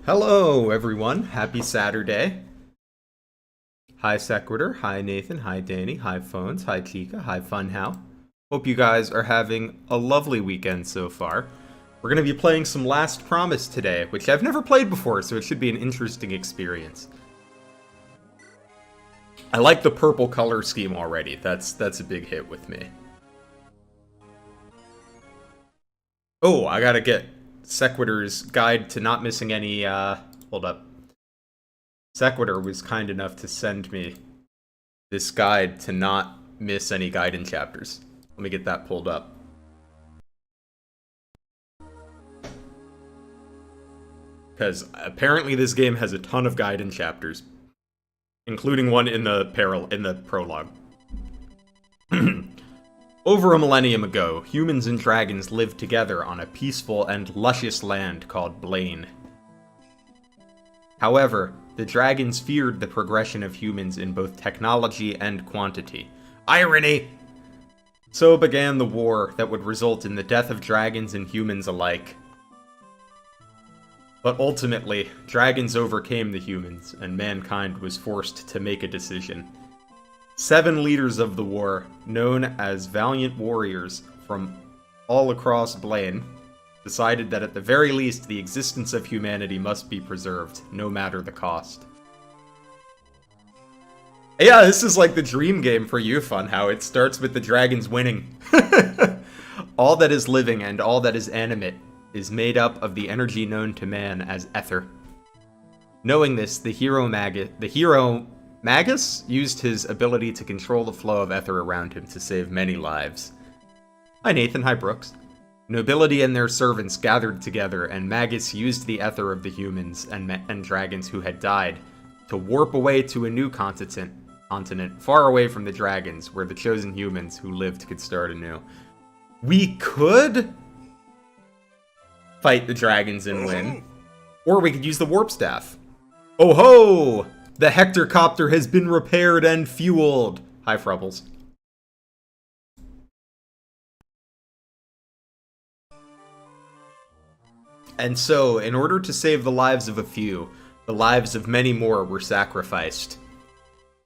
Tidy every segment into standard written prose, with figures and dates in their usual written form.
Hello, everyone. Happy Saturday. Hi, Sequitur. Hi, Nathan. Hi, Danny. Hi, Phones. Hi, Chica. Hi, Funhow. Hope you guys are having a lovely weekend so far. We're going to be playing some Last Promise today, which I've never played before, so it should be an interesting experience. I like the purple color scheme already. That's a big hit with me. Oh, I gotta get Sequitur's guide to not missing any, hold up. Sequitur was kind enough to send me this guide to not miss any guidance chapters. Let me get that pulled up. Because apparently this game has a ton of guidance chapters, including one in the prologue. Over a millennium ago, humans and dragons lived together on a peaceful and luscious land called Blaine. However, the dragons feared the progression of humans in both technology and quantity. Irony! So began the war that would result in the death of dragons and humans alike. But ultimately, dragons overcame the humans, and mankind was forced to make a decision. 7 leaders of the war, known as valiant warriors from all across Blaine, decided that at the very least the existence of humanity must be preserved, no matter the cost. Yeah, this is like the dream game for you, Funhow. It starts with the dragons winning. All that is living and all that is animate is made up of the energy known to man as ether. Knowing this, the hero Magus used his ability to control the flow of ether around him to save many lives. Hi Nathan, hi Brooks. Nobility and their servants gathered together, and Magus used the ether of the humans and dragons who had died to warp away to a new continent far away from the dragons, where the chosen humans who lived could start anew. We could fight the dragons and win, or we could use the warp staff. Oh ho! The hectorcopter has been repaired and fueled. Hi, Frubbles. And so, in order to save the lives of a few, the lives of many more were sacrificed.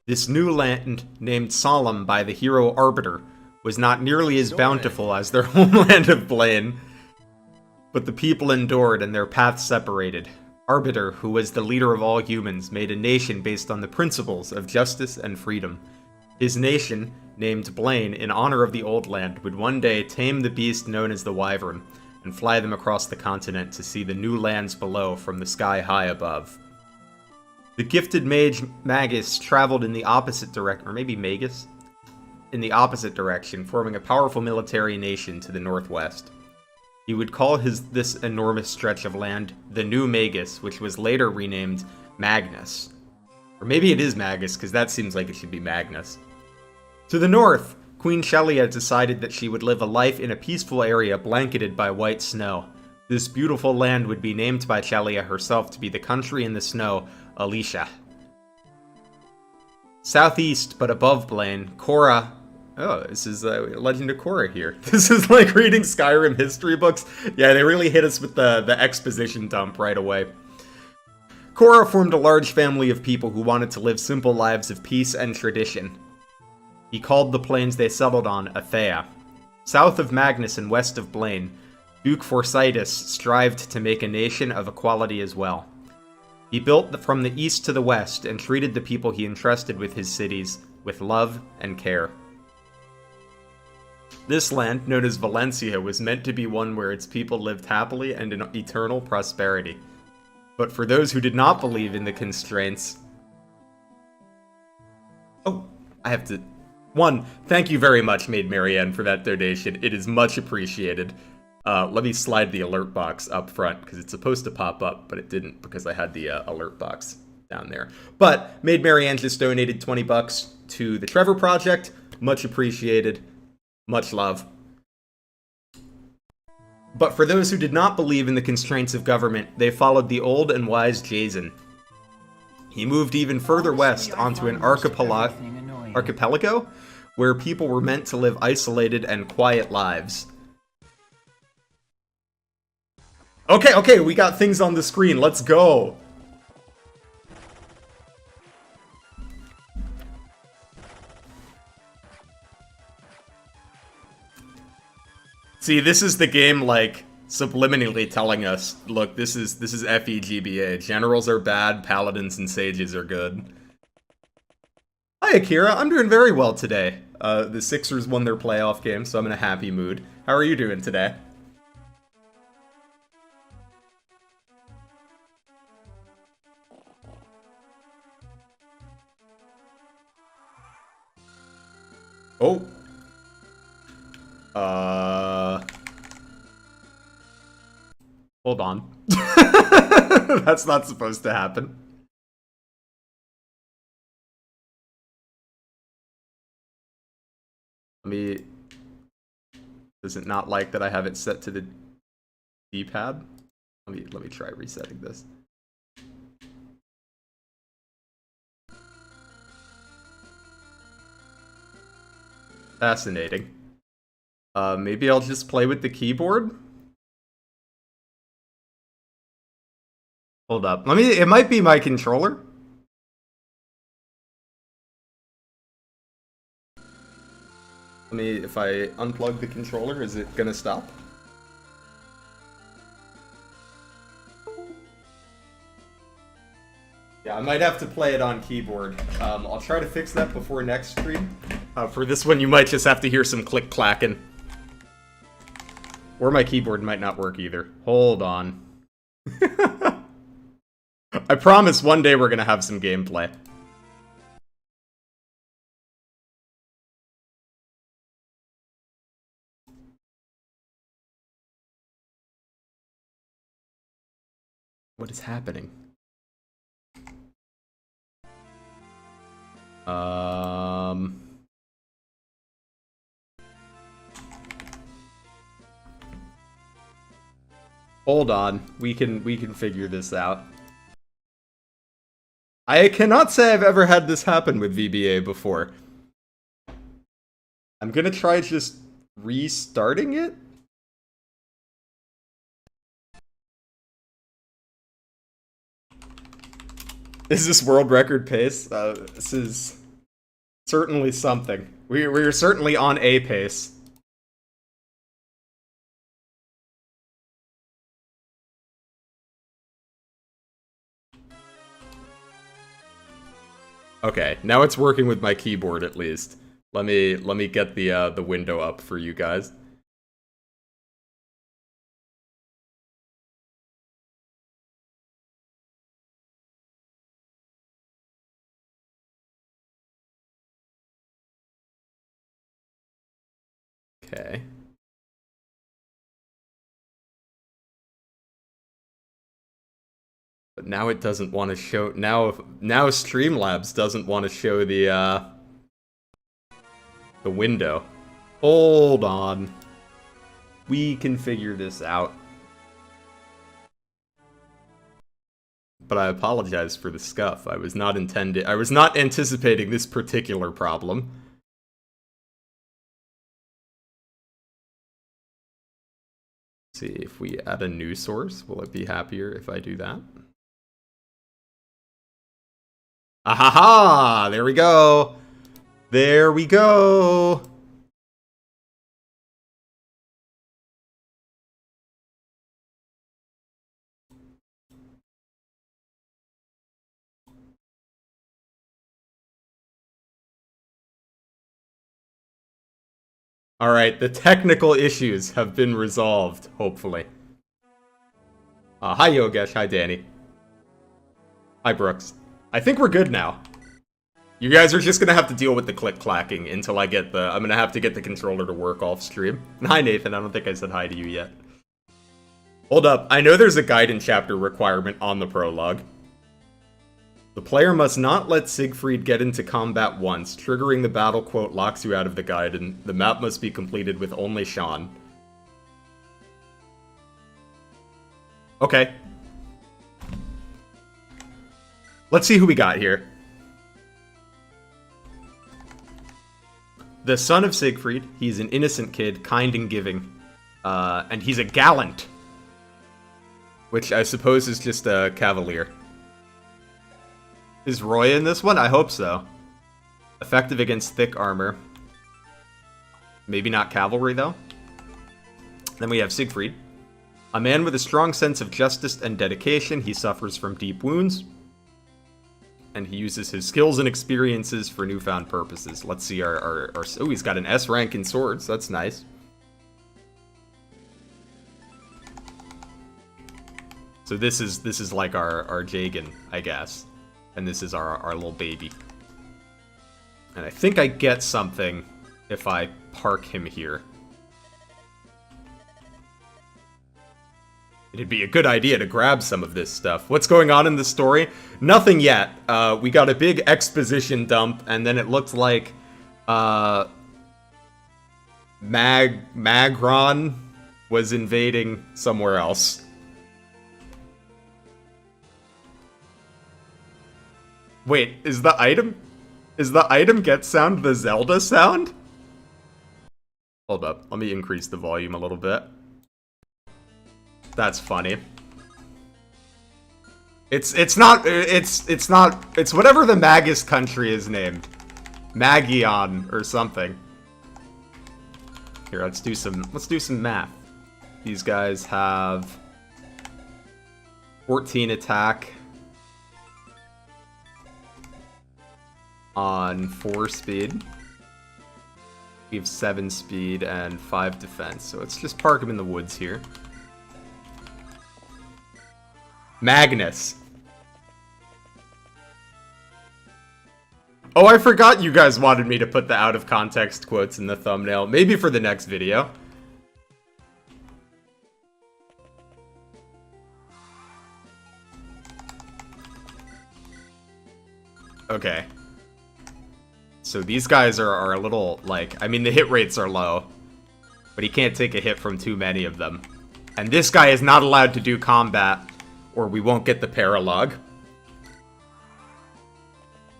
This new land, named Solemn by the hero Arbiter, was not nearly as bountiful as their homeland of Blaine, but the people endured and their paths separated. Arbiter, who was the leader of all humans, made a nation based on the principles of justice and freedom. His nation, named Blaine in honor of the Old Land, would one day tame the beast known as the Wyvern and fly them across the continent to see the new lands below from the sky high above. The gifted mage Magus traveled in the opposite direction, or maybe Magus? In the opposite direction, forming a powerful military nation to the northwest. He would call this enormous stretch of land the New Magus, which was later renamed Magnus. Or maybe it is Magus, because that seems like it should be Magnus. To the north, Queen hellyeah decided that she would live a life in a peaceful area blanketed by white snow. This beautiful land would be named by hellyeah herself to be the country in the snow, Alicia. Southeast, but above Blaine, Korra. Oh, this is Legend of Korra here. This is like reading Skyrim history books. Yeah, they really hit us with the exposition dump right away. Korra formed a large family of people who wanted to live simple lives of peace and tradition. He called the plains they settled on Athea. South of Magnus and west of Blaine, Duke Forsytus strived to make a nation of equality as well. He built from the east to the west and treated the people he entrusted with his cities with love and care. This land, known as Valencia, was meant to be one where its people lived happily and in eternal prosperity. But for those who did not believe in the constraints... Oh, I have to... Thank you very much, Maid Marianne, for that donation. It is much appreciated. Let me slide the alert box up front, because it's supposed to pop up, but it didn't because I had the alert box down there. But Maid Marianne just donated 20 bucks to the Trevor Project. Much appreciated. Much love. But for those who did not believe in the constraints of government, they followed the old and wise Jason. He moved even further west onto an archipelago, where people were meant to live isolated and quiet lives. Okay, we got things on the screen. Let's go. See, this is the game, like, subliminally telling us, look, this is FEGBA. Generals are bad, paladins and sages are good. Hi, Akira. I'm doing very well today. The Sixers won their playoff game, so I'm in a happy mood. How are you doing today? Oh. Hold on. That's not supposed to happen. Does it not like that I have it set to the D-pad? Let me try resetting this. Fascinating. Maybe I'll just play with the keyboard? Hold up. It might be my controller. If I unplug the controller, is it gonna stop? Yeah, I might have to play it on keyboard. I'll try to fix that before next stream. For this one, you might just have to hear some click-clacking. Or my keyboard might not work either. Hold on. I promise one day we're gonna have some gameplay. What is happening? Hold on. We can figure this out. I cannot say I've ever had this happen with VBA before. I'm gonna try just restarting it. Is this world record pace? This is certainly something. We're certainly on a pace. Okay, now it's working with my keyboard at least. Let me get the window up for you guys. Okay. But now it doesn't want to show. Now Streamlabs doesn't want to show the window. Hold on. We can figure this out. But I apologize for the scuff. I was not anticipating this particular problem. See if we add a new source, will it be happier if I do that? Ahaha! There we go! There we go! Alright, the technical issues have been resolved, hopefully. Hi Yogesh, hi Danny. Hi Brooks. I think we're good now. You guys are just gonna have to deal with the click-clacking until I get I'm gonna have to get the controller to work off stream. Hi Nathan, I don't think I said hi to you yet. Hold up, I know there's a guidance chapter requirement on the prologue. The player must not let Siegfried get into combat once. Triggering the battle quote locks you out of the guide, and the map must be completed with only Sean. Okay. Let's see who we got here. The son of Siegfried. He's an innocent kid, kind and giving. And he's a gallant. which I suppose is just a cavalier. Is Roy in this one? I hope so. Effective against thick armor. Maybe not cavalry, though. Then we have Siegfried. A man with a strong sense of justice and dedication. He suffers from deep wounds. And he uses his skills and experiences for newfound purposes. Let's see our oh, he's got an S rank in swords. That's nice. So this is like our Jagan, I guess. And this is our little baby. And I think I get something if I park him here. It'd be a good idea to grab some of this stuff. What's going on in the story? Nothing yet. We got a big exposition dump, and then it looked like Magron was invading somewhere else. Wait, is the item get sound the Zelda sound? Hold up, let me increase the volume a little bit. That's funny. It's whatever the Magus country is named. Magion or something. Here, let's do some math. These guys have 14 attack on 4 speed. We have 7 speed and 5 defense. So let's just park him in the woods here. Magnus. Oh, I forgot you guys wanted me to put the out of context quotes in the thumbnail. Maybe for the next video. Okay. So these guys are a little, like, I mean, the hit rates are low, but he can't take a hit from too many of them. And this guy is not allowed to do combat, or we won't get the Prologue.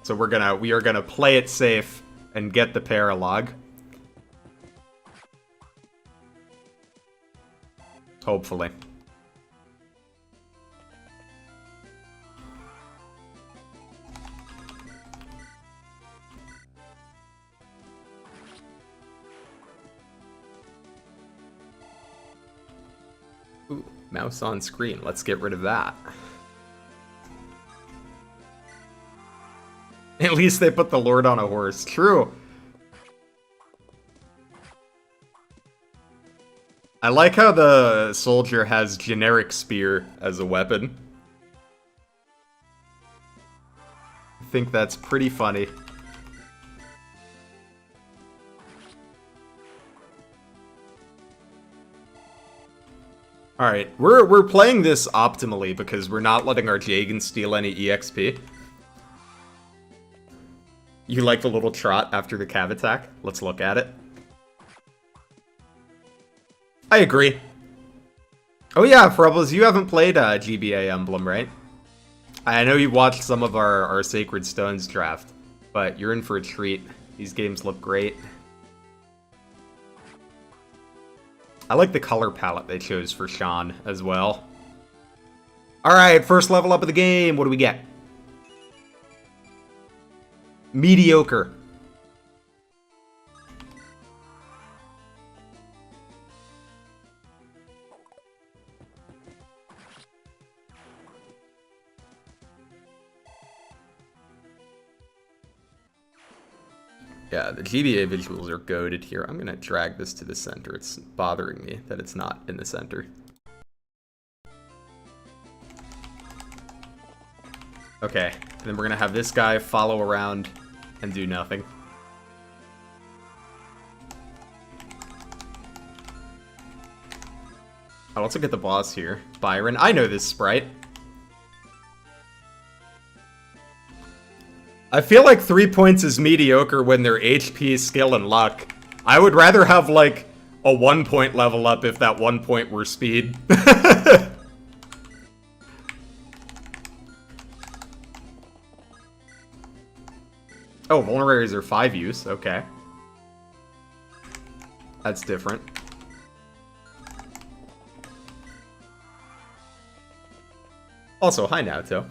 So we are gonna play it safe and get the Prologue. Hopefully. Ooh, mouse on screen. Let's get rid of that. At least they put the Lord on a horse. True. I like how the soldier has generic spear as a weapon. I think that's pretty funny. Alright, we're playing this optimally because we're not letting our Jagan steal any EXP. You like the little trot after the cav attack? Let's look at it. I agree. Oh yeah, Frubbles, you haven't played GBA Emblem, right? I know you watched some of our Sacred Stones draft, but you're in for a treat. These games look great. I like the color palette they chose for Sean as well. Alright, first level up of the game. What do we get? Mediocre. Yeah, the GBA visuals are goated here. I'm gonna drag this to the center. It's bothering me that it's not in the center. Okay, and then we're gonna have this guy follow around and do nothing. Oh, let's look at the boss here. Byron. I know this sprite. I feel like 3 points is mediocre when they're HP, skill, and luck. I would rather have, like, a 1 point level up if that 1 point were speed. Oh, vulneraries are 5 use. Okay. That's different. Also, hi Naoto.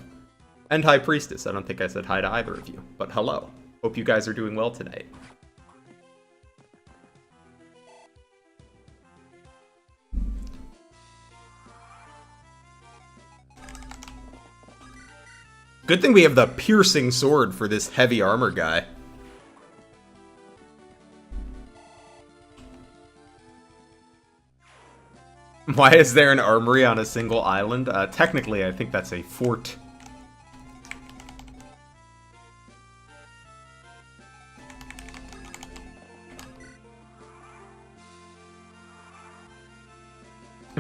And hi Priestess. I don't think I said hi to either of you, but hello. Hope you guys are doing well tonight. Good thing we have the piercing sword for this heavy armor guy. Why is there an armory on a single island? Technically, I think that's a fort.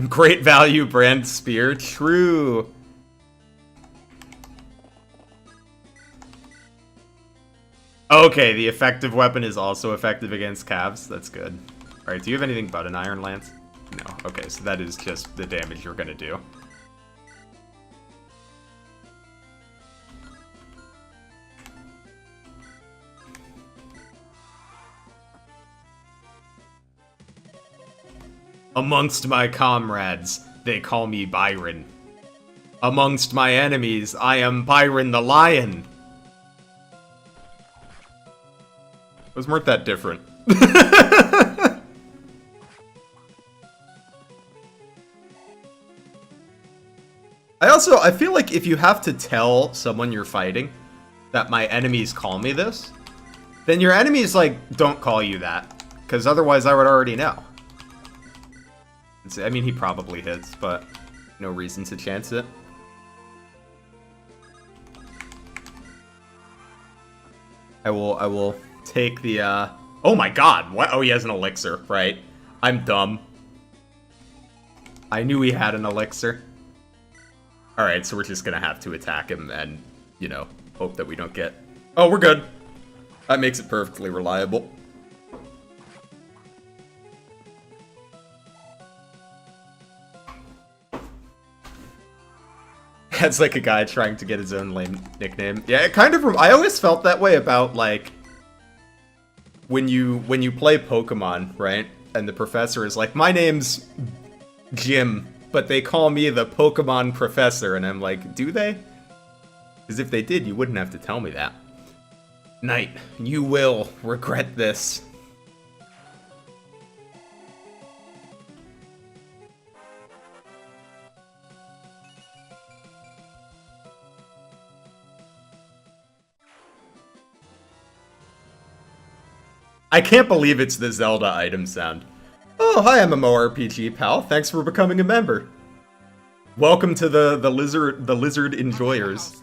Great value brand spear. True. Okay, the effective weapon is also effective against calves. That's good. Alright, do you have anything but an iron lance? No. Okay, so that is just the damage you're gonna do. Amongst my comrades, they call me Byron. Amongst my enemies, I am Byron the Lion. Those weren't that different. I feel like if you have to tell someone you're fighting that my enemies call me this, then your enemies, like, don't call you that. Because otherwise I would already know. I mean, he probably hits, but no reason to chance it. I will take the, oh my god, what? Oh, he has an elixir, right? I'm dumb. I knew he had an elixir. Alright, so we're just gonna have to attack him and, you know, hope that we don't get... Oh, we're good. That makes it perfectly reliable. That's like a guy trying to get his own lame nickname. Yeah, it kind of... I always felt that way about, like... When you play Pokemon, right? And the professor is like, my name's Jim, but they call me the Pokemon Professor. And I'm like, do they? Because if they did, you wouldn't have to tell me that. Knight, you will regret this. I can't believe it's the Zelda item sound. Oh, hi MMORPG pal. Thanks for becoming a member. Welcome to the lizard enjoyers.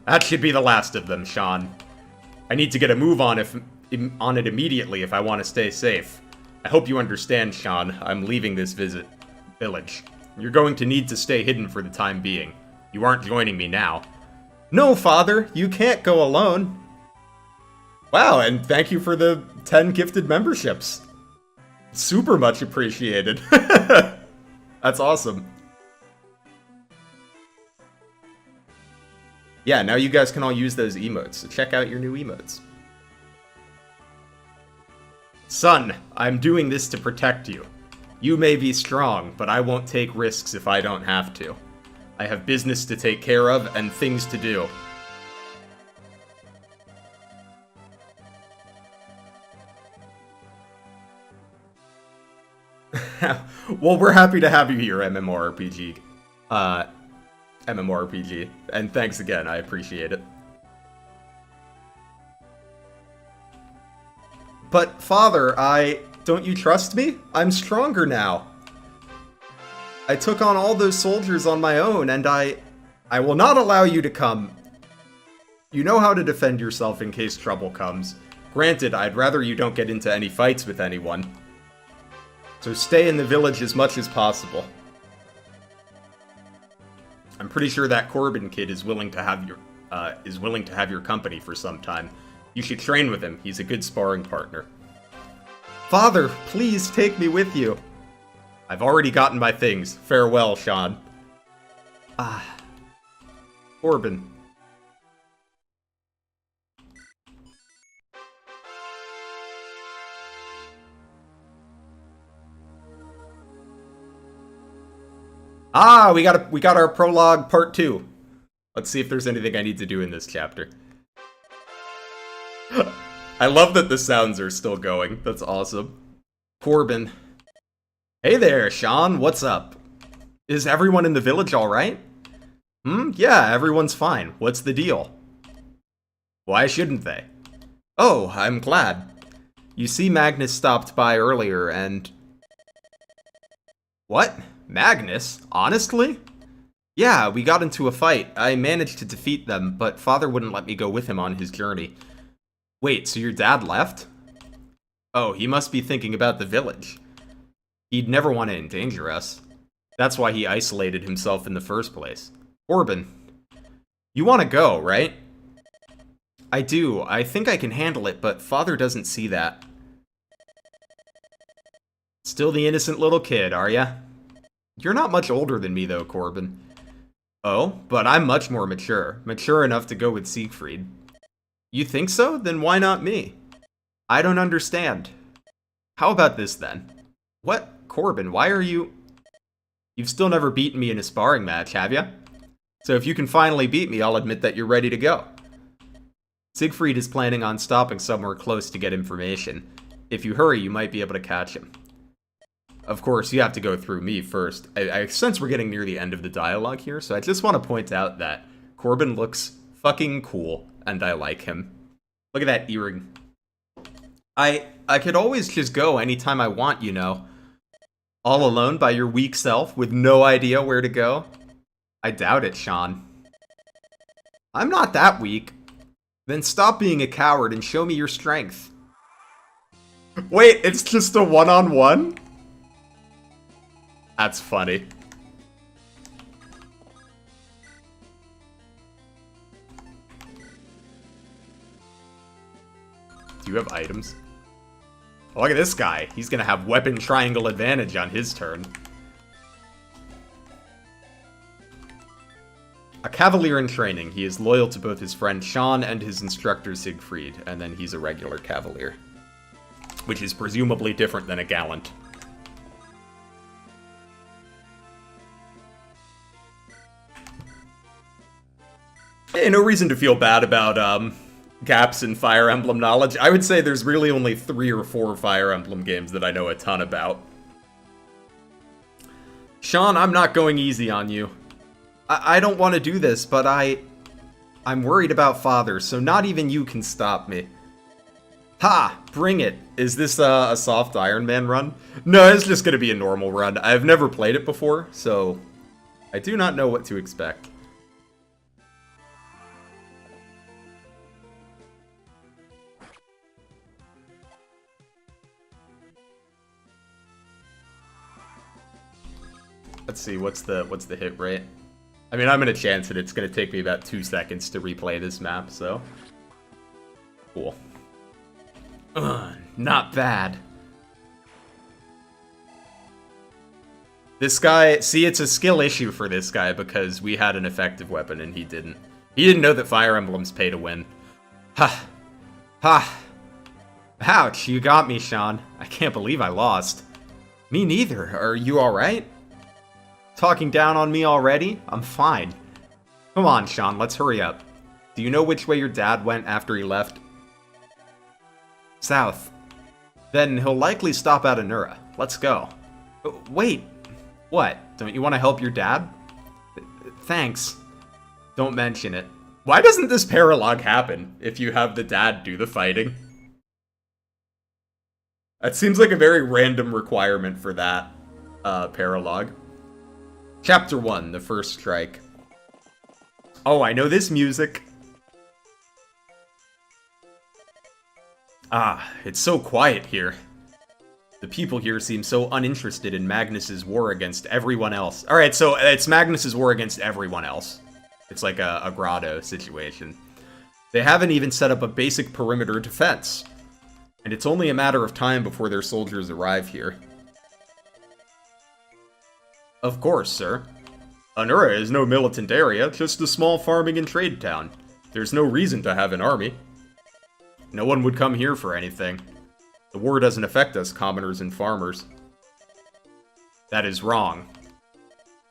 That should be the last of them, Sean. I need to get a move on it immediately if I want to stay safe. I hope you understand, Sean. I'm leaving this village. You're going to need to stay hidden for the time being. You aren't joining me now. No, Father, you can't go alone. Wow, and thank you for the 10 gifted memberships. Super much appreciated. That's awesome. Yeah, now you guys can all use those emotes, so check out your new emotes. Son, I'm doing this to protect you. You may be strong, but I won't take risks if I don't have to. I have business to take care of and things to do. Well, we're happy to have you here, MMORPG. MMORPG. And thanks again, I appreciate it. But, Father, don't you trust me? I'm stronger now. I took on all those soldiers on my own, and I will not allow you to come. You know how to defend yourself in case trouble comes. Granted, I'd rather you don't get into any fights with anyone. So stay in the village as much as possible. I'm pretty sure that Corbin kid is willing to have your company for some time. You should train with him. He's a good sparring partner. Father, please take me with you. I've already gotten my things. Farewell, Sean. Corbin. Ah, we got our prologue part 2. Let's see if there's anything I need to do in this chapter. I love that the sounds are still going. That's awesome. Corbin. Hey there, Sean. What's up? Is everyone in the village alright? Yeah, everyone's fine. What's the deal? Why shouldn't they? Oh, I'm glad. You see, Magnus stopped by earlier and... What? Magnus? Honestly? Yeah, we got into a fight. I managed to defeat them, but Father wouldn't let me go with him on his journey. Wait, so your dad left? Oh, he must be thinking about the village. He'd never want to endanger us. That's why he isolated himself in the first place. Corbin, you want to go, right? I do. I think I can handle it, but Father doesn't see that. Still the innocent little kid, are ya? You're not much older than me, though, Corbin. Oh, but I'm much more mature. Mature enough to go with Siegfried. You think so? Then why not me? I don't understand. How about this, then? What? Corbin, why are you... You've still never beaten me in a sparring match, have ya? So if you can finally beat me, I'll admit that you're ready to go. Siegfried is planning on stopping somewhere close to get information. If you hurry, you might be able to catch him. Of course, you have to go through me first. I sense we're getting near the end of the dialogue here, so I just want to point out that Corbin looks fucking cool, and I like him. Look at that earring. I could always just go anytime I want, you know. All alone by your weak self, with no idea where to go? I doubt it, Sean. I'm not that weak. Then stop being a coward and show me your strength. Wait, it's just a one-on-one? That's funny. Do you have items? Oh, look at this guy. He's gonna have weapon triangle advantage on his turn. A cavalier in training. He is loyal to both his friend Sean and his instructor Siegfried, and then he's a regular cavalier. Which is presumably different than a gallant. Hey, no reason to feel bad about, gaps in Fire Emblem knowledge. I would say there's really only 3 or 4 Fire Emblem games that I know a ton about. Sean, I'm not going easy on you. I don't want to do this, but I'm worried about Father, so not even you can stop me. Ha! Bring it! Is this a soft Iron Man run? No, it's just gonna be a normal run. I've never played it before, so I do not know what to expect. Let's see, what's the hit rate? I mean, I'm gonna chance it. It's gonna take me about 2 seconds to replay this map, so... Cool. Not bad. This guy... See, it's a skill issue for this guy, because we had an effective weapon and he didn't. He didn't know that Fire Emblems pay to win. Ha! Ha! Ouch, you got me, Sean. I can't believe I lost. Me neither. Are you alright? Talking down on me already? I'm fine. Come on, Sean, let's hurry up. Do you know which way your dad went after he left? South. Then he'll likely stop at Anura. Let's go. Wait. What? Don't you want to help your dad? Thanks. Don't mention it. Why doesn't this Prologue happen if you have the dad do the fighting? That seems like a very random requirement for that Prologue. Chapter 1, The First Strike. Oh, I know this music. Ah, it's so quiet here. The people here seem so uninterested in Magnus's war against everyone else. Alright, so it's Magnus's war against everyone else. It's like a grotto situation. They haven't even set up a basic perimeter defense. And it's only a matter of time before their soldiers arrive here. Of course, sir. Anura is no militant area, just a small farming and trade town. There's no reason to have an army. No one would come here for anything. The war doesn't affect us commoners and farmers. That is wrong.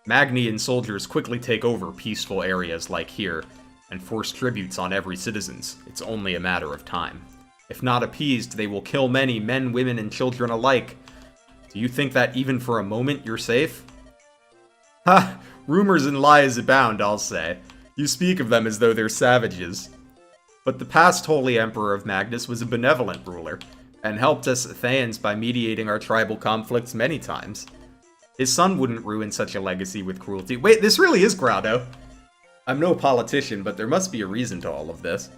Magnian soldiers quickly take over peaceful areas like here, and force tributes on every citizens. It's only a matter of time. If not appeased, they will kill many men, women, and children alike. Do you think that even for a moment you're safe? Ha! Rumors and lies abound, I'll say. You speak of them as though they're savages. But the past Holy Emperor of Magnus was a benevolent ruler, and helped us Athenians by mediating our tribal conflicts many times. His son wouldn't ruin such a legacy with cruelty. Wait, this really is Grotto. I'm no politician, but there must be a reason to all of this.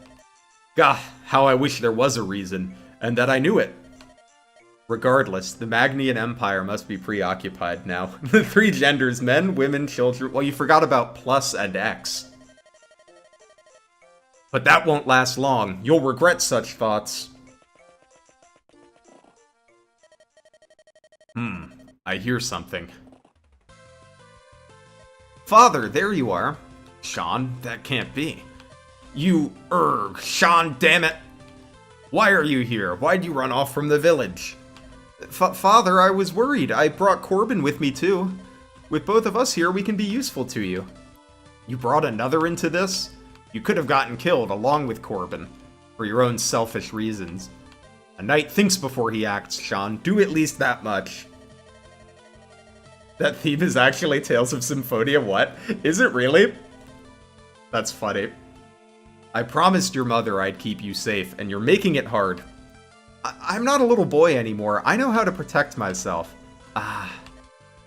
Gah, how I wish there was a reason, and that I knew it. Regardless, the Magnian Empire must be preoccupied now. The three genders, men, women, children... Well, you forgot about plus and X. But that won't last long. You'll regret such thoughts. I hear something. Father, there you are. Sean, that can't be. Sean, damn it! Why are you here? Why'd you run off from the village? Father, I was worried. I brought Corbin with me too. With both of us here, we can be useful to you. You brought another into this? You could have gotten killed along with Corbin, for your own selfish reasons. A knight thinks before he acts, Sean. Do at least that much. That theme is actually Tales of Symphonia, what? Is it really? That's funny. I promised your mother I'd keep you safe, and you're making it hard. I'm not a little boy anymore. I know how to protect myself.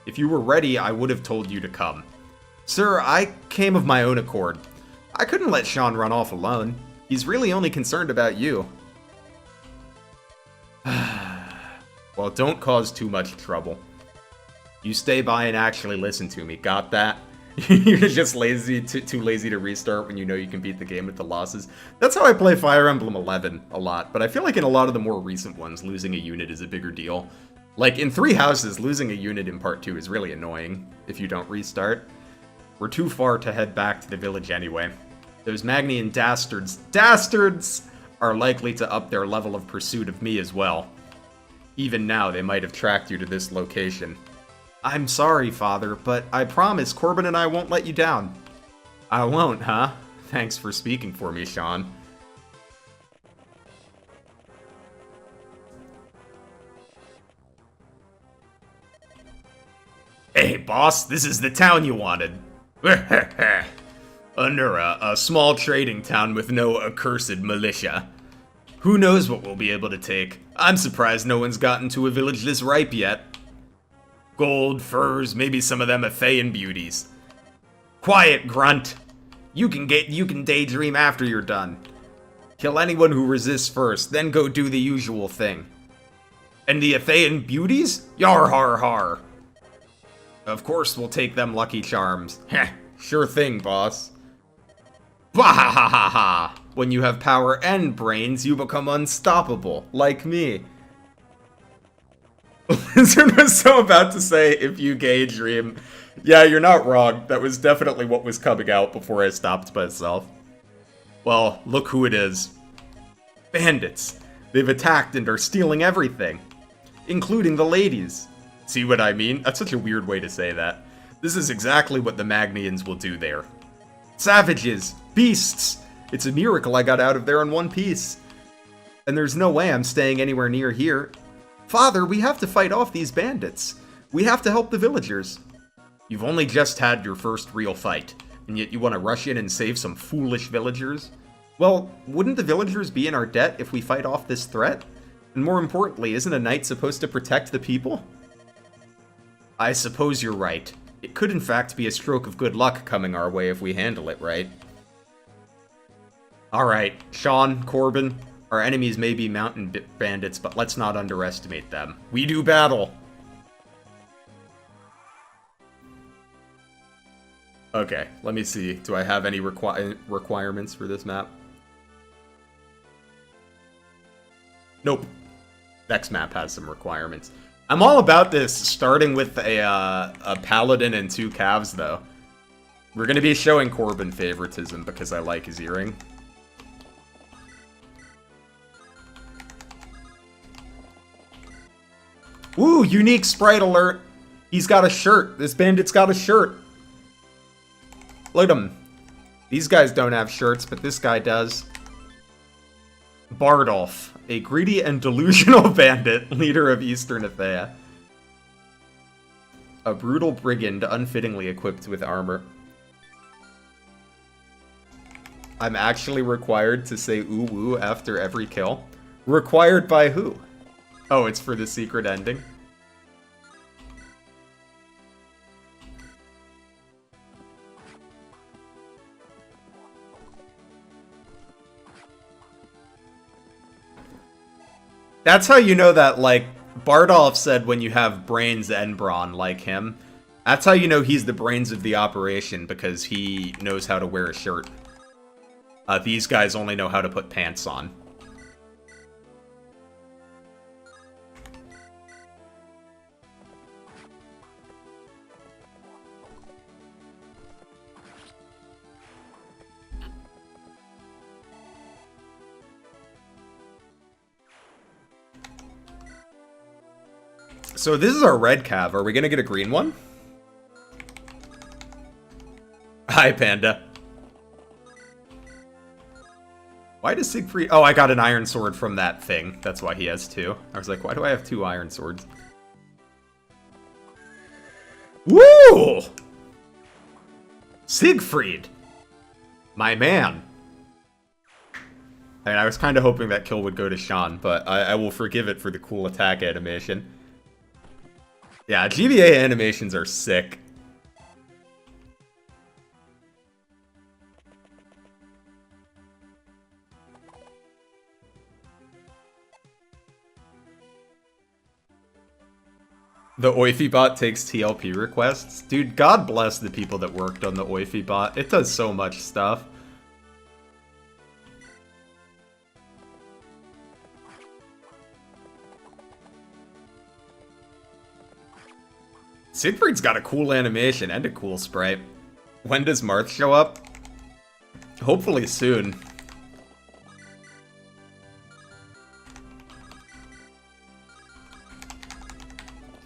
If you were ready, I would have told you to come. Sir, I came of my own accord. I couldn't let Sean run off alone. He's really only concerned about you. Well, don't cause too much trouble. You stay by and actually listen to me, got that? You're just lazy, too lazy to restart when you know you can beat the game with the losses. That's how I play Fire Emblem 11 a lot, but I feel like in a lot of the more recent ones, losing a unit is a bigger deal. Like, in 3 Houses, losing a unit in Part 2 is really annoying if you don't restart. We're too far to head back to the village anyway. Those Magnian dastards are likely to up their level of pursuit of me as well. Even now, they might have tracked you to this location. I'm sorry, Father, but I promise Corbin and I won't let you down. I won't, huh? Thanks for speaking for me, Sean. Hey, boss, this is the town you wanted. Anura, a small trading town with no accursed militia. Who knows what we'll be able to take? I'm surprised no one's gotten to a village this ripe yet. Gold, furs, maybe some of them Athenian beauties. Quiet, grunt. You can daydream after you're done. Kill anyone who resists first, then go do the usual thing. And the Athenian beauties? Yar har har. Of course we'll take them lucky charms. Heh, sure thing, boss. Bahahaha! When you have power and brains, you become unstoppable, like me. Lizard was so about to say, if you gay dream. Yeah, you're not wrong. That was definitely what was coming out before I stopped myself. Well, look who it is. Bandits. They've attacked and are stealing everything. Including the ladies. See what I mean? That's such a weird way to say that. This is exactly what the Magnians will do there. Savages! Beasts! It's a miracle I got out of there in one piece. And there's no way I'm staying anywhere near here. Father, we have to fight off these bandits. We have to help the villagers. You've only just had your first real fight, and yet you want to rush in and save some foolish villagers? Well, wouldn't the villagers be in our debt if we fight off this threat? And more importantly, isn't a knight supposed to protect the people? I suppose you're right. It could in fact be a stroke of good luck coming our way if we handle it right. Alright, Sean, Corbin, our enemies may be mountain bandits, but let's not underestimate them. We do battle! Okay, let me see. Do I have any requirements for this map? Nope. Next map has some requirements. I'm all about this, starting with a paladin and 2 calves, though. We're gonna be showing Corbin favoritism because I like his earring. Woo! Unique sprite alert! He's got a shirt. This bandit's got a shirt. Look at them. These guys don't have shirts, but this guy does. Bardolph, a greedy and delusional bandit, leader of Eastern Athea. A brutal brigand unfittingly equipped with armor. I'm actually required to say ooh woo after every kill. Required by who? Oh, it's for the secret ending. That's how you know that, like, Bardolph said when you have brains and brawn like him. That's how you know he's the brains of the operation, because he knows how to wear a shirt. These guys only know how to put pants on. So this is our red cav. Are we gonna get a green one? Hi, Panda. Why does Siegfried... Oh, I got an iron sword from that thing. That's why he has two. I was like, why do I have 2 iron swords? Woo! Siegfried! My man. I mean, I was kind of hoping that kill would go to Sean, but I will forgive it for the cool attack animation. Yeah, GBA animations are sick. The Oify bot takes TLP requests. Dude, God bless the people that worked on the Oify bot. It does so much stuff. Siegfried's got a cool animation and a cool sprite. When does Marth show up? Hopefully soon.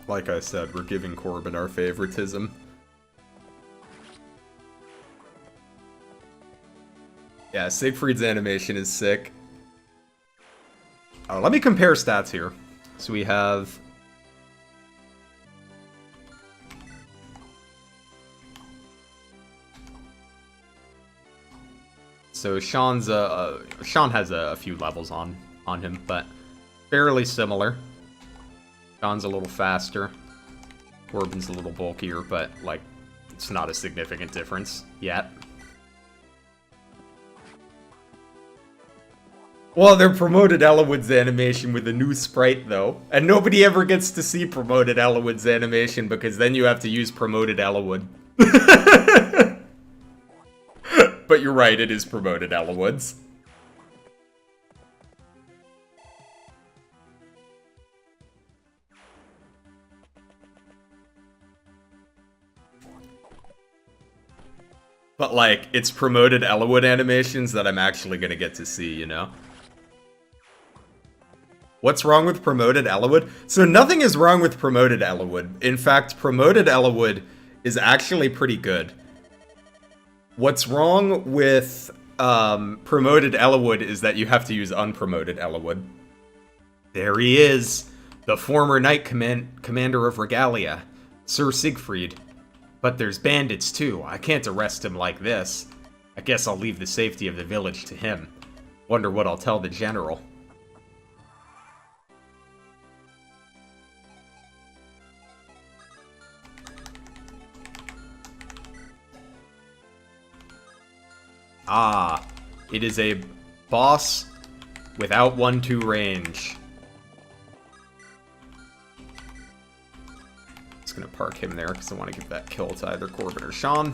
Like I said, we're giving Corbin our favoritism. Yeah, Siegfried's animation is sick. Let me compare stats here. So we have... So Sean has a few levels on him, but fairly similar. Sean's a little faster. Corbin's a little bulkier, but like it's not a significant difference yet. Well, they're promoted Ellawood's animation with a new sprite though, and nobody ever gets to see promoted Ellawood's animation because then you have to use promoted Ellawood. But you're right, it is promoted Ellawood's. But, like, it's promoted Ellawood animations that I'm actually gonna get to see, you know? What's wrong with promoted Ellawood? So nothing is wrong with promoted Ellawood. In fact, promoted Ellawood is actually pretty good. What's wrong with promoted Ellawood is that you have to use unpromoted Ellawood. There he is, the former knight commander of Regalia, Sir Siegfried. But there's bandits too, I can't arrest him like this. I guess I'll leave the safety of the village to him. Wonder what I'll tell the general. Ah, it is a boss without 1-2 range. Just gonna park him there because I want to give that kill to either Corbin or Sean.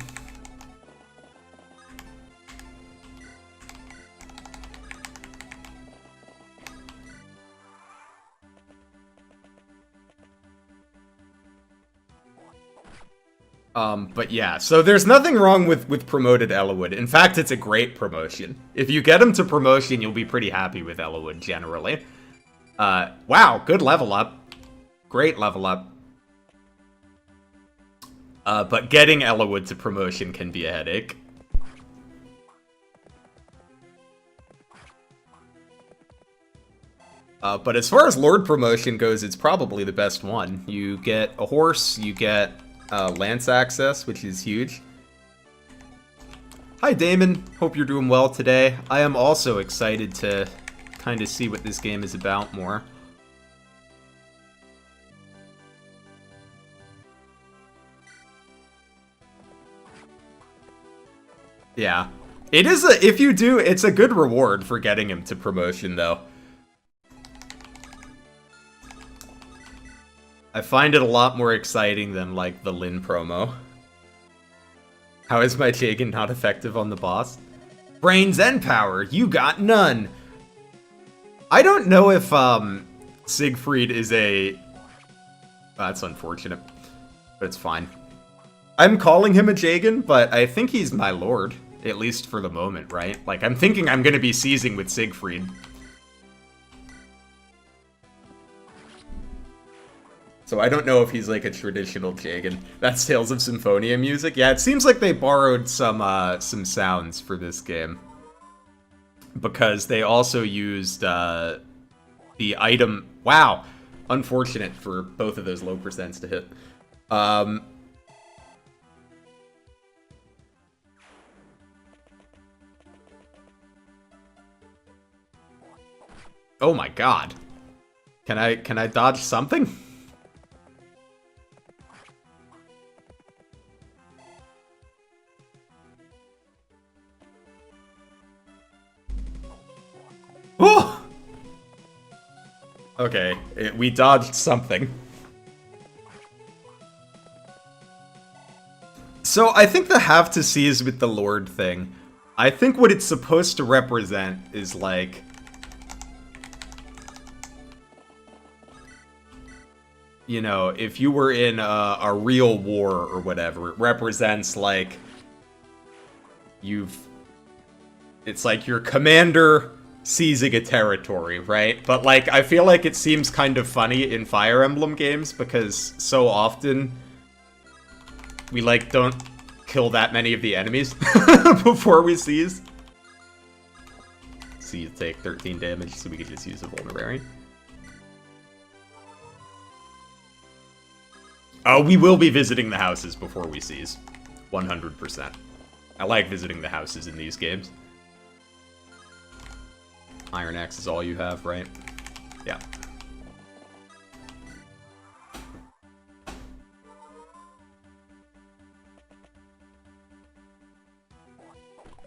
But yeah, so there's nothing wrong with promoted Ellawood. In fact, it's a great promotion. If you get him to promotion, you'll be pretty happy with Ellawood, generally. Wow, good level up. Great level up. But getting Ellawood to promotion can be a headache. But as far as Lord promotion goes, it's probably the best one. You get a horse, you get lance access, which is huge. Hi Damon, hope you're doing well today. I am also excited to kind of see what this game is about more. Yeah. It is if you do, it's a good reward for getting him to promotion though. I find it a lot more exciting than, like, the Lin promo. How is my Jagan not effective on the boss? Brains and power, you got none! I don't know if, Siegfried is a... That's unfortunate. But it's fine. I'm calling him a Jagan, but I think he's my lord. At least for the moment, right? Like, I'm thinking I'm gonna be seizing with Siegfried. So I don't know if he's like a traditional Jagan. That's Tales of Symphonia music. Yeah, it seems like they borrowed some sounds for this game. Because they also used the item... Wow! Unfortunate for both of those low percents to hit. Oh my god. Can I dodge something? Oh! Okay, we dodged something. So I think the have to seize with the Lord thing, I think what it's supposed to represent is like... You know, if you were in a real war or whatever, it represents like... It's like your commander seizing a territory, right? But, like, I feel like it seems kind of funny in Fire Emblem games because so often we, like, don't kill that many of the enemies before we seize. So you take 13 damage, so we could just use a Vulnerary. Oh, we will be visiting the houses before we seize. 100%. I like visiting the houses in these games. Iron Axe is all you have, right? Yeah.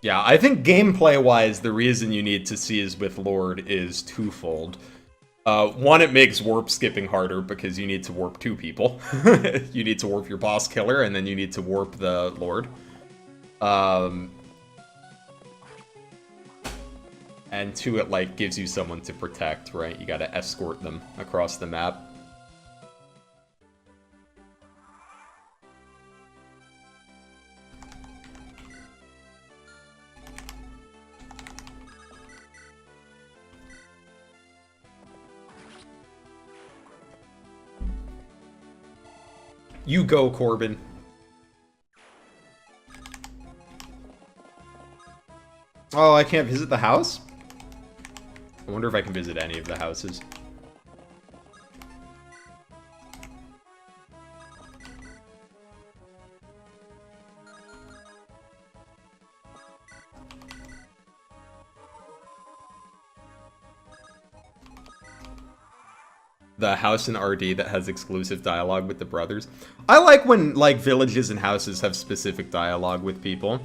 Yeah, I think gameplay-wise, the reason you need to seize with Lord is twofold. One, it makes warp skipping harder because you need to warp two people. You need to warp your boss killer, and then you need to warp the Lord. And two, it, like, gives you someone to protect, right? You gotta escort them across the map. You go, Corbin. Oh, I can't visit the house? I wonder if I can visit any of the houses. The house in RD that has exclusive dialogue with the brothers. I like when, like, villages and houses have specific dialogue with people.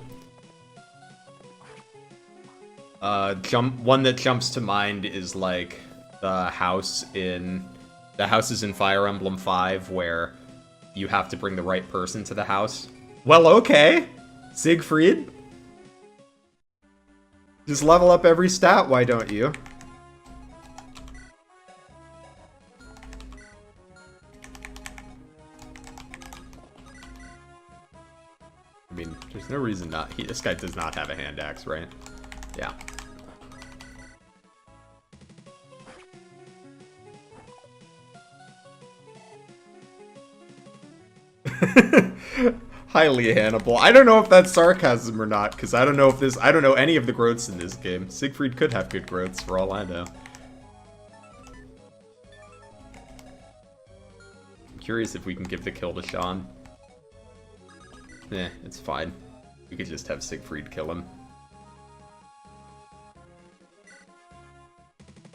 One that jumps to mind is, like, the houses in Fire Emblem 5 where you have to bring the right person to the house. Well, okay, Siegfried. Just level up every stat, why don't you? I mean, there's no reason not. This guy does not have a hand axe, right? Yeah. Highly Hannibal. I don't know if that's sarcasm or not, because I don't know any of the growths in this game. Siegfried could have good growths for all I know. curious if we can give the kill to Sean. It's fine. We could just have Siegfried kill him.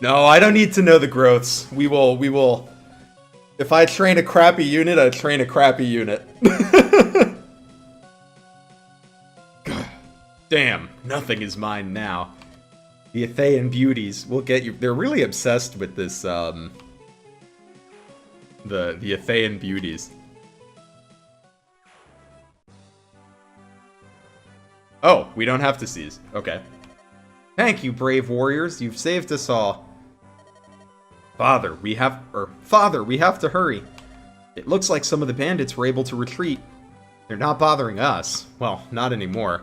No, I don't need to know the growths. We will... If I train a crappy unit, I train a crappy unit. Damn, nothing is mine now. The Atheian beauties will get you... They're really obsessed with this, the Atheian beauties. Oh, we don't have to seize. Okay. Thank you, brave warriors. You've saved us all. Father, we have to hurry. It looks like some of the bandits were able to retreat. They're not bothering us. Well, not anymore.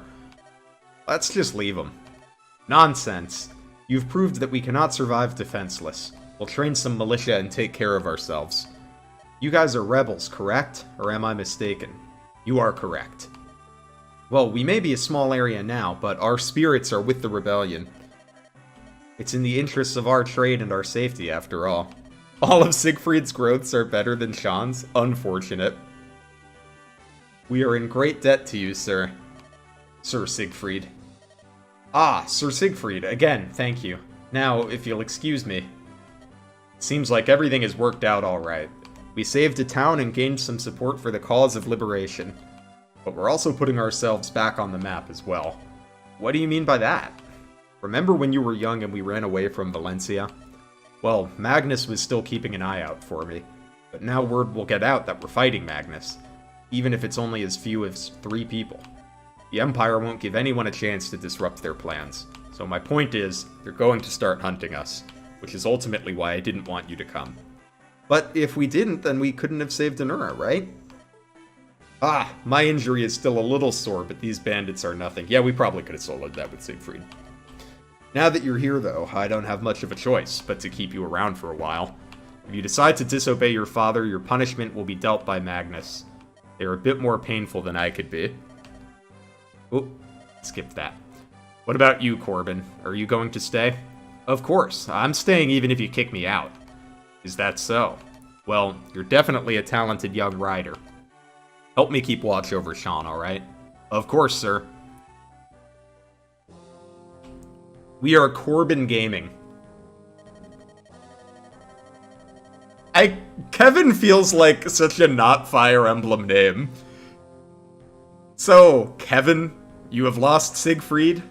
Let's just leave them. Nonsense. You've proved that we cannot survive defenseless. We'll train some militia and take care of ourselves. You guys are rebels, correct? Or am I mistaken? You are correct. Well, we may be a small area now, but our spirits are with the rebellion. It's in the interests of our trade and our safety, after all. All of Siegfried's growths are better than Sean's? Unfortunate. We are in great debt to you, sir. Sir Siegfried. Ah, Sir Siegfried, again, thank you. Now, if you'll excuse me. Seems like everything has worked out alright. We saved a town and gained some support for the cause of liberation. But we're also putting ourselves back on the map as well. What do you mean by that? Remember when you were young and we ran away from Valencia? Well, Magnus was still keeping an eye out for me. But now word will get out that we're fighting Magnus. Even if it's only as few as 3 people. The Empire won't give anyone a chance to disrupt their plans. So my point is, they're going to start hunting us. Which is ultimately why I didn't want you to come. But if we didn't, then we couldn't have saved Anura, right? Ah, my injury is still a little sore, but these bandits are nothing. Yeah, we probably could have soloed that with Siegfried. Now that you're here, though, I don't have much of a choice but to keep you around for a while. If you decide to disobey your father, your punishment will be dealt by Magnus. They're a bit more painful than I could be. Oh, skip that. What about you, Corbin? Are you going to stay? Of course, I'm staying even if you kick me out. Is that so? Well, you're definitely a talented young rider. Help me keep watch over Sean, alright? Of course, sir. We are Corbin Gaming. Kevin feels like such a not Fire Emblem name. So, Kevin, you have lost Siegfried?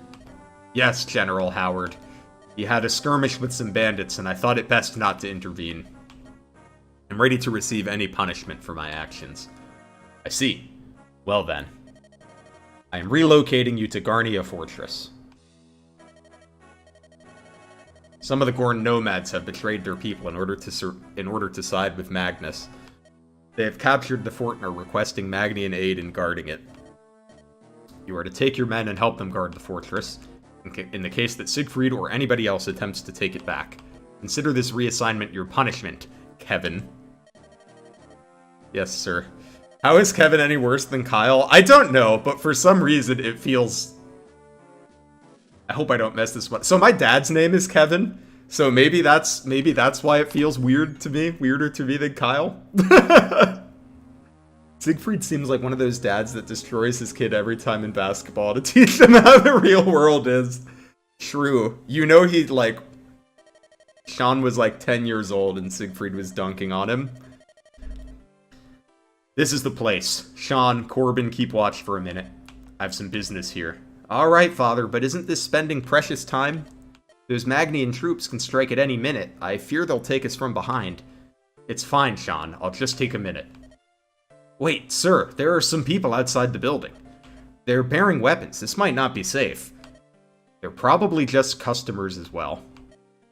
Yes, General Howard. He had a skirmish with some bandits, and I thought it best not to intervene. I'm ready to receive any punishment for my actions. I see. Well then. I am relocating you to Garnia Fortress. Some of the Gorn nomads have betrayed their people in order to side with Magnus. They have captured the fort and are requesting Magnian aid in guarding it. You are to take your men and help them guard the fortress, in the case that Siegfried or anybody else attempts to take it back. Consider this reassignment your punishment, Kevin. Yes, sir. How is Kevin any worse than Kyle? I don't know, but for some reason it feels... I hope I don't mess this one. So my dad's name is Kevin, so maybe that's why it feels weird to me, weirder to me than Kyle. Siegfried seems like one of those dads that destroys his kid every time in basketball to teach him how the real world is. True. You know Sean was 10 years old and Siegfried was dunking on him. This is the place. Sean, Corbin, keep watch for a minute. I have some business here. Alright, father, but isn't this spending precious time? Those Magnian troops can strike at any minute. I fear they'll take us from behind. It's fine, Sean. I'll just take a minute. Wait, sir, there are some people outside the building. They're bearing weapons. This might not be safe. They're probably just customers as well.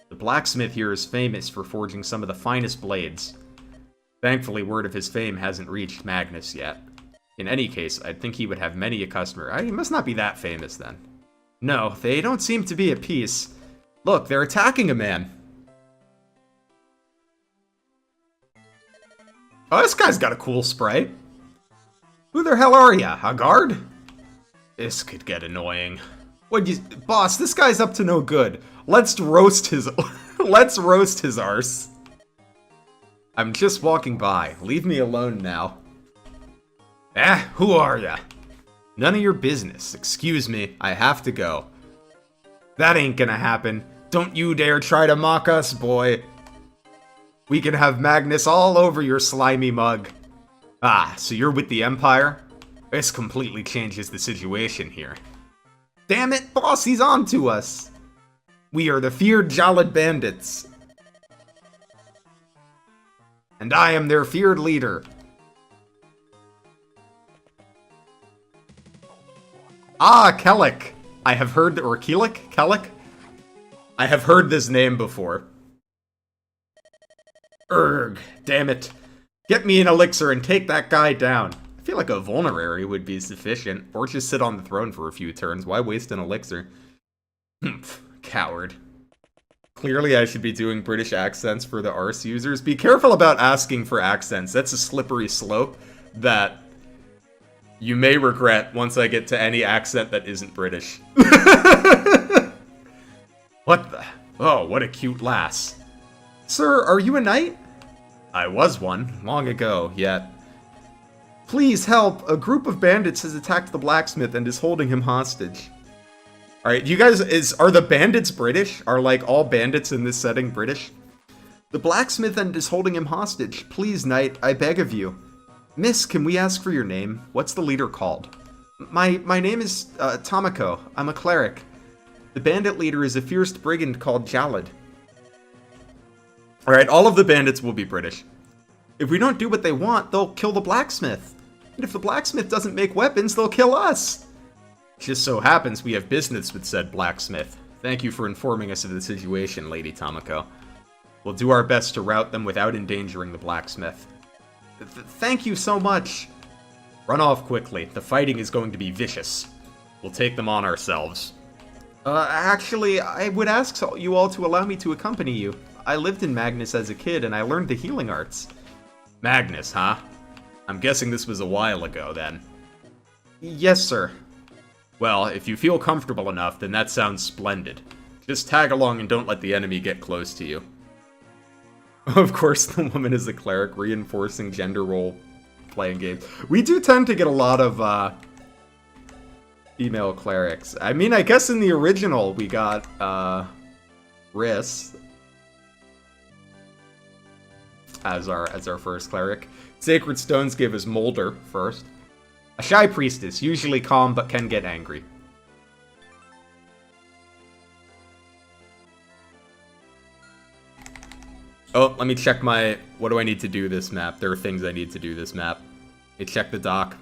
The blacksmith here is famous for forging some of the finest blades. Thankfully, word of his fame hasn't reached Magnus yet. In any case, I'd think he would have many a customer. He must not be that famous, then. No, they don't seem to be at peace. Look, they're attacking a man. Oh, this guy's got a cool spray. Who the hell are ya? A guard? This could get annoying. Boss, this guy's up to no good. Let's roast his... Let's roast his arse. I'm just walking by. Leave me alone now. Who are ya? None of your business. Excuse me, I have to go. That ain't gonna happen. Don't you dare try to mock us, boy. We can have Magnus all over your slimy mug. Ah, so you're with the Empire? This completely changes the situation here. Damn it, boss, he's on to us. We are the feared Jolid Bandits. And I am their feared leader. Ah, Kellic. I have heard, or Kellic? I have heard this name before. Urgh, damn it. Get me an elixir and take that guy down. I feel like a vulnerary would be sufficient, or just sit on the throne for a few turns. Why waste an elixir? Humph, coward. Clearly I should be doing British accents for the Arse users. Be careful about asking for accents. That's a slippery slope that you may regret once I get to any accent that isn't British. What the? Oh, what a cute lass. Sir, are you a knight? I was one, long ago, yet. Please help! A group of bandits has attacked the blacksmith and is holding him hostage. Alright, you guys, are the bandits British? Are, like, all bandits in this setting British? The blacksmith and is holding him hostage. Please, knight, I beg of you. Miss, can we ask for your name? What's the leader called? My name is, Tomoko. I'm a cleric. The bandit leader is a fierce brigand called Jolid. Alright, all of the bandits will be British. If we don't do what they want, they'll kill the blacksmith. And if the blacksmith doesn't make weapons, they'll kill us. Just so happens we have business with said blacksmith. Thank you for informing us of the situation, Lady Tomoko. We'll do our best to rout them without endangering the blacksmith. Thank you so much. Run off quickly. The fighting is going to be vicious. We'll take them on ourselves. Actually, I would ask you all to allow me to accompany you. I lived in Magnus as a kid, and I learned the healing arts. Magnus, huh? I'm guessing this was a while ago, then. Yes, sir. Well, if you feel comfortable enough, then that sounds splendid. Just tag along and don't let the enemy get close to you. Of course, the woman is a cleric, reinforcing gender role playing games. We do tend to get a lot of, female clerics. I mean, I guess in the original, we got, Riss as our first cleric. Sacred Stones gave us Molder first. A shy priestess, usually calm but can get angry. Oh, let me check my... What do I need to do this map? There are things I need to do this map. Let me check the dock.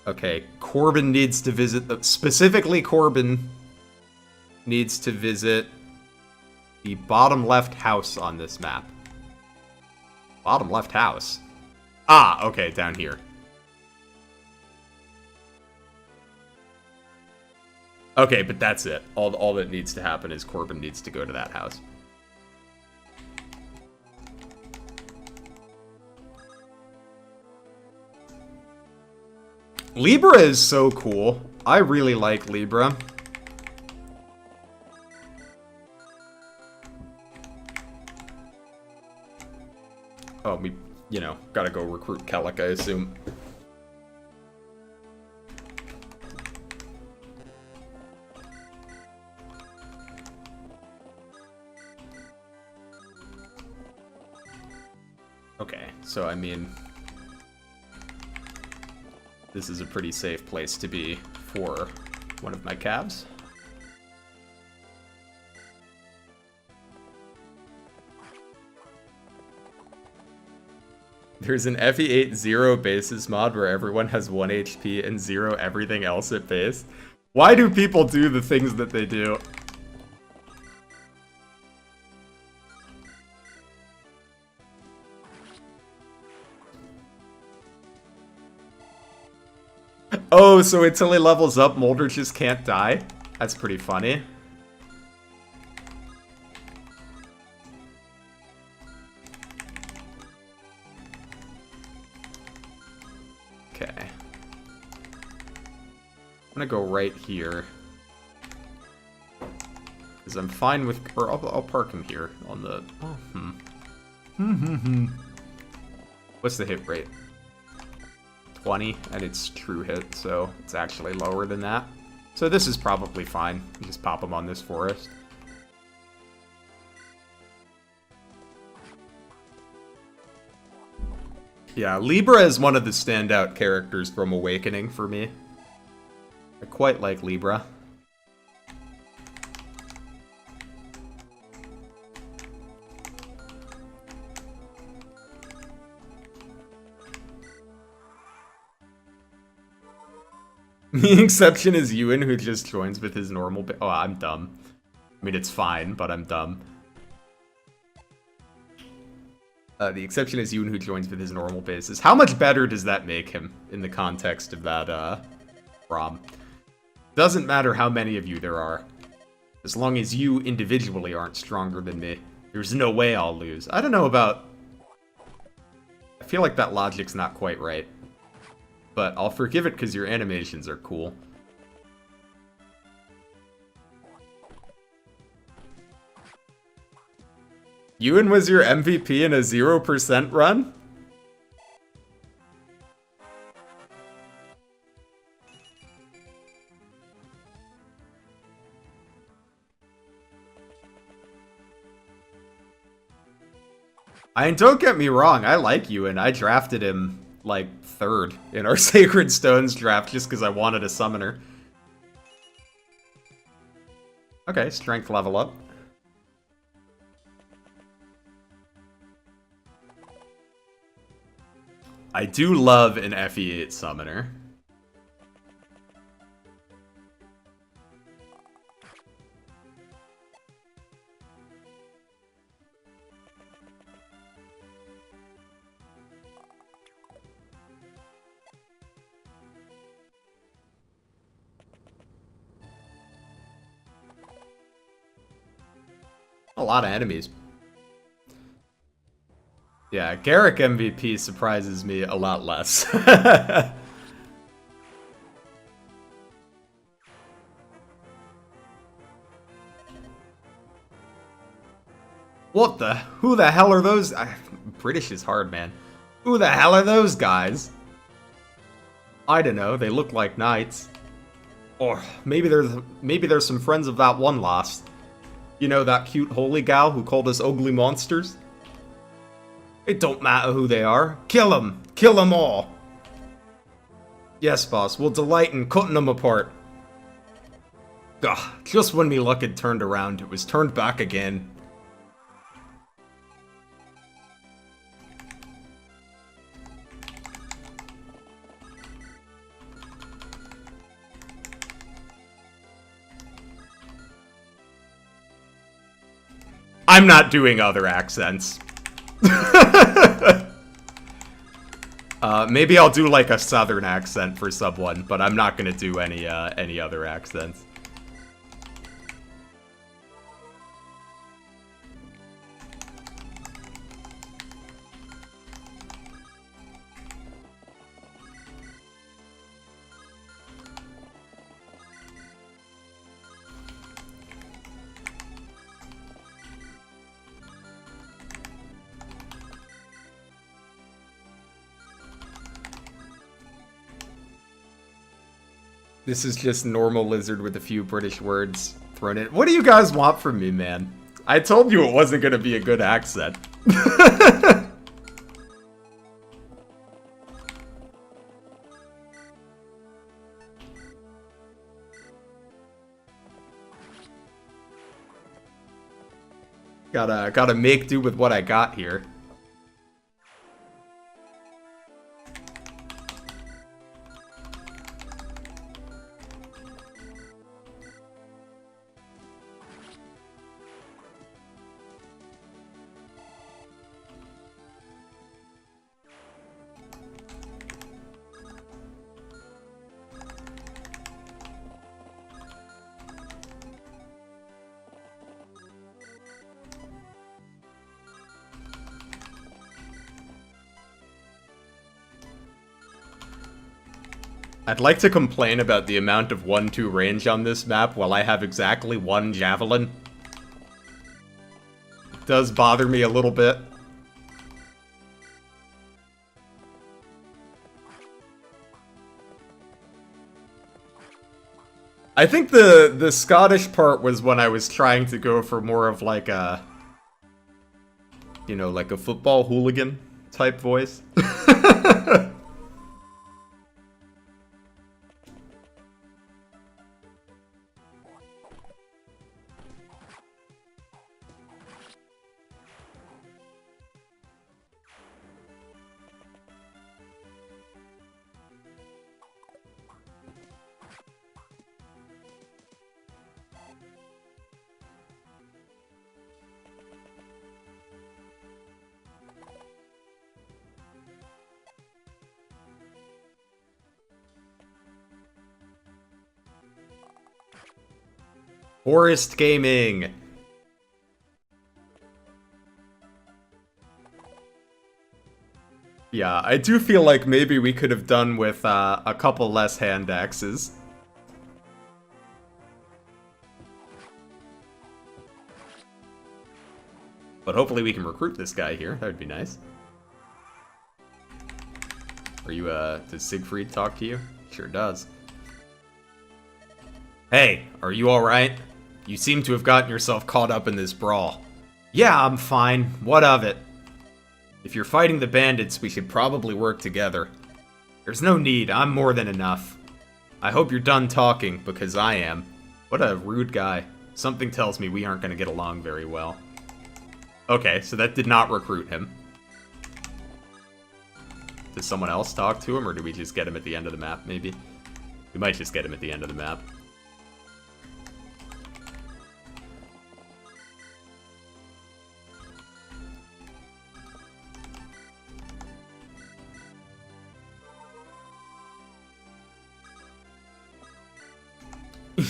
Okay, Corbin needs to visit the... Specifically, Corbin needs to visit the bottom left house on this map. Bottom left house? Ah, okay, down here. Okay, but that's it. All that needs to happen is Corbin needs to go to that house. Libra is so cool. I really like Libra. Oh, we, you know, gotta go recruit Kellic, I assume. Okay, so I mean, this is a pretty safe place to be for one of my calves. There's an FE8 0 bases mod where everyone has 1 HP and 0 everything else at base. Why do people do the things that they do? Oh, so until he levels up, Molder just can't die? That's pretty funny. Okay. I'm gonna go right here. Because I'm fine with... Or I'll park him here on the... What's the hit rate? 20, and it's true hit, so it's actually lower than that. So this is probably fine. You just pop him on this forest. Yeah, Libra is one of the standout characters from Awakening for me. I quite like Libra. The exception is Ewan, who just joins with his normal... Oh, I'm dumb. I mean, it's fine, but I'm dumb. The exception is Ewan, who joins with his normal bases. How much better does that make him in the context of that, ROM? Doesn't matter how many of you there are. As long as you individually aren't stronger than me, there's no way I'll lose. I don't know about... I feel like that logic's not quite right. But I'll forgive it because your animations are cool. Ewan was your MVP in a 0% run? I mean, don't get me wrong, I like Ewan. I drafted him, like, 3rd in our Sacred Stones draft just because I wanted a summoner. Okay, strength level up. I do love an FE8 summoner. A lot of enemies. Yeah, Garrick MVP surprises me a lot less. What the? Who the hell are those? British is hard, man. Who the hell are those guys? I don't know. They look like knights. Or maybe there's some friends of that one lost. You know, that cute holy gal who called us ugly monsters? It don't matter who they are. Kill them! Kill them all! Yes, boss, we'll delight in cutting them apart. Ugh, just when me luck had turned around, it was turned back again. I'm not doing other accents. Maybe I'll do like a southern accent for sub 1, but I'm not gonna do any other accents. This is just normal lizard with a few British words thrown in. What do you guys want from me, man? I told you it wasn't gonna be a good accent. Gotta make do with what I got here. I'd like to complain about the amount of 1-2 range on this map while I have exactly 1 javelin. does bother me a little bit. I think the Scottish part was when I was trying to go for more of like a, you know, like a football hooligan type voice. Forest Gaming. Yeah, I do feel like maybe we could have done with a couple less hand axes. But hopefully we can recruit this guy here. That would be nice. Are you, does Siegfried talk to you? Sure does. Hey, are you alright? You seem to have gotten yourself caught up in this brawl. Yeah, I'm fine. What of it? If you're fighting the bandits, we should probably work together. There's no need, I'm more than enough. I hope you're done talking, because I am. What a rude guy. Something tells me we aren't going to get along very well. Okay, so that did not recruit him. Does someone else talk to him, or do we just get him at the end of the map, maybe? We might just get him at the end of the map.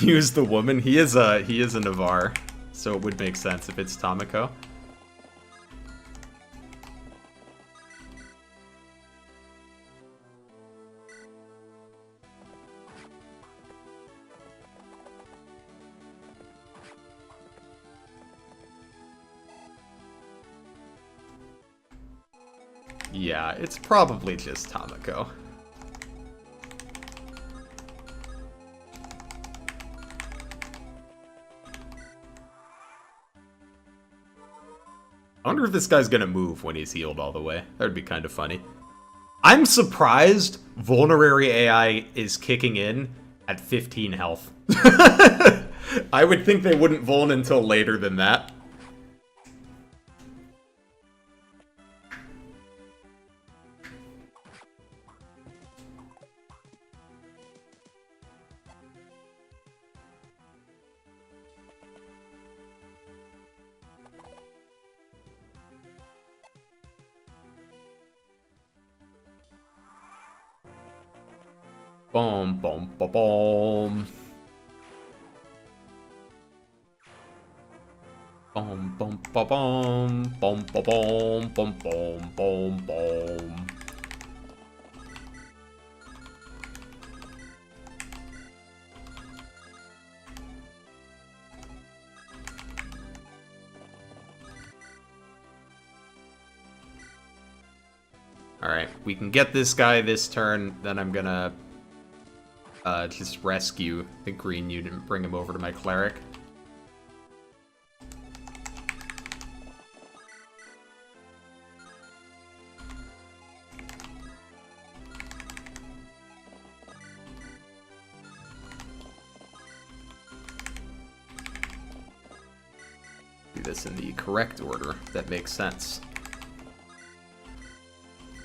Use the woman. He is a Navarre, so it would make sense if it's Tomiko. Yeah, it's probably just Tomiko. I wonder if this guy's gonna move when he's healed all the way. That would be kind of funny. I'm surprised Vulnerary AI is kicking in at 15 health. I would think they wouldn't Vuln until later than that. Boom, boom, boom, boom. Boom, boom, boom, boom, boom, boom, boom, boom, boom, boom. Alright, we can get this guy this turn, then I'm gonna just rescue the green unit and bring him over to my cleric. Do this in the correct order. That makes sense.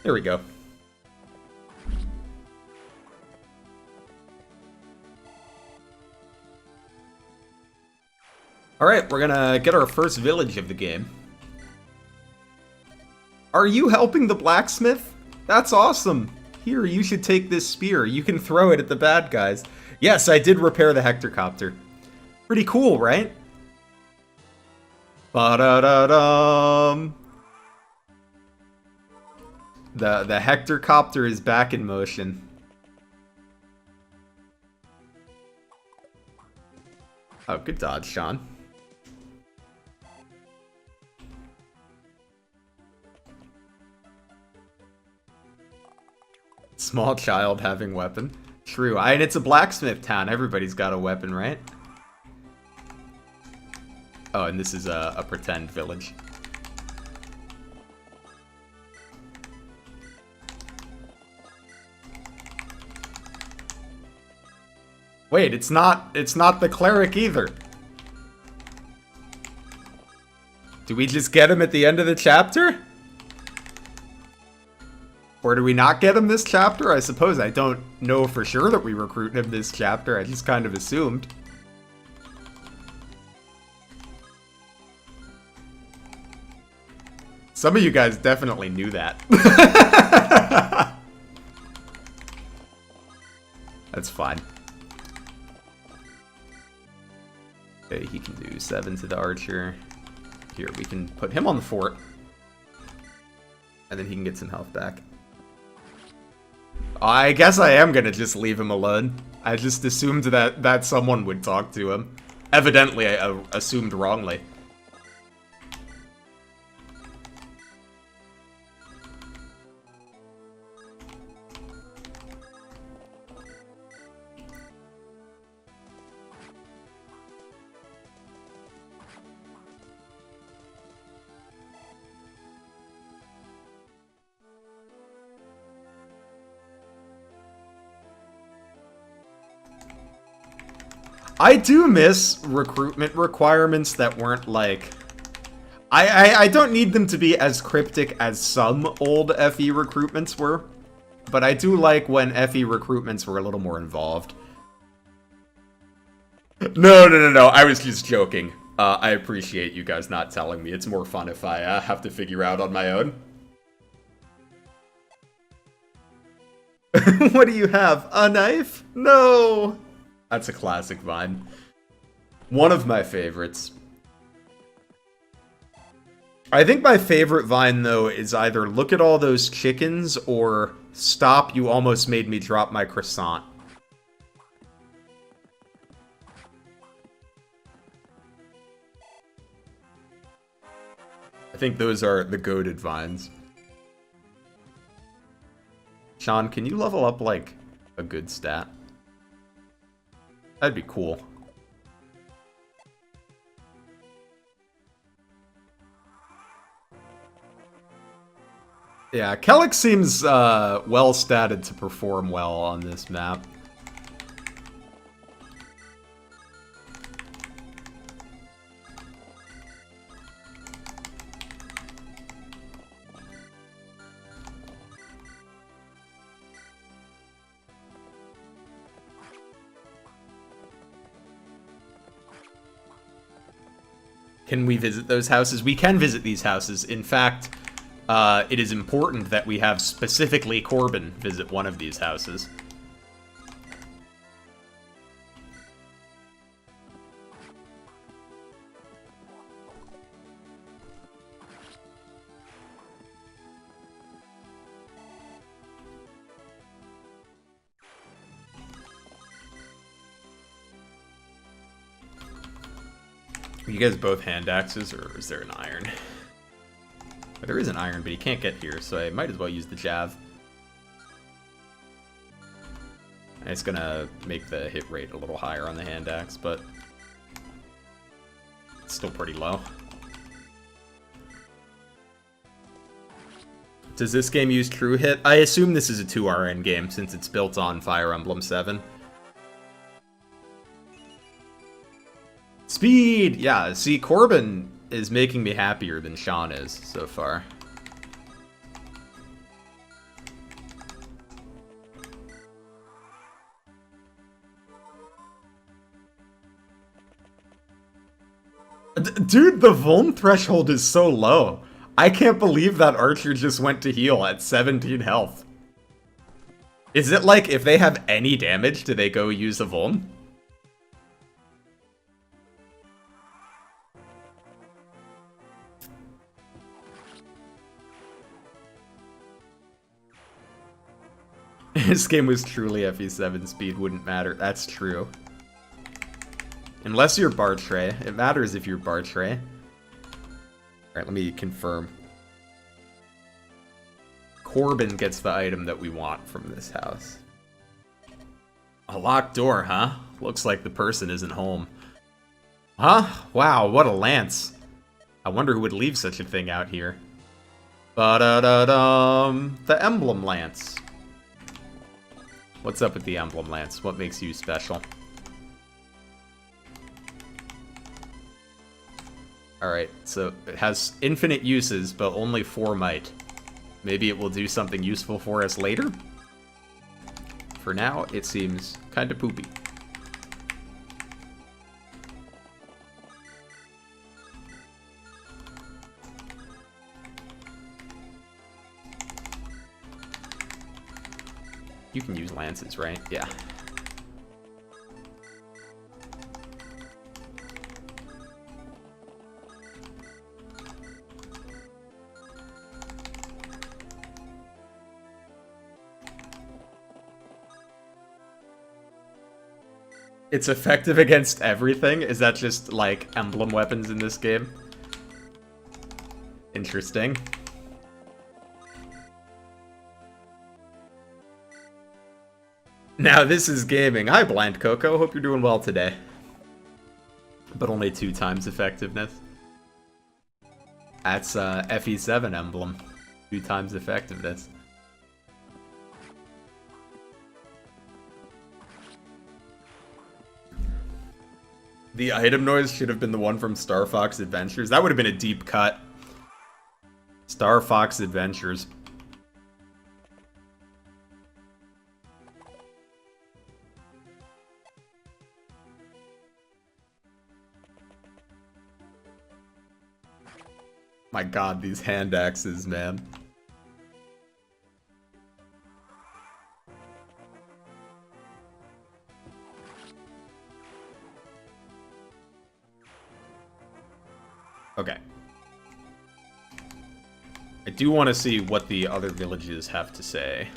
There we go. Alright, we're gonna get our first village of the game. Are you helping the blacksmith? That's awesome! Here, you should take this spear. You can throw it at the bad guys. Yes, I did repair the hectorcopter. Pretty cool, right? Ba-da-da-dum! The hectorcopter is back in motion. Oh, good dodge, Sean. Small child having weapon. True. And it's a blacksmith town. Everybody's got a weapon, right? Oh, and this is a pretend village. Wait, it's not the cleric either. Do we just get him at the end of the chapter? Or do we not get him this chapter? I suppose I don't know for sure that we recruit him this chapter. I just kind of assumed. Some of you guys definitely knew that. That's fine. Okay, he can do 7 to the archer. Here, we can put him on the fort. And then he can get some health back. I guess I am gonna just leave him alone. I just assumed that someone would talk to him. Evidently, I assumed wrongly. I do miss recruitment requirements that weren't like... I don't need them to be as cryptic as some old FE recruitments were, but I do like when FE recruitments were a little more involved. No, I was just joking. I appreciate you guys not telling me. It's more fun if I have to figure out on my own. What do you have? A knife? No! That's a classic vine. One of my favorites. I think my favorite vine, though, is either look at all those chickens or stop, you almost made me drop my croissant. I think those are the goated vines. Sean, can you level up, like, a good stat? That'd be cool. Yeah, Kellic seems well statted to perform well on this map. Can we visit those houses? We can visit these houses. In fact, it is important that we have specifically Corbin visit one of these houses. Are you guys both hand axes, or is there an iron? There is an iron, but he can't get here, so I might as well use the jav. And it's gonna make the hit rate a little higher on the hand axe, but it's still pretty low. Does this game use true hit? I assume this is a 2RN game, since it's built on Fire Emblem 7. Speed! Yeah, see, Corbin is making me happier than Sean is so far. Dude, the Vuln threshold is so low. I can't believe that archer just went to heal at 17 health. Is it like, if they have any damage, do they go use a Vuln? This game was truly FE7, speed wouldn't matter. That's true. Unless you're Bartray. It matters if you're Bartray. Alright, let me confirm. Corbin gets the item that we want from this house. A locked door, huh? Looks like the person isn't home. Huh? Wow, what a lance. I wonder who would leave such a thing out here. Ba-da-da-dum. The Emblem Lance. What's up with the Emblem Lance? What makes you special? Alright, so it has infinite uses, but only 4 might. Maybe it will do something useful for us later? For now, it seems kinda poopy. You can use lances, right? Yeah. It's effective against everything? Is that just, like, emblem weapons in this game? Interesting. Now this is gaming. Hi, Blind Coco. Hope you're doing well today. But only 2 times effectiveness. That's FE7 emblem. 2 times effectiveness. The item noise should have been the one from Star Fox Adventures. That would have been a deep cut. Star Fox Adventures. My god, these hand axes, man. Okay. I do want to see what the other villages have to say.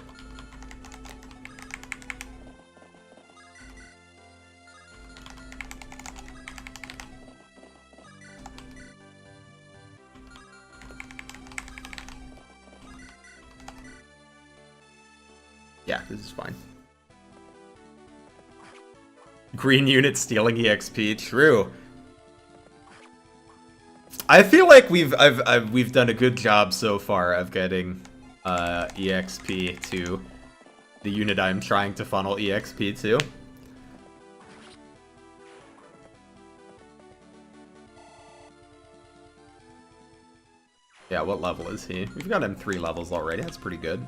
Yeah, this is fine. Green unit stealing EXP, true. I feel like we've done a good job so far of getting EXP to the unit I'm trying to funnel EXP to. Yeah, what level is he? We've got him 3 levels already. That's pretty good.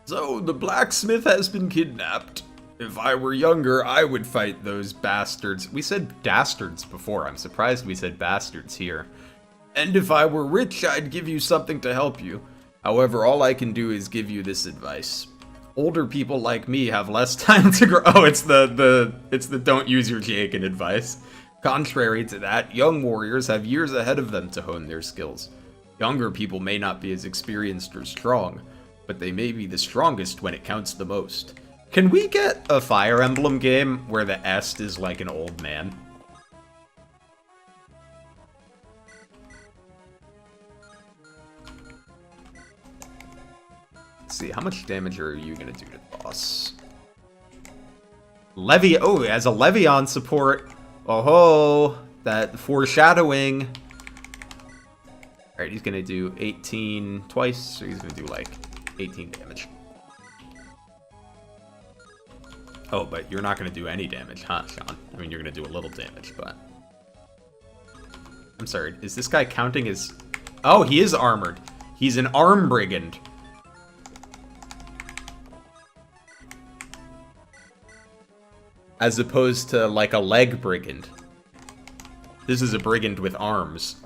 So, the blacksmith has been kidnapped. If I were younger, I would fight those bastards. We said dastards before. I'm surprised we said bastards here. And if I were rich, I'd give you something to help you. However, all I can do is give you this advice. Older people like me have less time to grow. Oh, it's the don't use your Jaken advice. Contrary to that, young warriors have years ahead of them to hone their skills. Younger people may not be as experienced or strong, but they may be the strongest when it counts the most. Can we get a Fire Emblem game where the Est is like an old man? Let's see, how much damage are you gonna do to the boss? Levy, oh, it has a Levion support. Oh ho, that foreshadowing. Alright, he's gonna do 18 twice, so he's gonna do like 18 damage. Oh, but you're not going to do any damage, huh, Sean? I mean, you're going to do a little damage, but... I'm sorry, is this guy counting as... Oh, he is armored. He's an arm brigand. As opposed to, like, a leg brigand. This is a brigand with arms.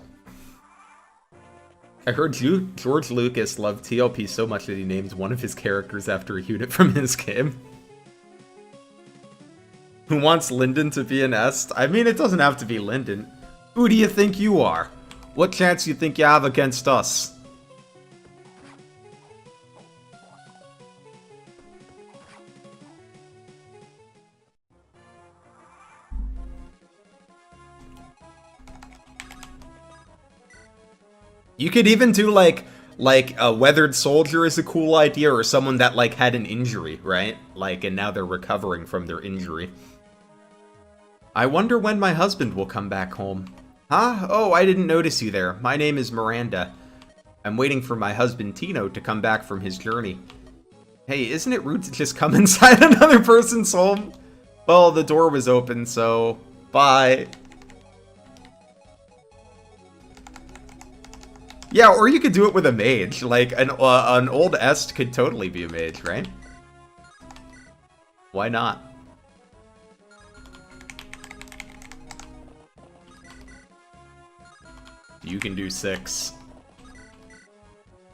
I heard George Lucas loved TLP so much that he named one of his characters after a unit from his game. Who wants Linden to be an Est? I mean, it doesn't have to be Linden. Who do you think you are? What chance you think you have against us? You could even do, like, Like, a weathered soldier is a cool idea, or someone that, like, had an injury, right? Like, and now they're recovering from their injury. I wonder when my husband will come back home. Huh? Oh, I didn't notice you there. My name is Miranda. I'm waiting for my husband Tino to come back from his journey. Hey, isn't it rude to just come inside another person's home? Well, the door was open, so bye. Yeah, or you could do it with a mage. Like, an old Est could totally be a mage, right? Why not? You can do 6.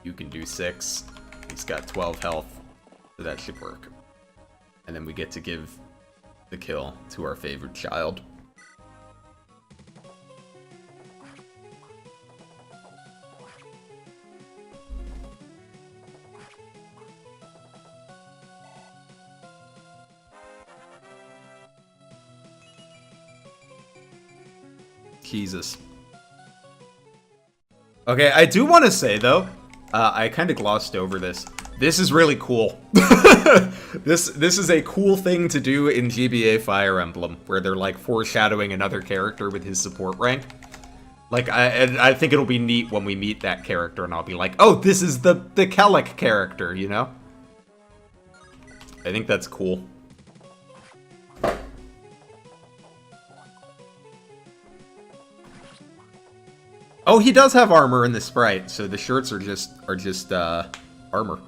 You can do 6. He's got 12 health, so that should work. And then we get to give the kill to our favorite child. Jesus. Okay, I do want to say, though, I kind of glossed over this. This is really cool. This is a cool thing to do in GBA Fire Emblem, where they're, like, foreshadowing another character with his support rank. Like, I think it'll be neat when we meet that character, and I'll be like, oh, this is the Kellic character, you know? I think that's cool. Oh, he does have armor in the sprite, so the shirts are just armor.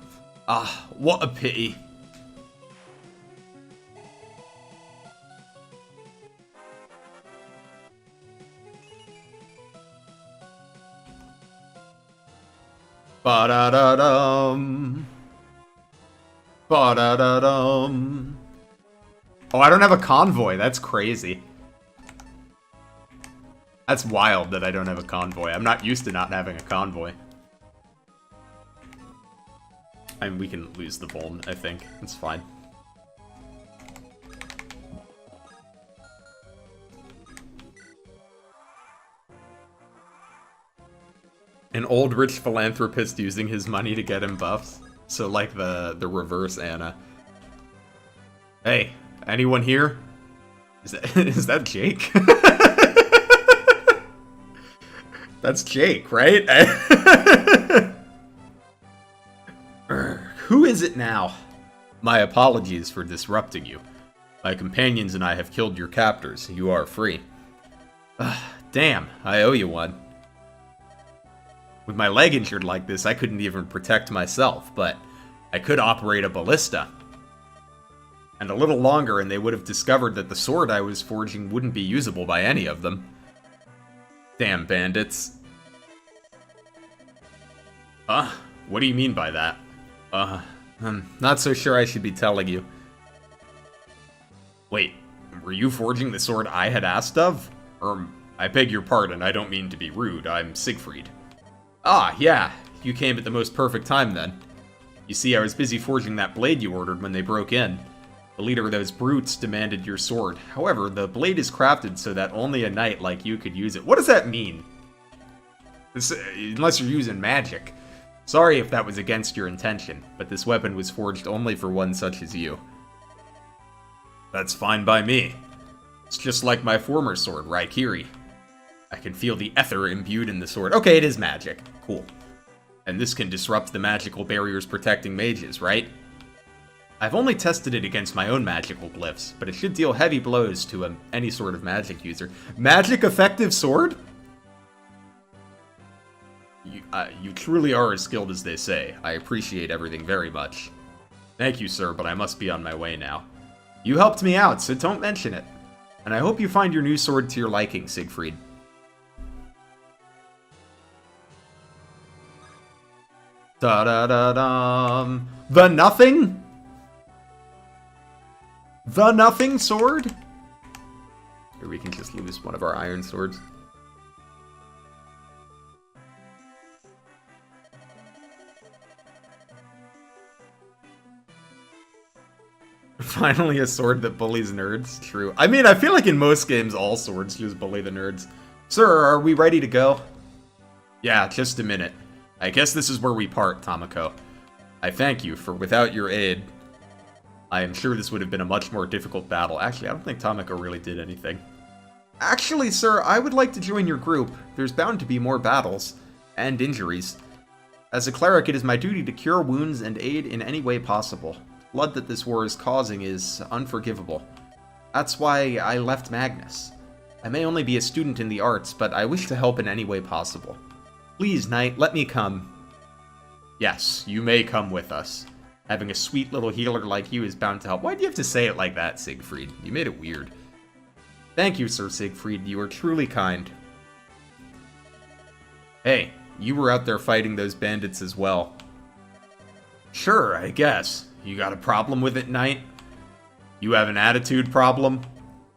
Ah, what a pity. Ba-da-da-dum. Ba-da-da-dum. Oh, I don't have a convoy. That's crazy. That's wild that I don't have a convoy. I'm not used to not having a convoy. I mean, we can lose the Vuln, I think. It's fine. An old rich philanthropist using his money to get him buffs. So like the reverse Anna. Hey, anyone here? Is that Jake? That's Jake, right? Who is it now? My apologies for disrupting you. My companions and I have killed your captors. You are free. Damn, I owe you one. With my leg injured like this, I couldn't even protect myself, but I could operate a ballista. And a little longer and they would have discovered that the sword I was forging wouldn't be usable by any of them. Damn bandits. What do you mean by that? I'm not so sure I should be telling you. Wait, were you forging the sword I had asked of? I beg your pardon, I don't mean to be rude, I'm Siegfried. Ah, yeah, you came at the most perfect time then. You see, I was busy forging that blade you ordered when they broke in. The leader of those brutes demanded your sword. However, the blade is crafted so that only a knight like you could use it. What does that mean? Unless you're using magic. Sorry if that was against your intention, but this weapon was forged only for one such as you. That's fine by me. It's just like my former sword, Raikiri. I can feel the ether imbued in the sword. Okay, it is magic. Cool. And this can disrupt the magical barriers protecting mages, right? I've only tested it against my own magical glyphs, but it should deal heavy blows to any sort of magic user. Magic effective sword? You truly are as skilled as they say. I appreciate everything very much. Thank you, sir, but I must be on my way now. You helped me out, so don't mention it. And I hope you find your new sword to your liking, Siegfried. Da-da-da-dum. The Nothing? The Nothing sword? Or we can just lose one of our iron swords. Finally a sword that bullies nerds. True. I mean, I feel like in most games all swords just bully the nerds. Sir, are we ready to go? Yeah, just a minute. I guess this is where we part, Tamako. I thank you, for without your aid, I am sure this would have been a much more difficult battle. Actually, I don't think Tamako really did anything. Actually, sir, I would like to join your group. There's bound to be more battles. And injuries. As a cleric, it is my duty to cure wounds and aid in any way possible. Blood that this war is causing is unforgivable. That's why I left Magnus. I may only be a student in the arts, but I wish to help in any way possible. Please, knight, let me come. Yes, you may come with us. Having a sweet little healer like you is bound to help. Why do you have to say it like that, Siegfried? You made it weird. Thank you, Sir Siegfried. You are truly kind. Hey, you were out there fighting those bandits as well. Sure, I guess. You got a problem with it, knight? You have an attitude problem?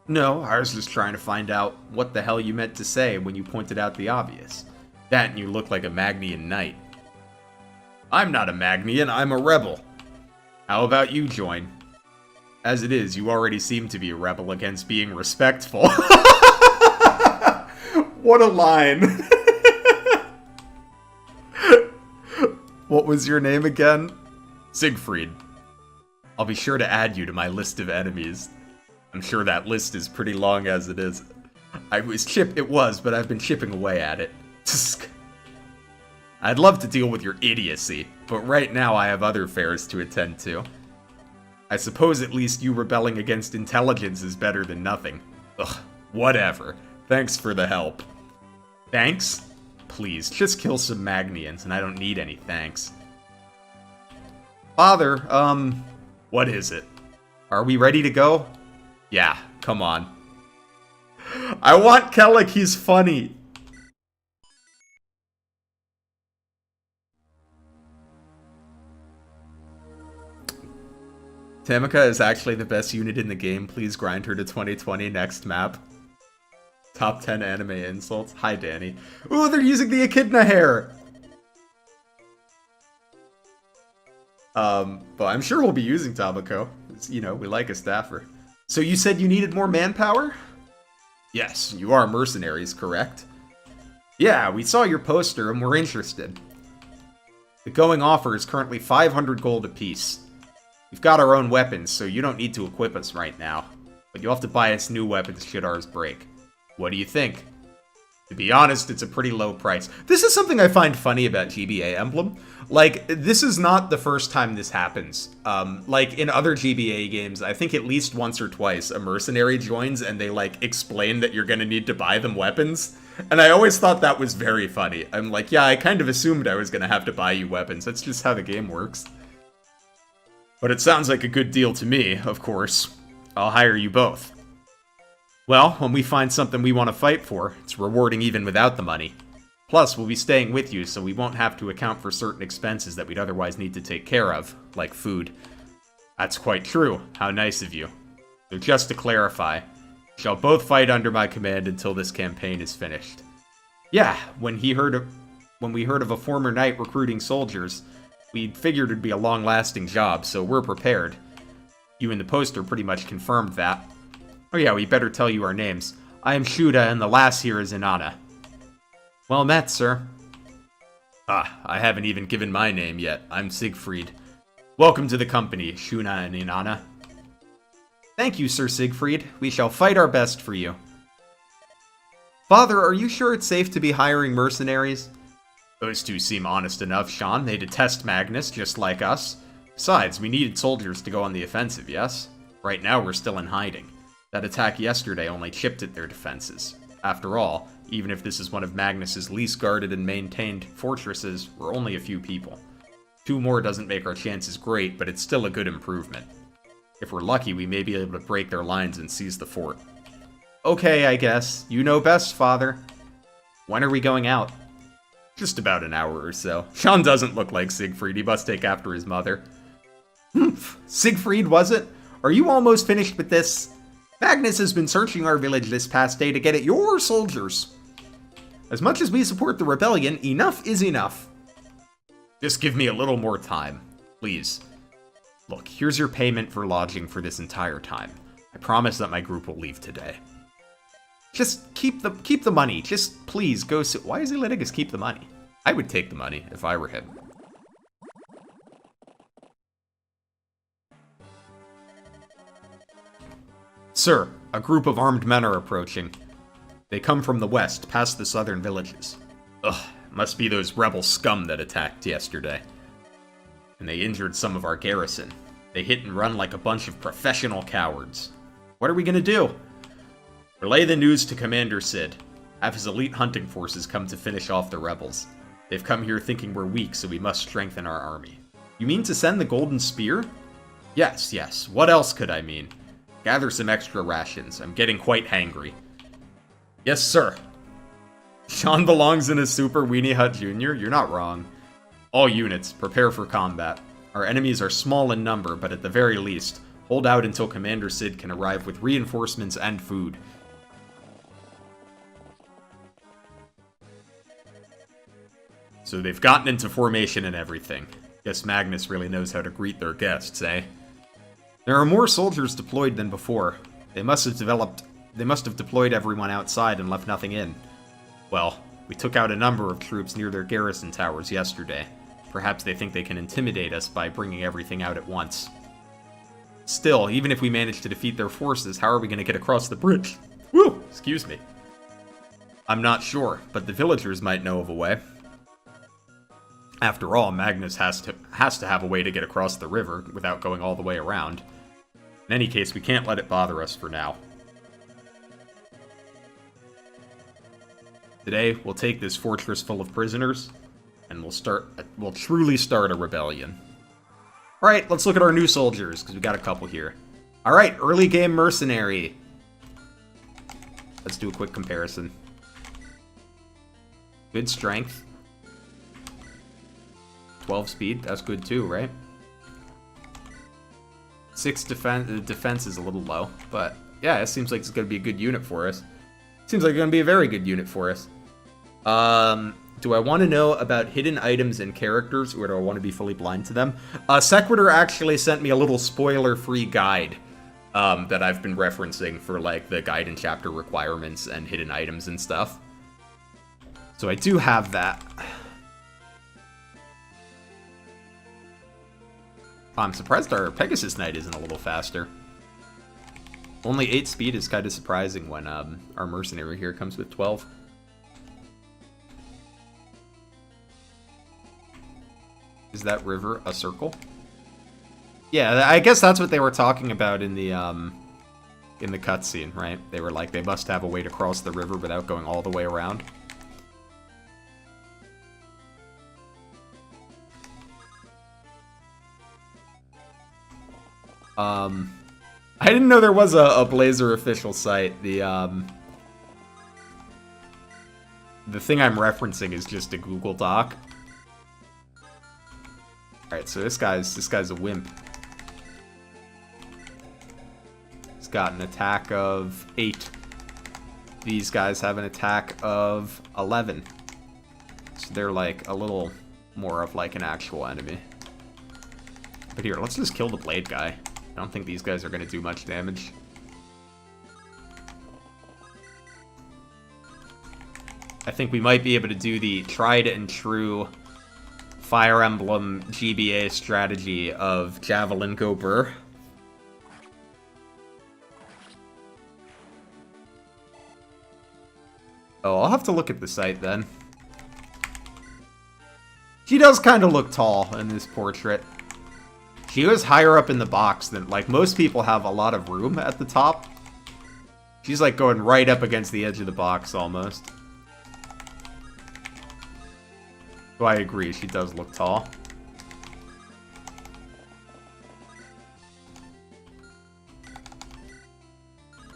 No, I was just trying to find out what the hell you meant to say when you pointed out the obvious. That and you look like a Magnian knight. I'm not a Magnian, I'm a rebel. How about you join? As it is, you already seem to be a rebel against being respectful. What a line. What was your name again? Siegfried. I'll be sure to add you to my list of enemies. I'm sure that list is pretty long as it is. It was, but I've been chipping away at it. I'd love to deal with your idiocy, but right now I have other affairs to attend to. I suppose at least you rebelling against intelligence is better than nothing. Ugh, whatever. Thanks for the help. Thanks? Please, just kill some Magnians, and I don't need any thanks. Father, what is it? Are we ready to go? Yeah, come on. I want Kellic, he's funny. Tamika is actually the best unit in the game. Please grind her to 2020 next map. Top 10 anime insults. Hi, Danny. Ooh, they're using the Echidna hair! But I'm sure we'll be using Tamako. You know, we like a staffer. So you said you needed more manpower? Yes, you are mercenaries, correct? Yeah, we saw your poster and we're interested. The going offer is currently 500 gold apiece. We've got our own weapons, so you don't need to equip us right now. But you'll have to buy us new weapons should ours break. What do you think? To be honest, it's a pretty low price. This is something I find funny about GBA Emblem. Like, this is not the first time this happens. Like, in other GBA games, I think at least once or twice, a mercenary joins and they, like, explain that you're gonna need to buy them weapons. And I always thought that was very funny. I'm like, yeah, I kind of assumed I was gonna have to buy you weapons. That's just how the game works. But it sounds like a good deal to me, of course. I'll hire you both. Well, when we find something we want to fight for, it's rewarding even without the money. Plus, we'll be staying with you, so we won't have to account for certain expenses that we'd otherwise need to take care of, like food. That's quite true. How nice of you. So just to clarify, we shall both fight under my command until this campaign is finished. Yeah, when we heard of a former knight recruiting soldiers, we figured it'd be a long-lasting job, so we're prepared. You and the poster pretty much confirmed that. Oh yeah, we better tell you our names. I am Shuda, and the lass here is Inanna. Well met, sir. Ah, I haven't even given my name yet. I'm Siegfried. Welcome to the company, Shuna and Inanna. Thank you, Sir Siegfried. We shall fight our best for you. Father, are you sure it's safe to be hiring mercenaries? Those two seem honest enough, Sean. They detest Magnus, just like us. Besides, we needed soldiers to go on the offensive, yes? Right now, we're still in hiding. That attack yesterday only chipped at their defenses. After all, even if this is one of Magnus's least guarded and maintained fortresses, we're only a few people. 2 more doesn't make our chances great, but it's still a good improvement. If we're lucky, we may be able to break their lines and seize the fort. Okay, I guess. You know best, Father. When are we going out? Just about an hour or so. Sean doesn't look like Siegfried. He must take after his mother. Siegfried, was it? Are you almost finished with this? Magnus has been searching our village this past day to get at your soldiers. As much as we support the rebellion, enough is enough. Just give me a little more time, please. Look, here's your payment for lodging for this entire time. I promise that my group will leave today. Just keep the money. Just please go. Why is he letting us keep the money? I would take the money if I were him. Sir, a group of armed men are approaching. They come from the west, past the southern villages. Ugh, must be those rebel scum that attacked yesterday. And they injured some of our garrison. They hit and run like a bunch of professional cowards. What are we gonna do? Relay the news to Commander Sid. Have his elite hunting forces come to finish off the rebels. They've come here thinking we're weak, so we must strengthen our army. You mean to send the Golden Spear? Yes, yes. What else could I mean? Gather some extra rations. I'm getting quite hangry. Yes, sir. Sean belongs in a Super Weenie Hut Jr.? You're not wrong. All units, prepare for combat. Our enemies are small in number, but at the very least, hold out until Commander Sid can arrive with reinforcements and food. So they've gotten into formation and everything. Guess Magnus really knows how to greet their guests, eh? There are more soldiers deployed than before. They must have deployed everyone outside and left nothing in. Well, we took out a number of troops near their garrison towers yesterday. Perhaps they think they can intimidate us by bringing everything out at once. Still, even if we manage to defeat their forces, how are we going to get across the bridge? Woo! Excuse me. I'm not sure, but the villagers might know of a way. After all, Magnus has to have a way to get across the river without going all the way around. In any case, we can't let it bother us for now. Today, we'll take this fortress full of prisoners, and we'll truly start a rebellion. Alright, let's look at our new soldiers, because we got a couple here. Alright, early game mercenary. Let's do a quick comparison. Good strength. 12 speed, that's good too, right? 6 defense is a little low, but yeah, it seems like it's going to be a good unit for us. Seems like it's going to be a very good unit for us. Do I want to know about hidden items and characters, or do I want to be fully blind to them? Sequitur actually sent me a little spoiler-free guide that I've been referencing for, like, the guide and chapter requirements and hidden items and stuff. So I do have that. I'm surprised our Pegasus Knight isn't a little faster. Only 8 speed is kind of surprising when our mercenary here comes with 12. Is that river a circle? Yeah, I guess that's what they were talking about in the cutscene, right? They were like, they must have a way to cross the river without going all the way around. I didn't know there was a Blazer official site. The thing I'm referencing is just a Google Doc. Alright, so this guy's a wimp. He's got an attack of 8. These guys have an attack of 11. So they're like a little more of like an actual enemy. But here, let's just kill the blade guy. I don't think these guys are going to do much damage. I think we might be able to do the tried and true Fire Emblem GBA strategy of Javelin Go Burr. Oh, I'll have to look at the site then. She does kind of look tall in this portrait. She was higher up in the box than, like, most people have a lot of room at the top. She's, like, going right up against the edge of the box, almost. So I agree, she does look tall.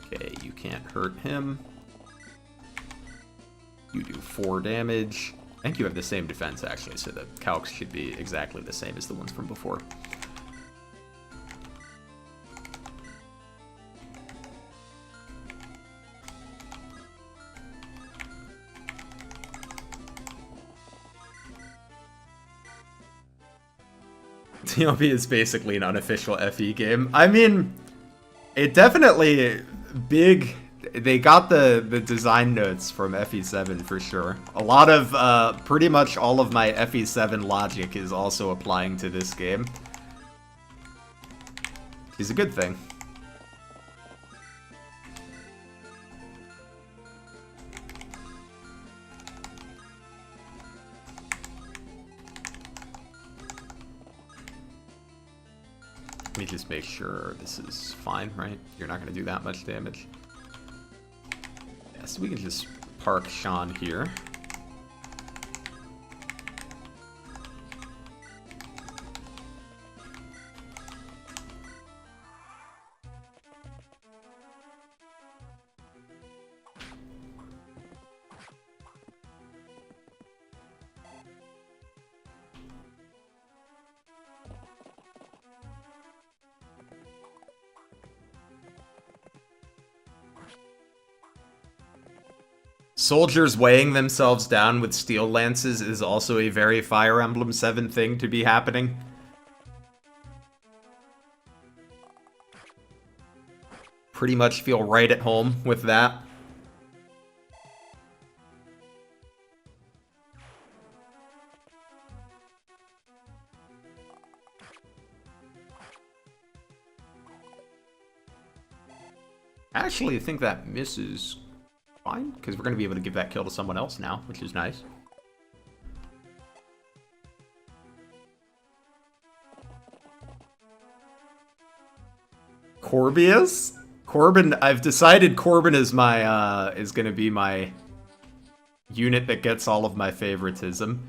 Okay, you can't hurt him. You do 4 damage. I think you have the same defense, actually, so the calcs should be exactly the same as the ones from before. TLB is basically an unofficial FE game. I mean, it definitely big They got the design notes from FE7 for sure. A lot of, pretty much all of my FE7 logic is also applying to this game. Is a good thing. Let me just make sure this is fine, right? You're not going to do that much damage. Yeah, so we can just park Sean here. Soldiers weighing themselves down with steel lances is also a very Fire Emblem 7 thing to be happening. Pretty much feel right at home with that. Actually, I think that misses fine, because we're going to be able to give that kill to someone else now, which is nice. Corbius? Corbin, I've decided Corbin is my, is going to be my unit that gets all of my favoritism.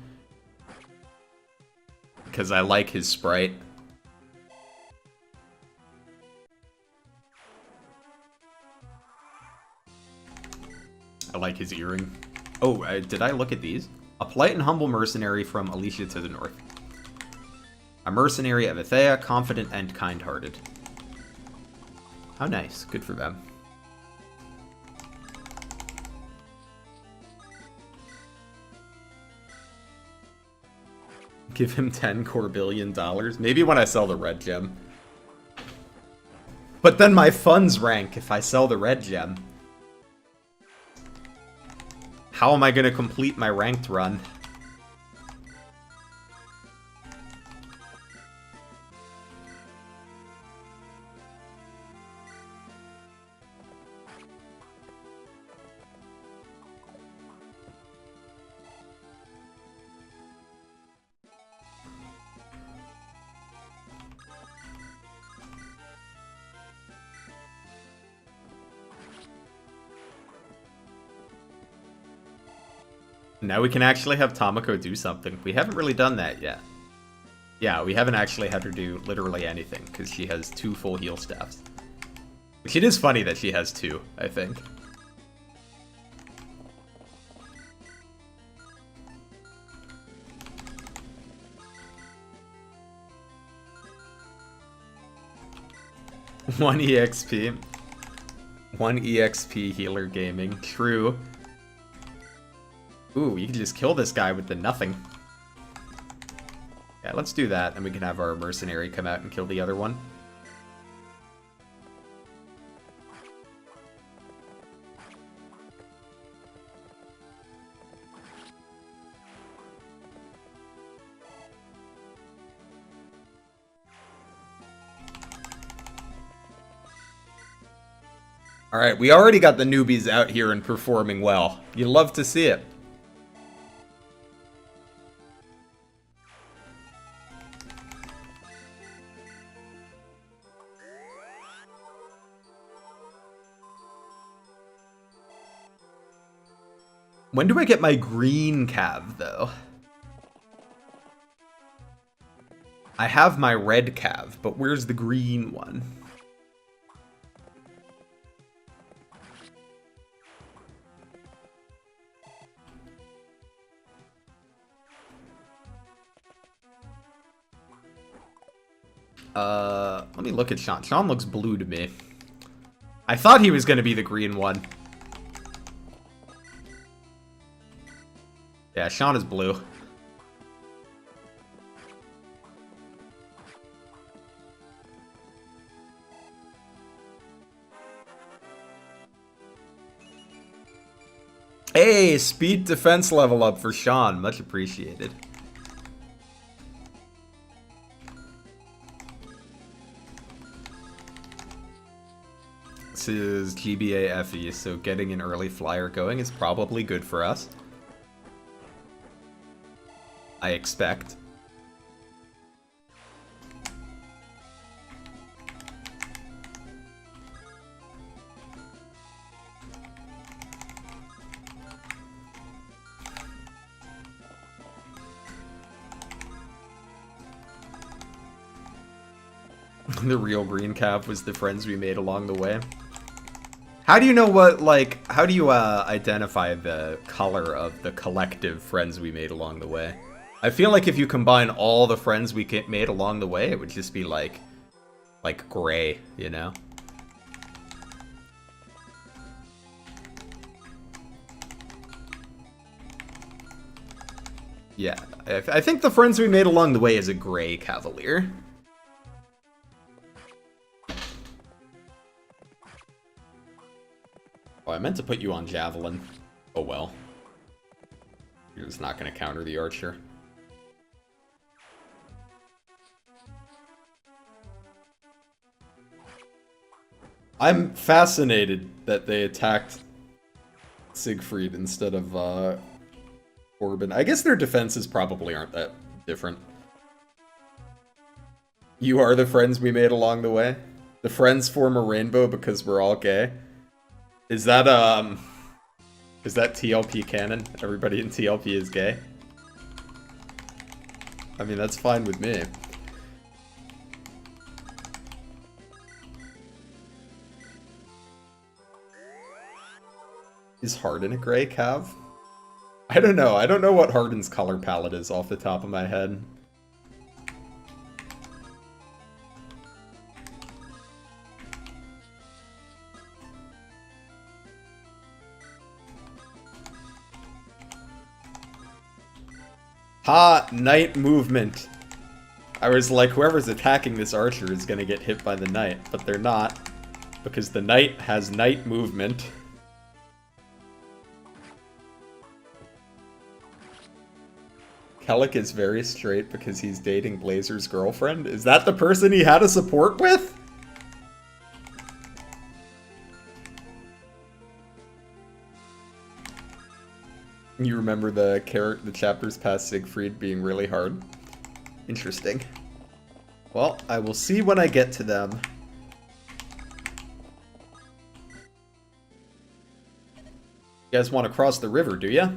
Because I like his sprite. I like his earring. Oh, did I look at these? A polite and humble mercenary from Alicia to the north. A mercenary of hellyeah, confident and kind-hearted. How nice. Good for them. Give him $10 Corbillion. Maybe when I sell the red gem. But then my funds rank if I sell the red gem. How am I going to complete my ranked run? Now we can actually have Tomoko do something. We haven't really done that yet. Yeah, we haven't actually had her do literally anything, because she has 2 full heal staffs. Which it is funny that she has 2, I think. One EXP. 1 EXP healer gaming. True. Ooh, you can just kill this guy with the nothing. Yeah, let's do that, and we can have our mercenary come out and kill the other one. Alright, we already got the newbies out here and performing well. You love to see it. When do I get my green cav, though? I have my red cav, but where's the green one? Let me look at Sean. Sean looks blue to me. I thought he was going to be the green one. Yeah, Sean is blue. Hey, speed defense level up for Sean. Much appreciated. This is GBA FE, so getting an early flyer going is probably good for us. I expect. The real green cap was the friends we made along the way. How do you know what, like, how do you identify the color of the collective friends we made along the way? I feel like if you combine all the friends we made along the way, it would just be like gray, you know? Yeah, I think the friends we made along the way is a gray cavalier. Oh, I meant to put you on javelin. Oh well. You're just not going to counter the archer. I'm fascinated that they attacked Siegfried instead of Corbin. I guess their defenses probably aren't that different. You are the friends we made along the way? The friends form a rainbow because we're all gay? Is that TLP canon? Everybody in TLP is gay? I mean, that's fine with me. Is Harden a gray cav? I don't know. I don't know what Harden's color palette is off the top of my head. Ha! Knight movement. I was like, whoever's attacking this archer is gonna get hit by the knight, but they're not. Because the knight has knight movement. Kellic is very straight because he's dating Blazer's girlfriend? Is that the person he had a support with? You remember the chapters past Siegfried being really hard? Interesting. Well, I will see when I get to them. You guys want to cross the river, do ya?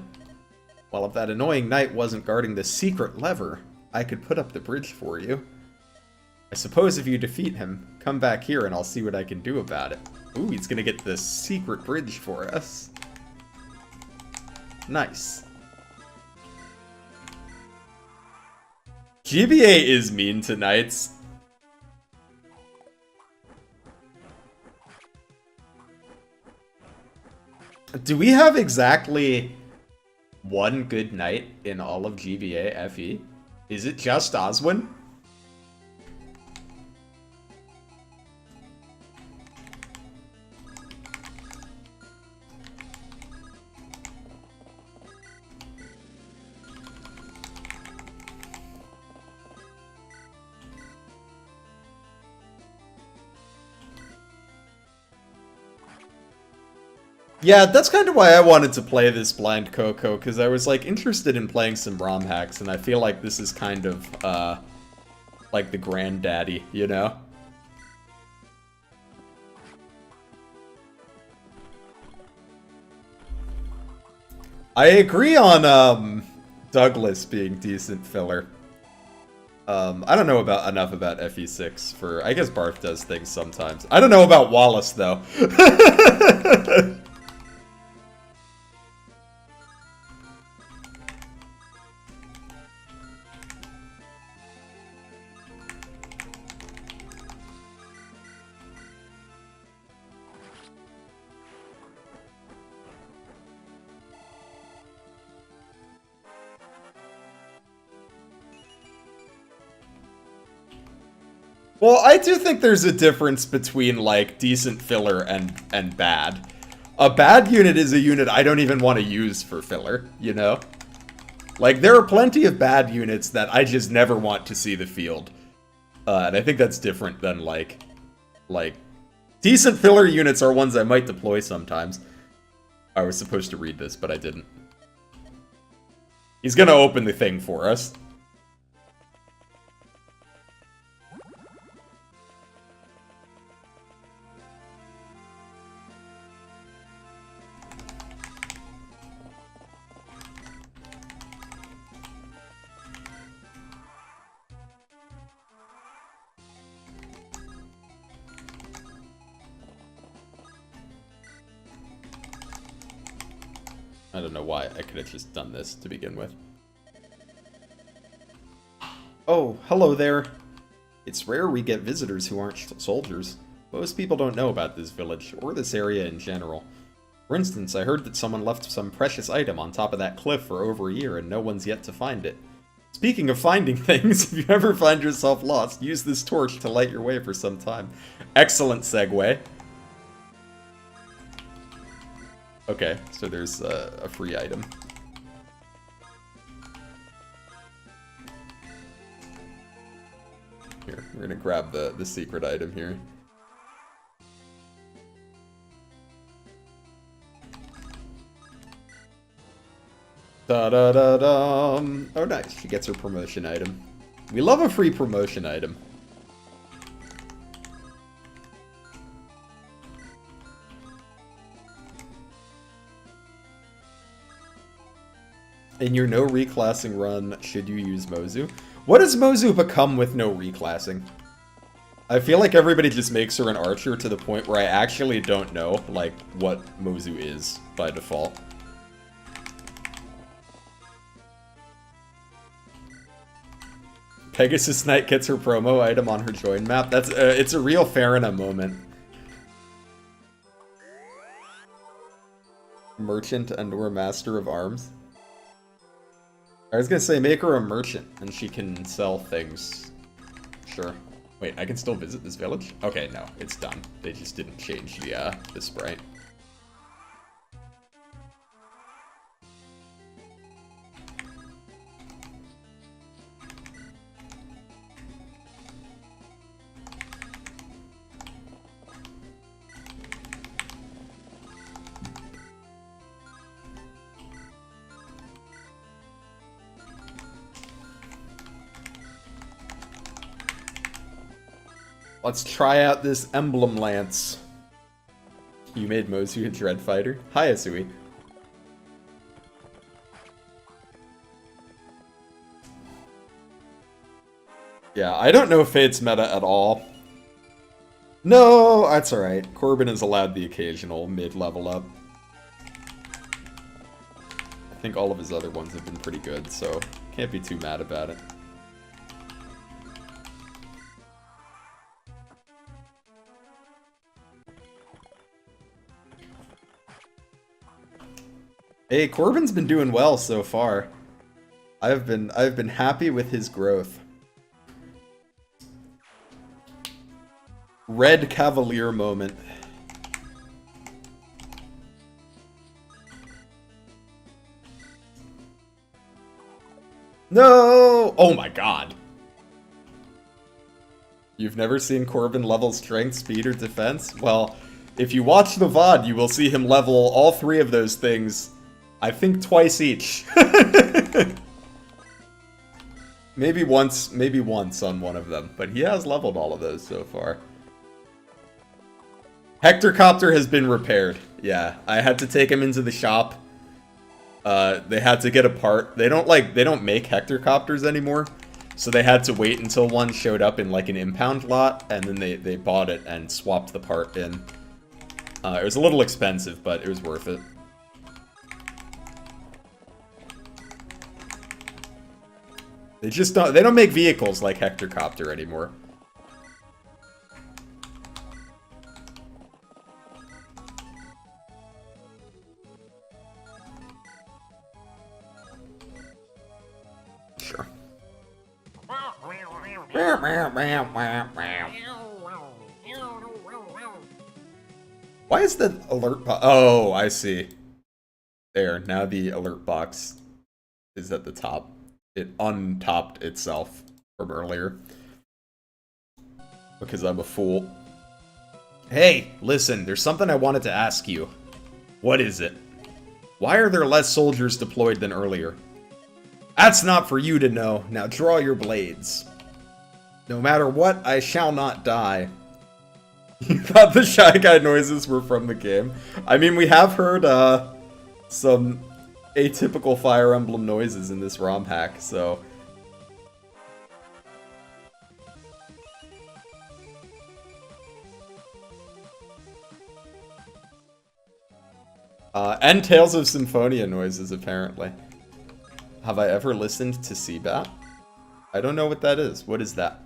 Well, if that annoying knight wasn't guarding the secret lever, I could put up the bridge for you. I suppose if you defeat him, come back here and I'll see what I can do about it. Ooh, he's gonna get the secret bridge for us. Nice. GBA is mean to knights. Do we have exactly one good knight in all of GBA FE? Is it just Oswin? Yeah, that's kind of why I wanted to play this Blind Coco, because I was, like, interested in playing some ROM hacks, and I feel like this is kind of, like the granddaddy, you know? I agree on, Douglas being decent filler. I don't know enough about FE6 for... I guess Barth does things sometimes. I don't know about Wallace, though. Well, I do think there's a difference between, like, decent filler and bad. A bad unit is a unit I don't even want to use for filler, you know? Like, there are plenty of bad units that I just never want to see the field. And I think that's different than, like, decent filler units are ones I might deploy sometimes. I was supposed to read this, but I didn't. He's gonna open the thing for us. I don't know why. I could have just done this to begin with. Oh, hello there. It's rare we get visitors who aren't soldiers. Most people don't know about this village, or this area in general. For instance, I heard that someone left some precious item on top of that cliff for over a year and no one's yet to find it. Speaking of finding things, if you ever find yourself lost, use this torch to light your way for some time. Excellent segue. Okay, so there's a free item. Here, we're gonna grab the secret item here. Da-da-da-dum. Oh, nice. She gets her promotion item. We love a free promotion item. In your no reclassing run, should you use Mozu? What does Mozu become with no reclassing? I feel like everybody just makes her an archer to the point where I actually don't know, like, what Mozu is by default. Pegasus Knight gets her promo item on her join map. That's it's a real Farina moment. Merchant and or Master of Arms. I was gonna say, make her a merchant, and she can sell things. Sure. Wait, I can still visit this village? Okay, no, it's done. They just didn't change the sprite. Let's try out this Emblem Lance. You made Mozu a Dread Fighter? Hi, Asui. Yeah, I don't know Fate's meta at all. No, that's alright. Corbin has allowed the occasional mid-level up. I think all of his other ones have been pretty good, so can't be too mad about it. Hey, Corbin's been doing well so far. I've been happy with his growth. Red Cavalier moment. No! Oh my god. You've never seen Corbin level strength, speed, or defense? Well, if you watch the VOD, you will see him level all three of those things, I think twice each. Maybe once on one of them, but he has leveled all of those so far. Hectorcopter has been repaired. Yeah, I had to take him into the shop. They had to get a part. They don't make hectorcopters anymore, so they had to wait until one showed up in like an impound lot, and then they bought it and swapped the part in. It was a little expensive, but it was worth it. They don't make vehicles like hectorcopter anymore. Sure. Why is the alert box? Oh, I see. There, now the alert box is at the top. It untopped itself from earlier. Because I'm a fool. Hey, listen, there's something I wanted to ask you. What is it? Why are there less soldiers deployed than earlier? That's not for you to know. Now draw your blades. No matter what, I shall not die. You thought the Shy Guy noises were from the game? I mean, we have heard, some atypical Fire Emblem noises in this ROM hack, so... and Tales of Symphonia noises, apparently. Have I ever listened to Seabat? I don't know what that is. What is that?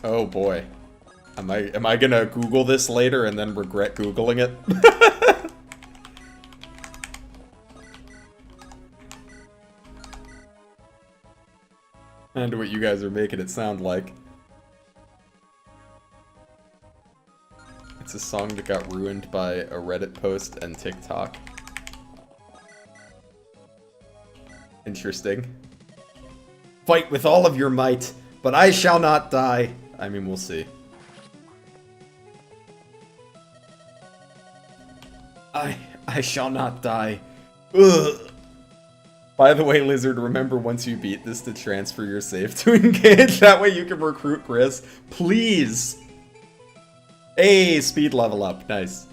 Oh boy. Am I gonna Google this later and then regret Googling it? And what you guys are making it sound like. It's a song that got ruined by a Reddit post and TikTok. Interesting. Fight with all of your might, but I shall not die. I mean, we'll see. I shall not die. Ugh. By the way, Lizard, remember once you beat this to transfer your save to engage. That way you can recruit Chris. Please! Hey, speed level up. Nice.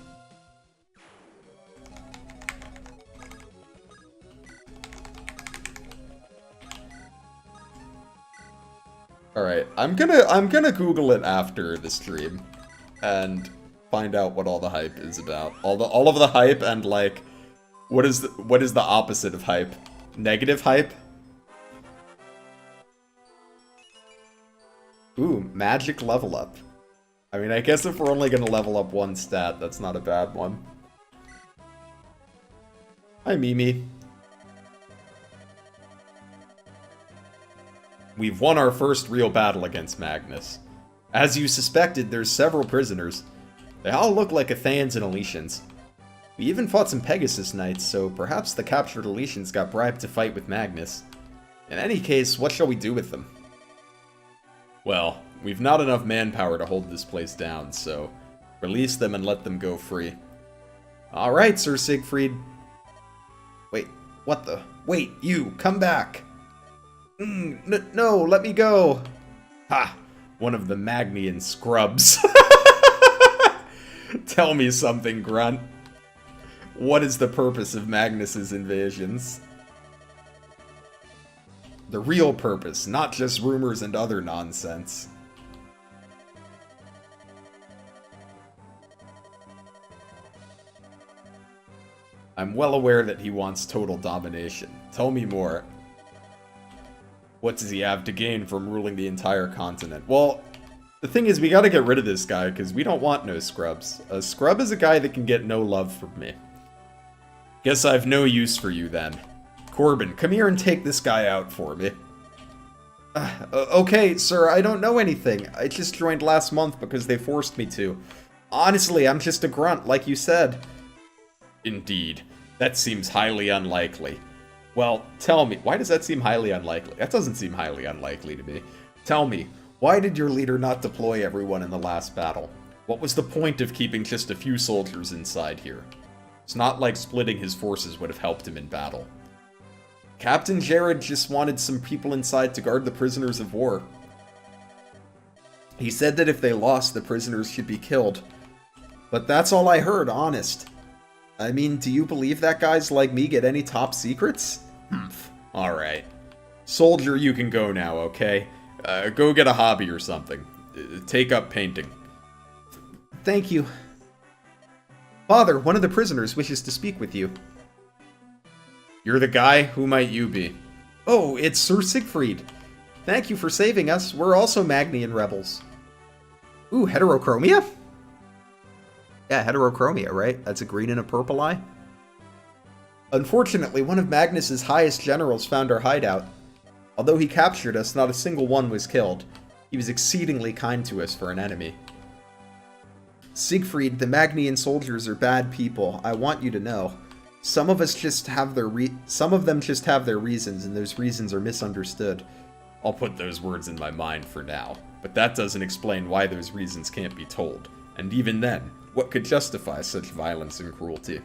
Alright, I'm gonna Google it after the stream and find out what all the hype is about. All of the hype and like what is the opposite of hype? Negative hype? Ooh, magic level up. I mean, I guess if we're only gonna level up one stat, that's not a bad one. Hi, Mimi. We've won our first real battle against Magnus. As you suspected, there's several prisoners. They all look like Athenians and Eletians. We even fought some Pegasus Knights, so perhaps the captured Eletians got bribed to fight with Magnus. In any case, what shall we do with them? Well, we've not enough manpower to hold this place down, so release them and let them go free. Alright, Sir Siegfried. Wait, what the? Wait, you, come back! No, let me go! Ha! One of the Magnian scrubs. Tell me something, Grunt. What is the purpose of Magnus's invasions? The real purpose, not just rumors and other nonsense. I'm well aware that he wants total domination. Tell me more. What does he have to gain from ruling the entire continent? Well, the thing is, we gotta get rid of this guy, because we don't want no scrubs. A scrub is a guy that can get no love from me. Guess I've no use for you, then. Corbin, come here and take this guy out for me. Okay, sir, I don't know anything. I just joined last month because they forced me to. Honestly, I'm just a grunt, like you said. Indeed. That seems highly unlikely. Well, tell me, why does that seem highly unlikely? That doesn't seem highly unlikely to me. Tell me, why did your leader not deploy everyone in the last battle? What was the point of keeping just a few soldiers inside here? It's not like splitting his forces would have helped him in battle. Captain Jared just wanted some people inside to guard the prisoners of war. He said that if they lost, the prisoners should be killed. But that's all I heard, honest. I mean, do you believe that guys like me get any top secrets? Alright. Soldier, you can go now, okay? Go get a hobby or something. Take up painting. Thank you. Father, one of the prisoners wishes to speak with you. You're the guy? Who might you be? Oh, it's Sir Siegfried. Thank you for saving us. We're also Magnian rebels. Ooh, heterochromia? Yeah, heterochromia, right? That's a green and a purple eye. Unfortunately, one of Magnus's highest generals found our hideout. Although he captured us, not a single one was killed. He was exceedingly kind to us for an enemy. Siegfried, the Magnian soldiers are bad people. I want you to know. Some of them just have their reasons, and those reasons are misunderstood. I'll put those words in my mind for now, but that doesn't explain why those reasons can't be told. And even then, what could justify such violence and cruelty?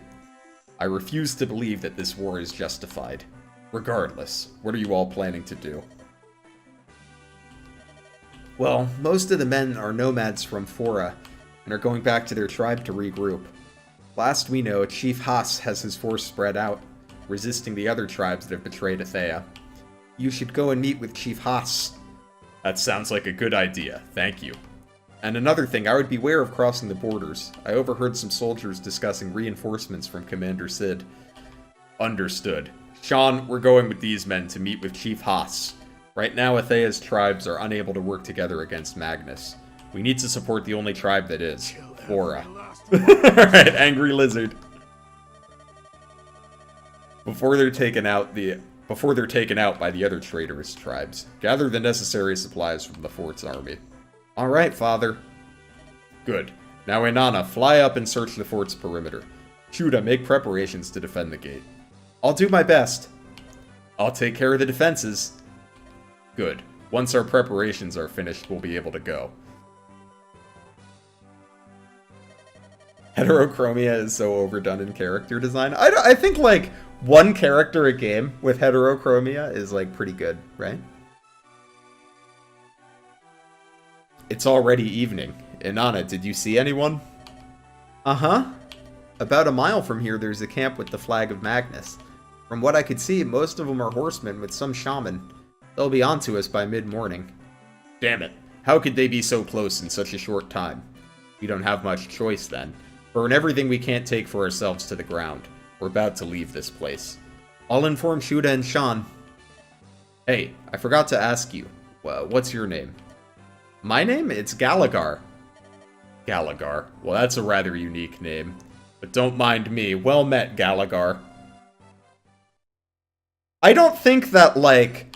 I refuse to believe that this war is justified. Regardless, what are you all planning to do? Well, most of the men are nomads from Fora, and are going back to their tribe to regroup. Last we know, Chief Haas has his force spread out, resisting the other tribes that have betrayed Athea. You should go and meet with Chief Haas. That sounds like a good idea, thank you. And another thing, I would beware of crossing the borders. I overheard some soldiers discussing reinforcements from Commander Sid. Understood. Sean, we're going with these men to meet with Chief Haas. Right now, Athea's tribes are unable to work together against Magnus. We need to support the only tribe that is, Fora. Alright, Angry Lizard. Before they're taken out by the other traitorous tribes, gather the necessary supplies from the fort's army. Alright, Father. Good. Now, Inanna, fly up and search the fort's perimeter. Chuda, make preparations to defend the gate. I'll do my best. I'll take care of the defenses. Good. Once our preparations are finished, we'll be able to go. Heterochromia is so overdone in character design. I think, like, one character a game with heterochromia is, like, pretty good, right? It's already evening. Inanna, did you see anyone? Uh-huh. About a mile from here, there's a camp with the flag of Magnus. From what I could see, most of them are horsemen with some shaman. They'll be onto us by mid-morning. Damn it. How could they be so close in such a short time? We don't have much choice, then. Burn everything we can't take for ourselves to the ground. We're about to leave this place. I'll inform Shuda and Sean. Hey, I forgot to ask you. What's your name? My name? It's Gallagher. Gallagher. Well, that's a rather unique name. But don't mind me. Well met, Gallagher. I don't think that, like,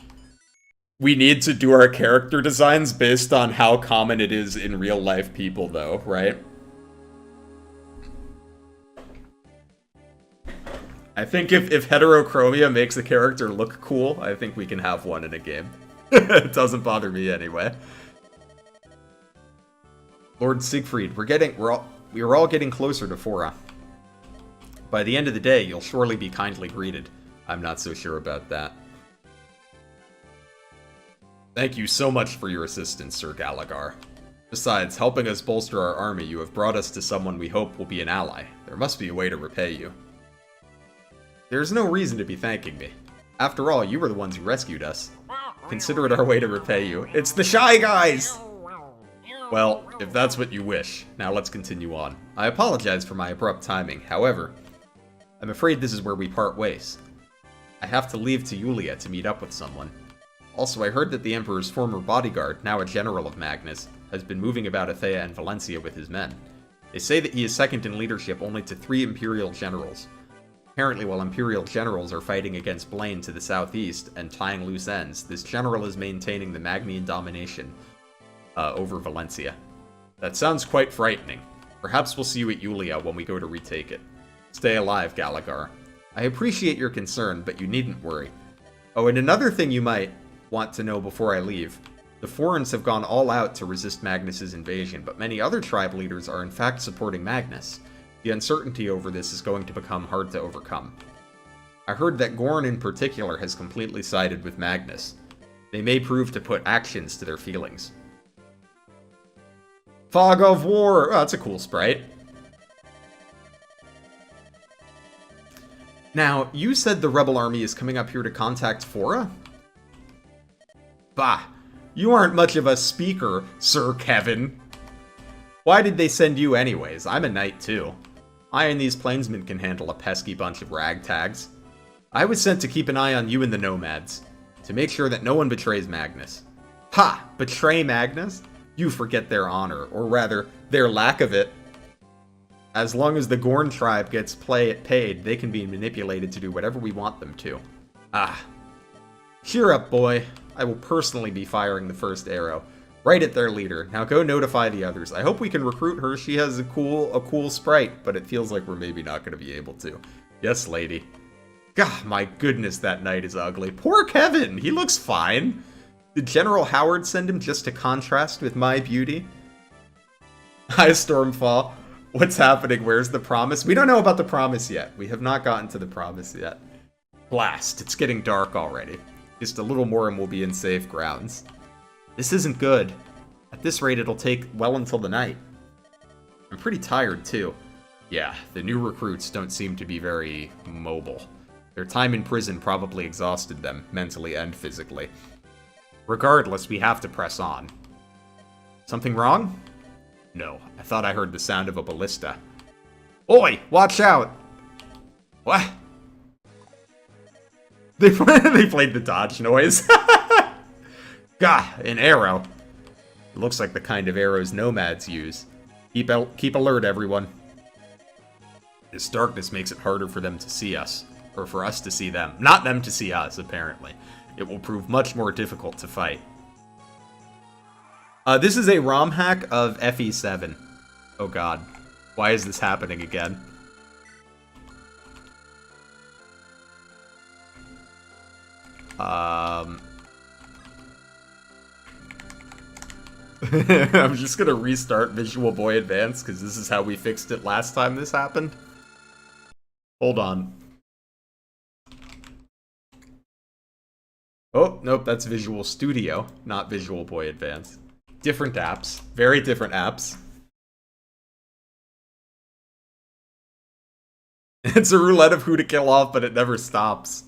we need to do our character designs based on how common it is in real-life people, though, right? I think if heterochromia makes a character look cool, I think we can have one in a game. It doesn't bother me anyway. Lord Siegfried, we're all getting closer to Fora. By the end of the day, you'll surely be kindly greeted. I'm not so sure about that. Thank you so much for your assistance, Sir Gallagher. Besides, helping us bolster our army, you have brought us to someone we hope will be an ally. There must be a way to repay you. There's no reason to be thanking me. After all, you were the ones who rescued us. Consider it our way to repay you. It's the Shy Guys! Well, if that's what you wish, now let's continue on. I apologize for my abrupt timing, however, I'm afraid this is where we part ways. I have to leave to Yulia to meet up with someone. Also, I heard that the Emperor's former bodyguard, now a general of Magnus, has been moving about Athea and Valencia with his men. They say that he is second in leadership only to 3 Imperial generals. Apparently, while Imperial generals are fighting against Blaine to the southeast and tying loose ends, this general is maintaining the Magnian domination over Valencia. That sounds quite frightening. Perhaps we'll see you at Yulia when we go to retake it. Stay alive, Gallagher. I appreciate your concern, but you needn't worry. Oh, and another thing you might want to know before I leave. The Forans have gone all out to resist Magnus's invasion, but many other tribe leaders are in fact supporting Magnus. The uncertainty over this is going to become hard to overcome. I heard that Gorn in particular has completely sided with Magnus. They may prove to put actions to their feelings. Fog of War! Oh, that's a cool sprite. Now, you said the rebel army is coming up here to contact Fora? Bah, you aren't much of a speaker, Sir Kevin. Why did they send you anyways? I'm a knight too. I and these plainsmen can handle a pesky bunch of ragtags. I was sent to keep an eye on you and the nomads, to make sure that no one betrays Magnus. Ha! Betray Magnus? You forget their honor, or rather, their lack of it. As long as the Gorn tribe gets paid, they can be manipulated to do whatever we want them to. Ah. Cheer up, boy. I will personally be firing the first arrow. Right at their leader. Now go notify the others. I hope we can recruit her. She has a cool sprite, but it feels like we're maybe not going to be able to. Yes, lady. God, my goodness, that knight is ugly. Poor Kevin. He looks fine. Did General Howard send him just to contrast with my beauty? Hi, Stormfall. What's happening? Where's the promise? We don't know about the promise yet. We have not gotten to the promise yet. Blast. It's getting dark already. Just a little more and we'll be in safe grounds. This isn't good. At this rate, it'll take well until the night. I'm pretty tired, too. Yeah, the new recruits don't seem to be very mobile. Their time in prison probably exhausted them, mentally and physically. Regardless, we have to press on. Something wrong? No, I thought I heard the sound of a ballista. Oi, watch out! What? They played the dodge noise. Gah, an arrow. It looks like the kind of arrows nomads use. Keep alert, everyone. This darkness makes it harder for them to see us. Or for us to see them. Not them to see us, apparently. It will prove much more difficult to fight. This is a ROM hack of FE7. Oh god. Why is this happening again? I'm just gonna restart Visual Boy Advance, because this is how we fixed it last time this happened. Hold on. Oh, nope, that's Visual Studio, not Visual Boy Advance. Different apps. Very different apps. It's a roulette of who to kill off, but it never stops.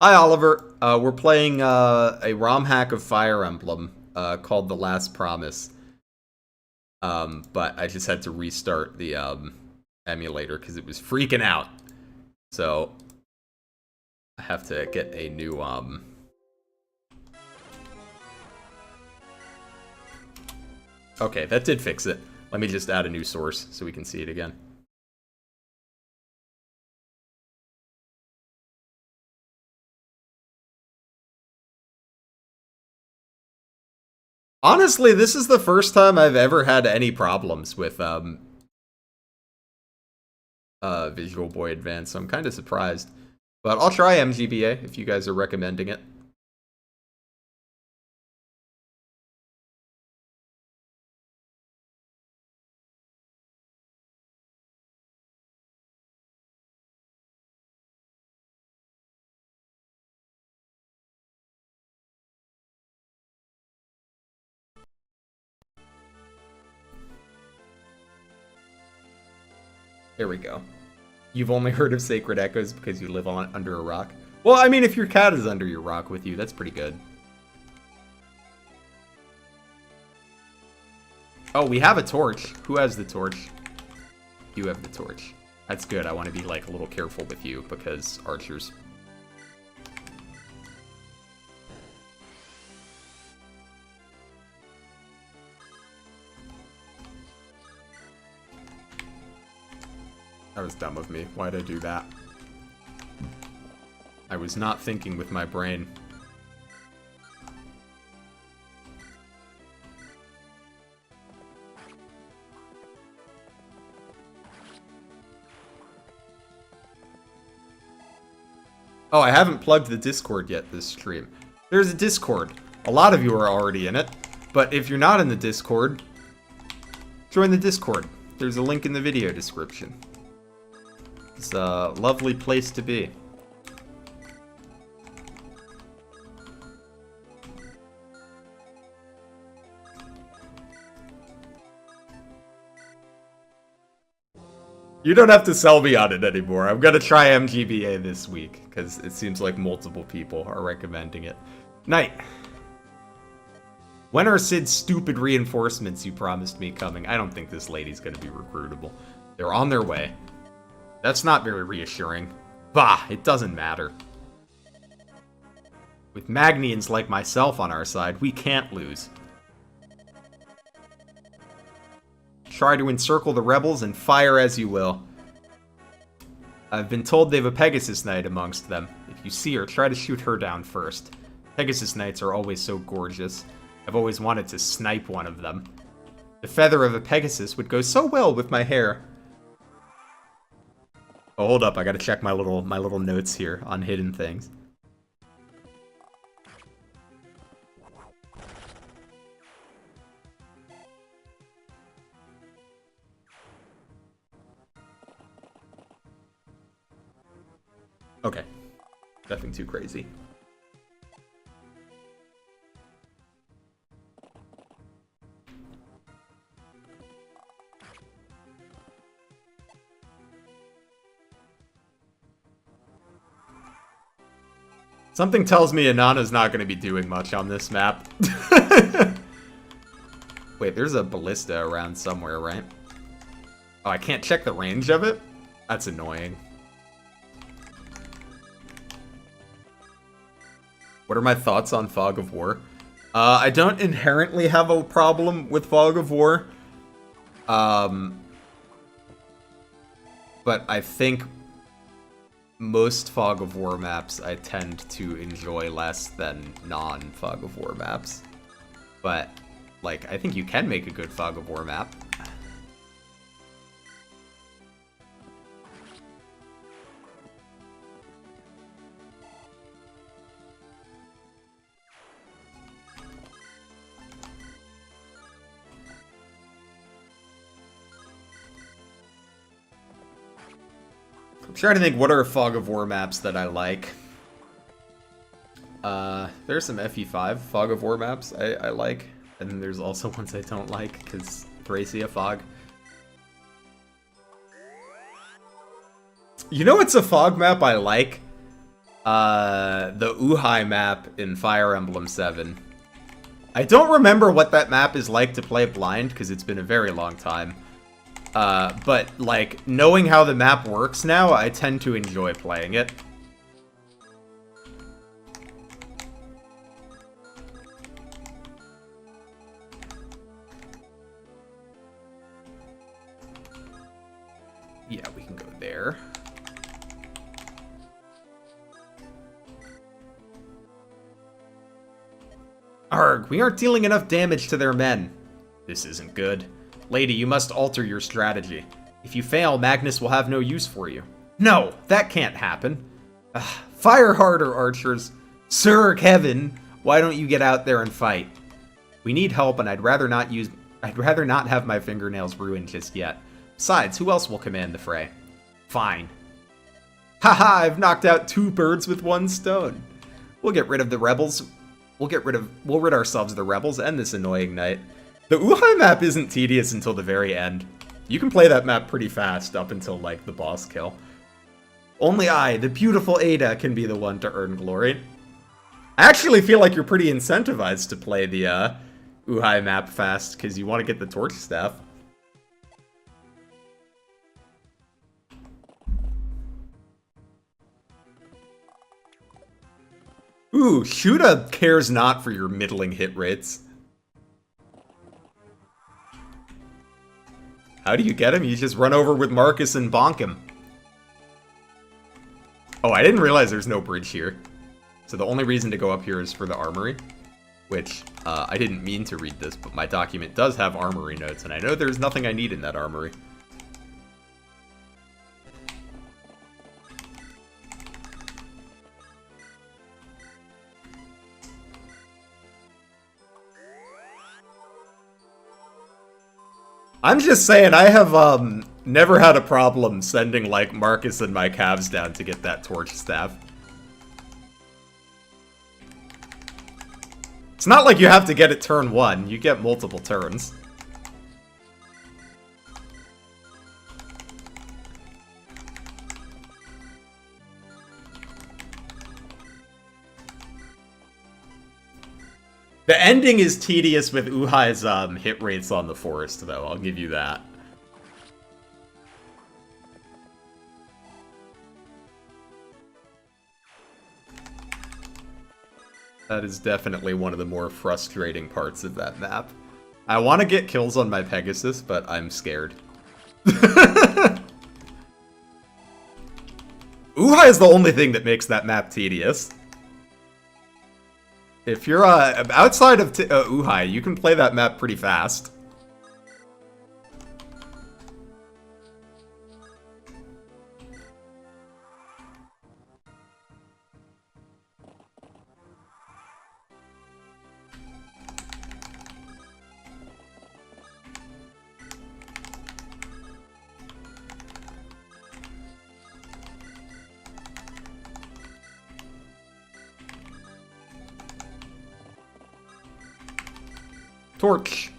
Hi, Oliver. We're playing a ROM hack of Fire Emblem called The Last Promise. But I just had to restart the emulator because it was freaking out. So I have to get a new Okay, that did fix it. Let me just add a new source so we can see it again. Honestly, this is the first time I've ever had any problems with Visual Boy Advance, so I'm kind of surprised. But I'll try MGBA if you guys are recommending it. There we go. You've only heard of Sacred Echoes because you live under a rock? Well, I mean, if your cat is under your rock with you, that's pretty good. Oh, we have a torch. Who has the torch? You have the torch. That's good. I want to be, like, a little careful with you because archers. That was dumb of me. Why'd I do that? I was not thinking with my brain. Oh, I haven't plugged the Discord yet this stream. There's a Discord. A lot of you are already in it. But if you're not in the Discord, join the Discord. There's a link in the video description. It's a lovely place to be. You don't have to sell me on it anymore. I'm gonna try MGBA this week, because it seems like multiple people are recommending it. Night. When are Sid's stupid reinforcements you promised me coming? I don't think this lady's gonna be recruitable. They're on their way. That's not very reassuring. Bah, it doesn't matter. With Magnians like myself on our side, we can't lose. Try to encircle the rebels and fire as you will. I've been told they've a Pegasus Knight amongst them. If you see her, try to shoot her down first. Pegasus Knights are always so gorgeous. I've always wanted to snipe one of them. The feather of a Pegasus would go so well with my hair. Oh, hold up, I gotta check my little notes here on hidden things. Okay. Nothing too crazy. Something tells me Inanna's not going to be doing much on this map. Wait, there's a ballista around somewhere, right? Oh, I can't check the range of it? That's annoying. What are my thoughts on Fog of War? I don't inherently have a problem with Fog of War. But I think most Fog of War maps I tend to enjoy less than non-Fog of War maps. But, like, I think you can make a good Fog of War map. I'm trying to think what are Fog of War maps that I like. There's some FE5 Fog of War maps I like, and then there's also ones I don't like, because Thracia Fog. You know what's a Fog map I like? The Uhay map in Fire Emblem 7. I don't remember what that map is like to play blind, because it's been a very long time. But, like, knowing how the map works now, I tend to enjoy playing it. Yeah, we can go there. Arg, we aren't dealing enough damage to their men. This isn't good. Lady, you must alter your strategy. If you fail, Magnus will have no use for you. No, that can't happen. Fire harder, archers. Sir Kevin, why don't you get out there and fight? We need help, and I'd rather not have my fingernails ruined just yet. Besides, who else will command the fray? Fine. Haha, I've knocked out 2 birds with 1 stone. We'll get rid of the rebels. We'll rid ourselves of the rebels and this annoying knight. The Uhay map isn't tedious until the very end. You can play that map pretty fast up until, like, the boss kill. Only I, the beautiful Ada, can be the one to earn glory. I actually feel like you're pretty incentivized to play the Uhay map fast, because you want to get the torch staff. Ooh, Shuda cares not for your middling hit rates. How do you get him? You just run over with Marcus and bonk him. Oh, I didn't realize there's no bridge here. So the only reason to go up here is for the armory. Which, I didn't mean to read this, but my document does have armory notes, and I know there's nothing I need in that armory. I'm just saying, I have, never had a problem sending, like, Marcus and my calves down to get that torch staff. It's not like you have to get it turn 1, you get multiple turns. The ending is tedious with Uhai's hit rates on the forest, though. I'll give you that. That is definitely one of the more frustrating parts of that map. I want to get kills on my Pegasus, but I'm scared. Uha is the only thing that makes that map tedious. If you're outside of Uha, you can play that map pretty fast. Torch.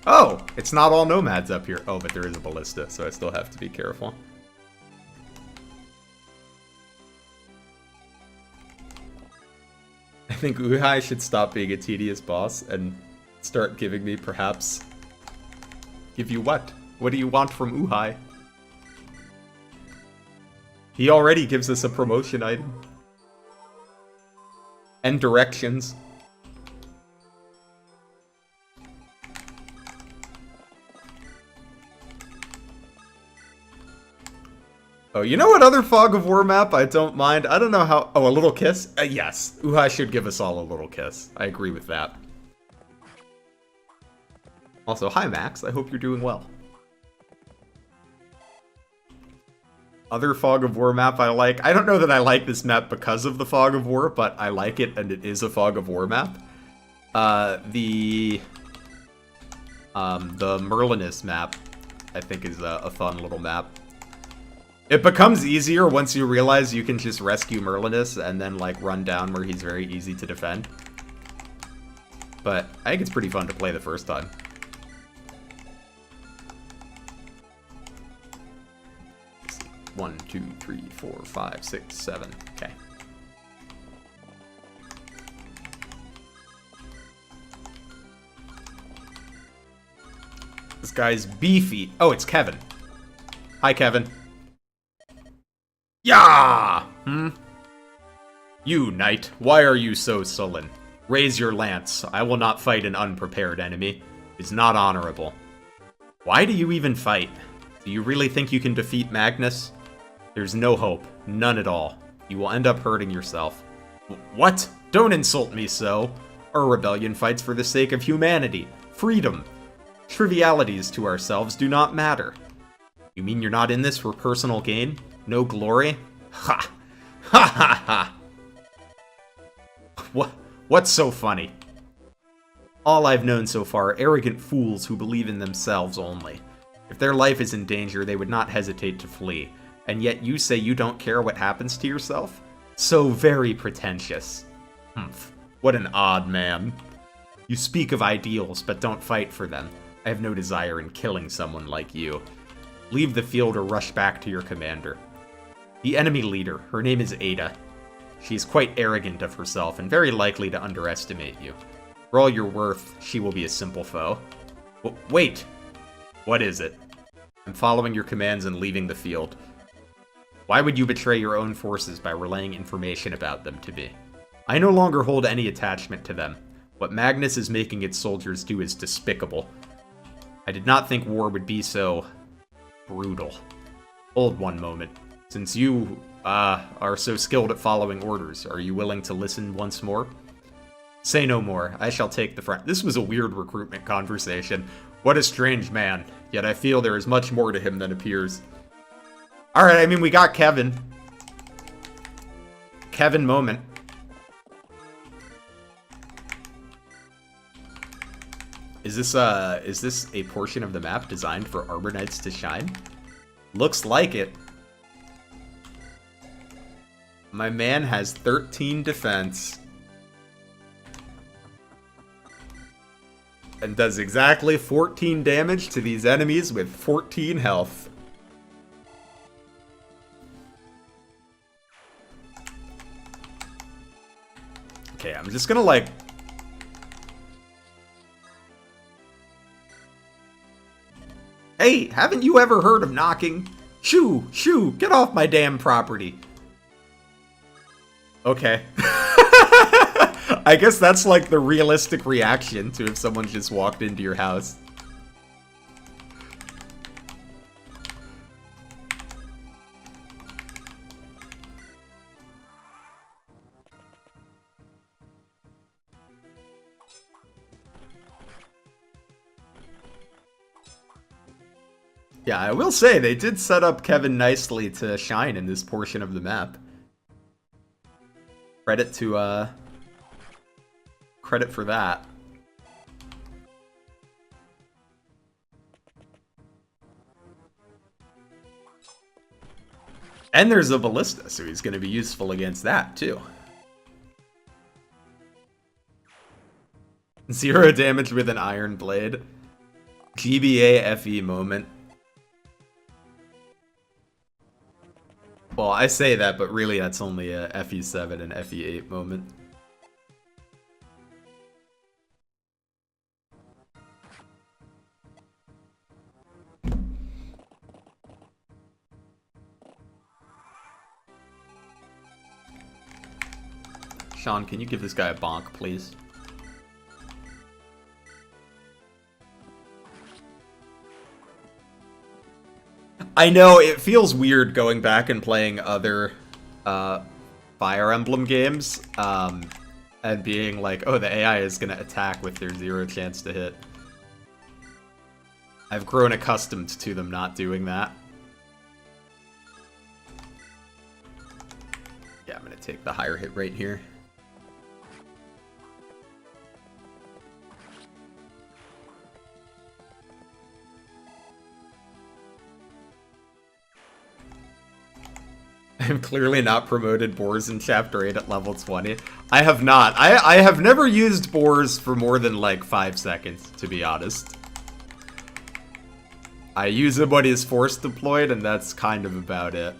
Oh, it's not all nomads up here. Oh, but there is a ballista, so I still have to be careful. I think Uhai should stop being a tedious boss and start giving me, perhaps... Give you what? What do you want from Uhai? He already gives us a promotion item. And directions. Oh, you know what other Fog of War map I don't mind? I don't know how... Oh, a little kiss? Yes. Uhai should give us all a little kiss. I agree with that. Also, hi Max. I hope you're doing well. Other Fog of War map I like. I don't know that I like this map because of the Fog of War, but I like it, and it is a Fog of War map. The Merlinus map, I think, is a fun little map. It becomes easier once you realize you can just rescue Merlinus and then, like, run down where he's very easy to defend. But I think it's pretty fun to play the first time. 1, 2, 3, 4, 5, 6, 7. Okay. This guy's beefy. Oh, it's Kevin. Hi, Kevin. Yeah! You, knight, why are you so sullen? Raise your lance. I will not fight an unprepared enemy. It's not honorable. Why do you even fight? Do you really think you can defeat Magnus? There's no hope. None at all. You will end up hurting yourself. What? Don't insult me so. Our rebellion fights for the sake of humanity. Freedom. Trivialities to ourselves do not matter. You mean you're not in this for personal gain? No glory? Ha! Ha ha ha! What's so funny? All I've known so far are arrogant fools who believe in themselves only. If their life is in danger, they would not hesitate to flee. And yet you say you don't care what happens to yourself? So very pretentious. Humph. What an odd man. You speak of ideals, but don't fight for them. I have no desire in killing someone like you. Leave the field or rush back to your commander. The enemy leader, her name is Ada. She is quite arrogant of herself and very likely to underestimate you. For all you're worth, she will be a simple foe. Wait! What is it? I'm following your commands and leaving the field. Why would you betray your own forces by relaying information about them to me? I no longer hold any attachment to them. What Magnus is making its soldiers do is despicable. I did not think war would be so... brutal. Hold one moment. Since you, are so skilled at following orders, are you willing to listen once more? Say no more. I shall take the front. This was a weird recruitment conversation. What a strange man. Yet I feel there is much more to him than appears. Alright, I mean, we got Kevin. Kevin moment. Is this a portion of the map designed for Arbor Knights to shine? Looks like it. My man has 13 defense. And does exactly 14 damage to these enemies with 14 health. Okay, I'm just gonna, like... Hey, haven't you ever heard of knocking? Shoo! Shoo! Get off my damn property! Okay. I guess that's like the realistic reaction to if someone just walked into your house. Yeah, I will say, they did set up Kevin nicely to shine in this portion of the map. Credit to, credit for that. And there's a ballista, so he's going to be useful against that, too. 0 damage with an iron blade. GBA FE moment. Well, I say that, but really that's only a FE7 and FE8 moment. Sean, can you give this guy a bonk, please? I know, it feels weird going back and playing other Fire Emblem games, and being like, oh, the AI is going to attack with their 0 chance to hit. I've grown accustomed to them not doing that. Yeah, I'm going to take the higher hit rate here. I'm clearly not promoted boars in Chapter 8 at level 20. I have not. I have never used boars for more than like 5 seconds, to be honest. I use them when he's force deployed, and that's kind of about it.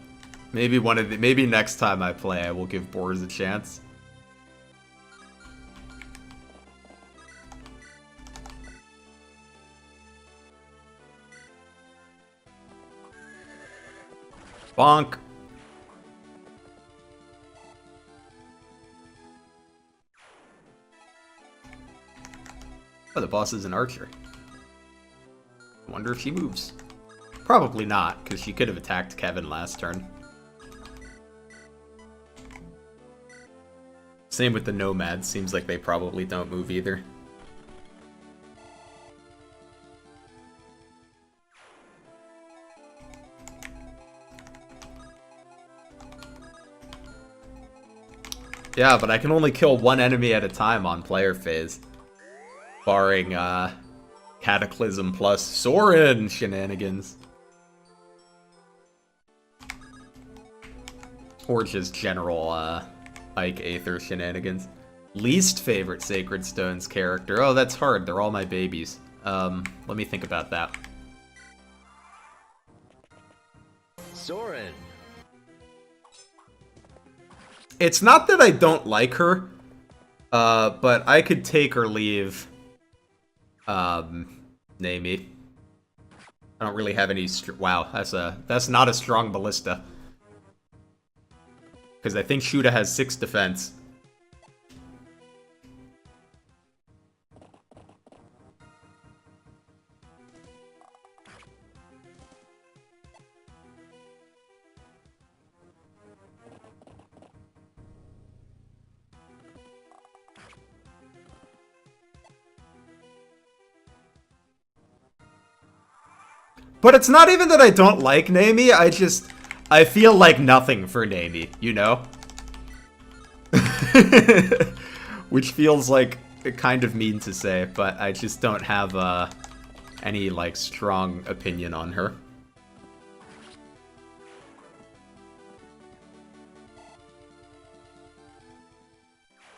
Maybe maybe next time I play, I will give boars a chance. Bonk. Oh, the boss is an archer. I wonder if she moves. Probably not, because she could have attacked Kevin last turn. Same with the nomads. Seems like they probably don't move either. Yeah, but I can only kill one enemy at a time on player phase. Barring, Cataclysm plus Soren shenanigans. Or just general, Ike Aether shenanigans. Least favorite Sacred Stones character. Oh, that's hard. They're all my babies. Let me think about that. Soren. It's not that I don't like her, but I could take or leave, Naomi. I don't really have any wow, that's not a strong ballista. Because I think Shuda has 6 defense. But it's not even that I don't like Naomi, I feel like nothing for Naomi, you know? Which feels like kind of mean to say, but I just don't have any like strong opinion on her.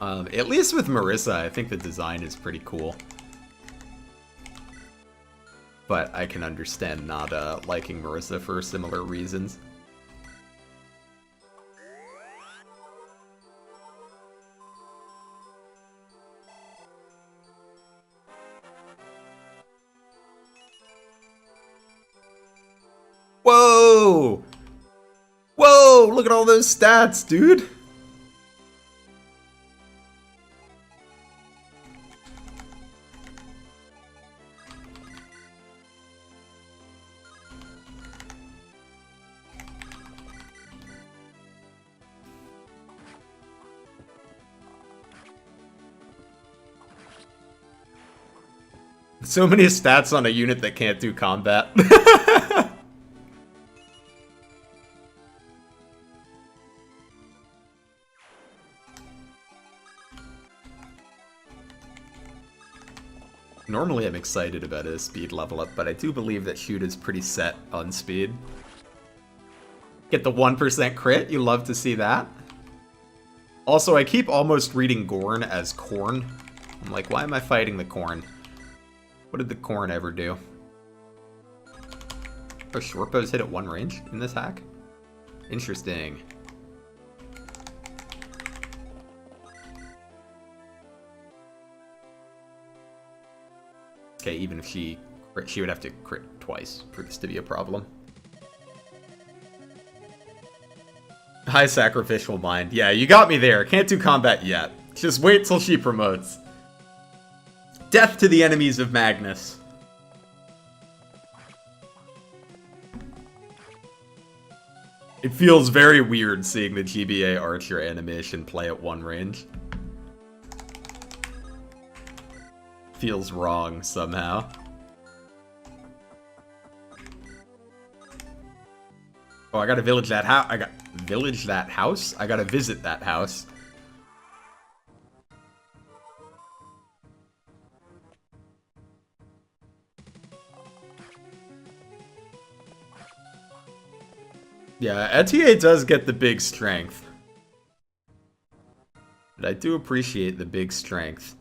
At least with Marissa, I think the design is pretty cool. But I can understand not liking Marissa for similar reasons. Whoa! Look at all those stats, dude. So many stats on a unit that can't do combat. Normally I'm excited about a speed level up, but I do believe that Shoot is pretty set on speed. Get the 1% crit, you love to see that. Also, I keep almost reading Gorn as Corn. I'm like, why am I fighting the Corn? What did the Corn ever do? Are short bows hit at 1 range in this hack? Interesting. Okay, even if she crit, she would have to crit twice for this to be a problem. High sacrificial mind. Yeah, you got me there. Can't do combat yet. Just wait till she promotes. Death to the enemies of Magnus. It feels very weird seeing the GBA Archer animation play at 1 range. Feels wrong somehow. Oh, I gotta village that house. I gotta visit that house. Yeah, Etier does get the big strength. But I do appreciate the big strength.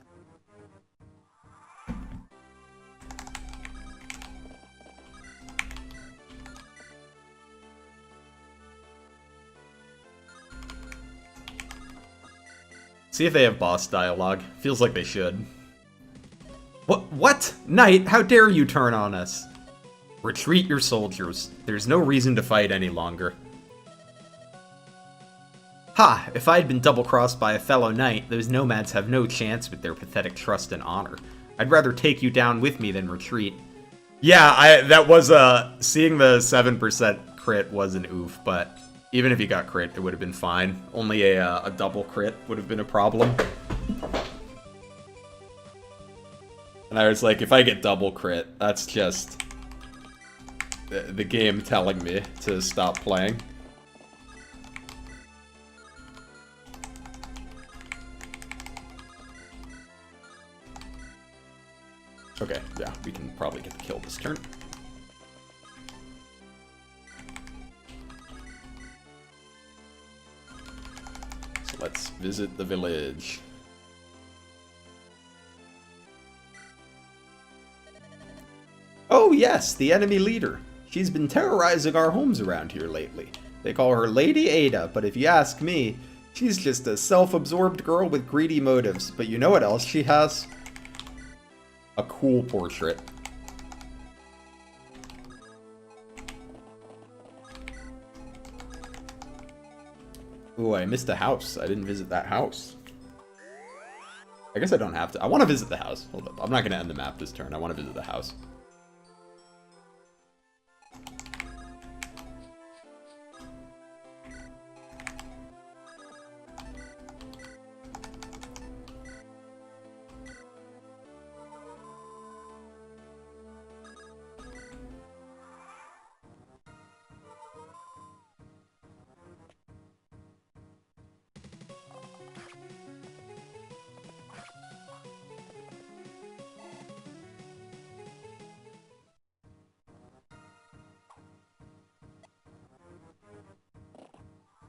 See if they have boss dialogue. Feels like they should. What? Knight, how dare you turn on us? Retreat your soldiers. There's no reason to fight any longer. Ha! If I had been double-crossed by a fellow knight, those nomads have no chance with their pathetic trust and honor. I'd rather take you down with me than retreat. Yeah, that was seeing the 7% crit was an oof, but even if he got crit, it would have been fine. Only a double crit would have been a problem. And I was like, if I get double crit, that's just the game telling me to stop playing. Okay, yeah, we can probably get the kill this turn. So let's visit the village. Oh yes, the enemy leader. She's been terrorizing our homes around here lately. They call her Lady Ada, but if you ask me, she's just a self-absorbed girl with greedy motives. But you know what else she has? A cool portrait. Ooh, I missed a house. I didn't visit that house. I guess I don't have to. I want to visit the house. Hold up. I'm not going to end the map this turn. I want to visit the house.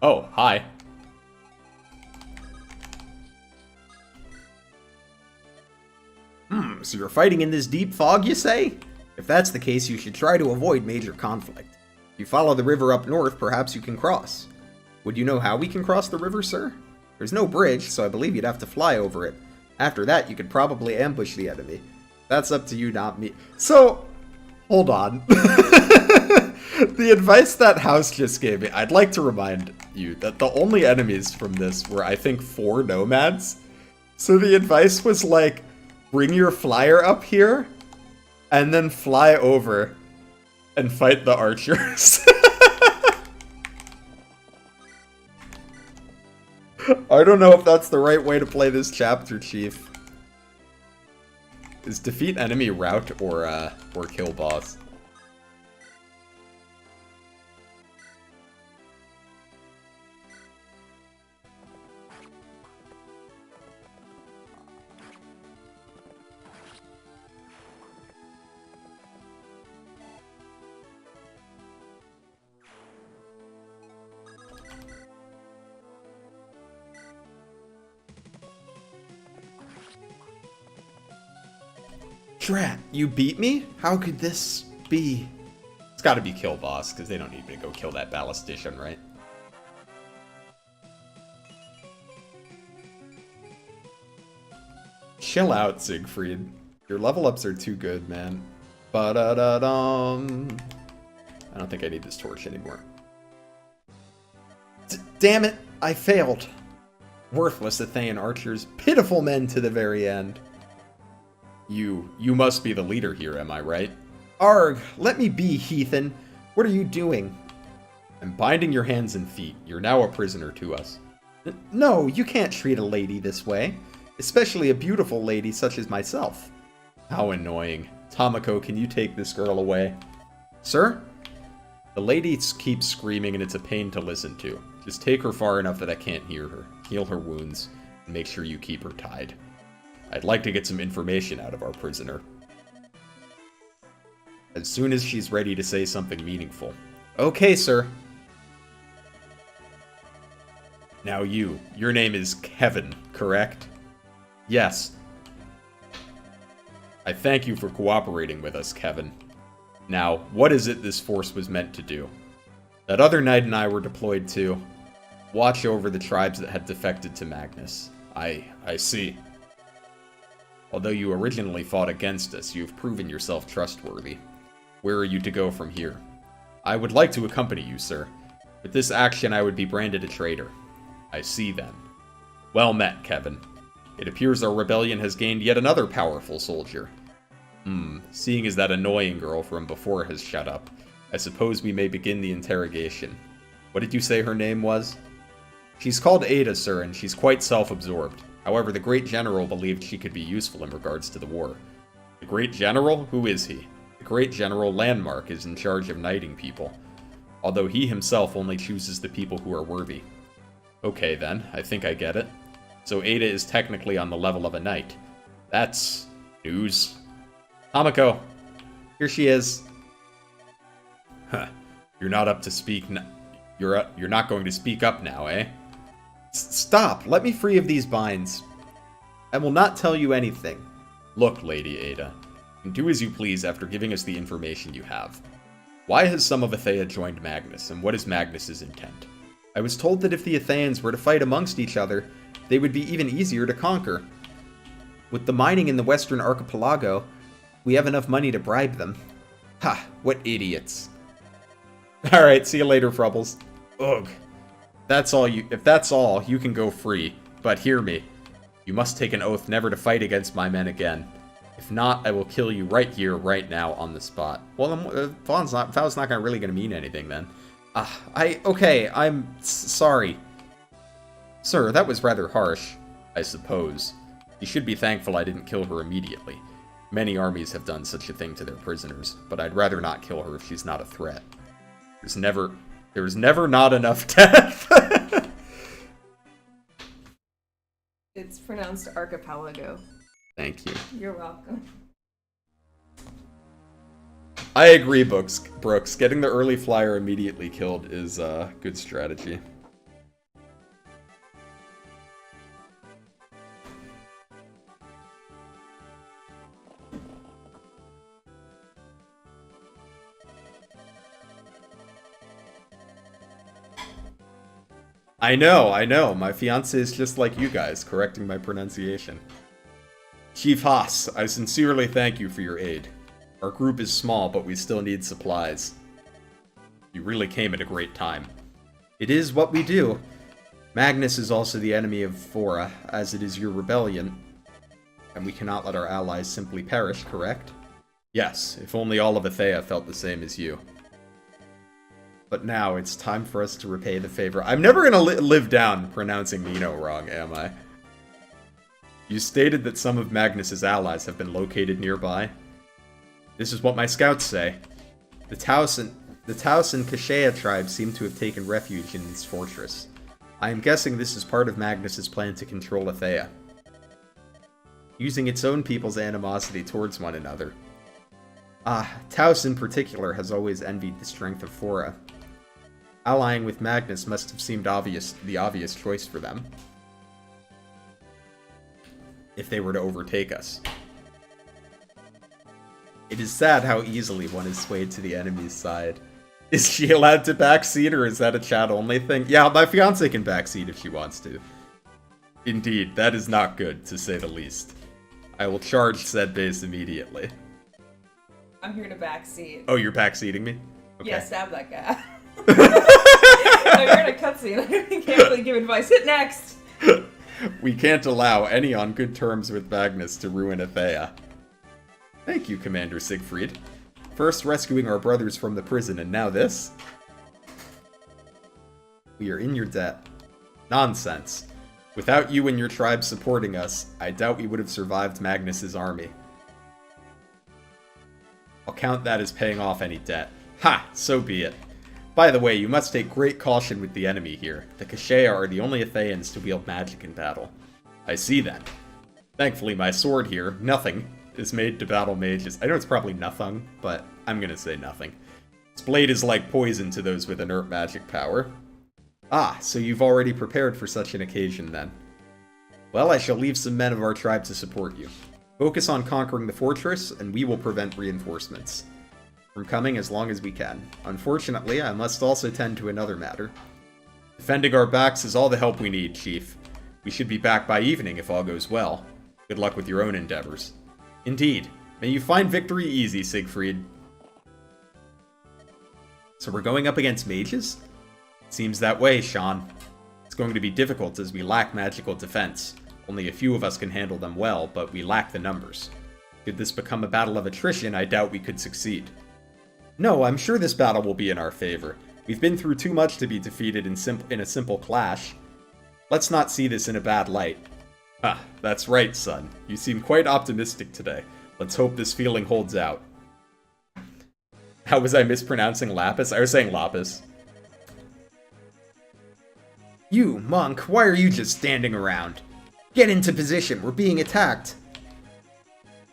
Oh, hi. So you're fighting in this deep fog, you say? If that's the case, you should try to avoid major conflict. If you follow the river up north, perhaps you can cross. Would you know how we can cross the river, sir? There's no bridge, so I believe you'd have to fly over it. After that, you could probably ambush the enemy. That's up to you, not me. So, hold on. The advice that house just gave me, I'd like to remind you that the only enemies from this were, I think, 4 nomads. So the advice was like, bring your flyer up here, and then fly over and fight the archers. I don't know if that's the right way to play this chapter, Chief. Is defeat enemy route or kill boss? Drat, you beat me? How could this be? It's gotta be kill boss, because they don't need me to go kill that ballistician, right? Chill out, Siegfried. Your level ups are too good, man. Ba-da-da-dum. I don't think I need this torch anymore. Damn it, I failed. Worthless Athenian archers, pitiful men to the very end. You must be the leader here, am I right? Arg, let me be, heathen. What are you doing? I'm binding your hands and feet. You're now a prisoner to us. No, you can't treat a lady this way. Especially a beautiful lady such as myself. How annoying. Tomoko, can you take this girl away? Sir? The lady keeps screaming and it's a pain to listen to. Just take her far enough that I can't hear her. Heal her wounds. And make sure you keep her tied. I'd like to get some information out of our prisoner. As soon as she's ready to say something meaningful. Okay, sir. Now your name is Kevin, correct? Yes. I thank you for cooperating with us, Kevin. Now, what is it this force was meant to do? That other knight and I were deployed to watch over the tribes that had defected to Magnus. I see. Although you originally fought against us, you have proven yourself trustworthy. Where are you to go from here? I would like to accompany you, sir. With this action, I would be branded a traitor. I see, then. Well met, Kevin. It appears our rebellion has gained yet another powerful soldier. Seeing as that annoying girl from before has shut up, I suppose we may begin the interrogation. What did you say her name was? She's called Ada, sir, and she's quite self-absorbed. However, the Great General believed she could be useful in regards to the war. The Great General? Who is he? The Great General Landmark is in charge of knighting people, although he himself only chooses the people who are worthy. Okay then, I think I get it. So Ada is technically on the level of a knight. That's news. Tomoko, here she is. Huh, you're not up to speak you're not going to speak up now, eh? Stop! Let me free of these binds. I will not tell you anything. Look, Lady Ada, you can do as you please after giving us the information you have. Why has some of Athea joined Magnus, and what is Magnus's intent? I was told that if the Athenians were to fight amongst each other, they would be even easier to conquer. With the mining in the Western Archipelago, we have enough money to bribe them. Ha! What idiots. Alright, see you later, Frubbles. Ugh. If that's all, you can go free. But hear me. You must take an oath never to fight against my men again. If not, I will kill you right here, right now, on the spot. Well, vow's not really gonna mean anything, then. Okay, I'm sorry. Sir, that was rather harsh, I suppose. You should be thankful I didn't kill her immediately. Many armies have done such a thing to their prisoners, but I'd rather not kill her if she's not a threat. There's never not enough death. It's pronounced archipelago. Thank you. You're welcome. I agree, Brooks. Getting the early flyer immediately killed is a good strategy. I know. My fiance is just like you guys, correcting my pronunciation. Chief Haas, I sincerely thank you for your aid. Our group is small, but we still need supplies. You really came at a great time. It is what we do. Magnus is also the enemy of Fora, as it is your rebellion. And we cannot let our allies simply perish, correct? Yes, if only all of hellyeah felt the same as you. But now it's time for us to repay the favor. I'm never gonna live down pronouncing Nino wrong, am I? You stated that some of Magnus's allies have been located nearby. This is what my scouts say. The Taos and hellyeah tribes seem to have taken refuge in this fortress. I am guessing this is part of Magnus's plan to control hellyeah, using its own people's animosity towards one another. Taos in particular has always envied the strength of Fora. Allying with Magnus must have seemed the obvious choice for them, if they were to overtake us. It is sad how easily one is swayed to the enemy's side. Is she allowed to backseat, or is that a chat-only thing? Yeah, my fiancé can backseat if she wants to. Indeed, that is not good, to say the least. I will charge said base immediately. I'm here to backseat. Oh, you're backseating me? Okay. Yeah, stab that guy. No, you're in a cutscene. I can't really give advice. Hit next! We can't allow any on good terms with Magnus to ruin hellyeah. Thank you, Commander Siegfried. First rescuing our brothers from the prison, and now this? We are in your debt. Nonsense. Without you and your tribe supporting us, I doubt we would have survived Magnus's army. I'll count that as paying off any debt. Ha! So be it. By the way, you must take great caution with the enemy here. The hellyeah are the only hellyeahs to wield magic in battle. I see that. Thankfully, my sword here, nothing, is made to battle mages. I know it's probably nothing, but I'm gonna say nothing. Its blade is like poison to those with inert magic power. Ah, so you've already prepared for such an occasion then. Well, I shall leave some men of our tribe to support you. Focus on conquering the fortress, and we will prevent reinforcements from coming as long as we can. Unfortunately, I must also tend to another matter. Defending our backs is all the help we need, Chief. We should be back by evening if all goes well. Good luck with your own endeavors. Indeed. May you find victory easy, Siegfried. So we're going up against mages? Seems that way, Sean. It's going to be difficult as we lack magical defense. Only a few of us can handle them well, but we lack the numbers. Should this become a battle of attrition, I doubt we could succeed. No, I'm sure this battle will be in our favor. We've been through too much to be defeated in a simple clash. Let's not see this in a bad light. Ah, that's right, son. You seem quite optimistic today. Let's hope this feeling holds out. How was I mispronouncing lapis? I was saying lapis. You, monk, why are you just standing around? Get into position, we're being attacked.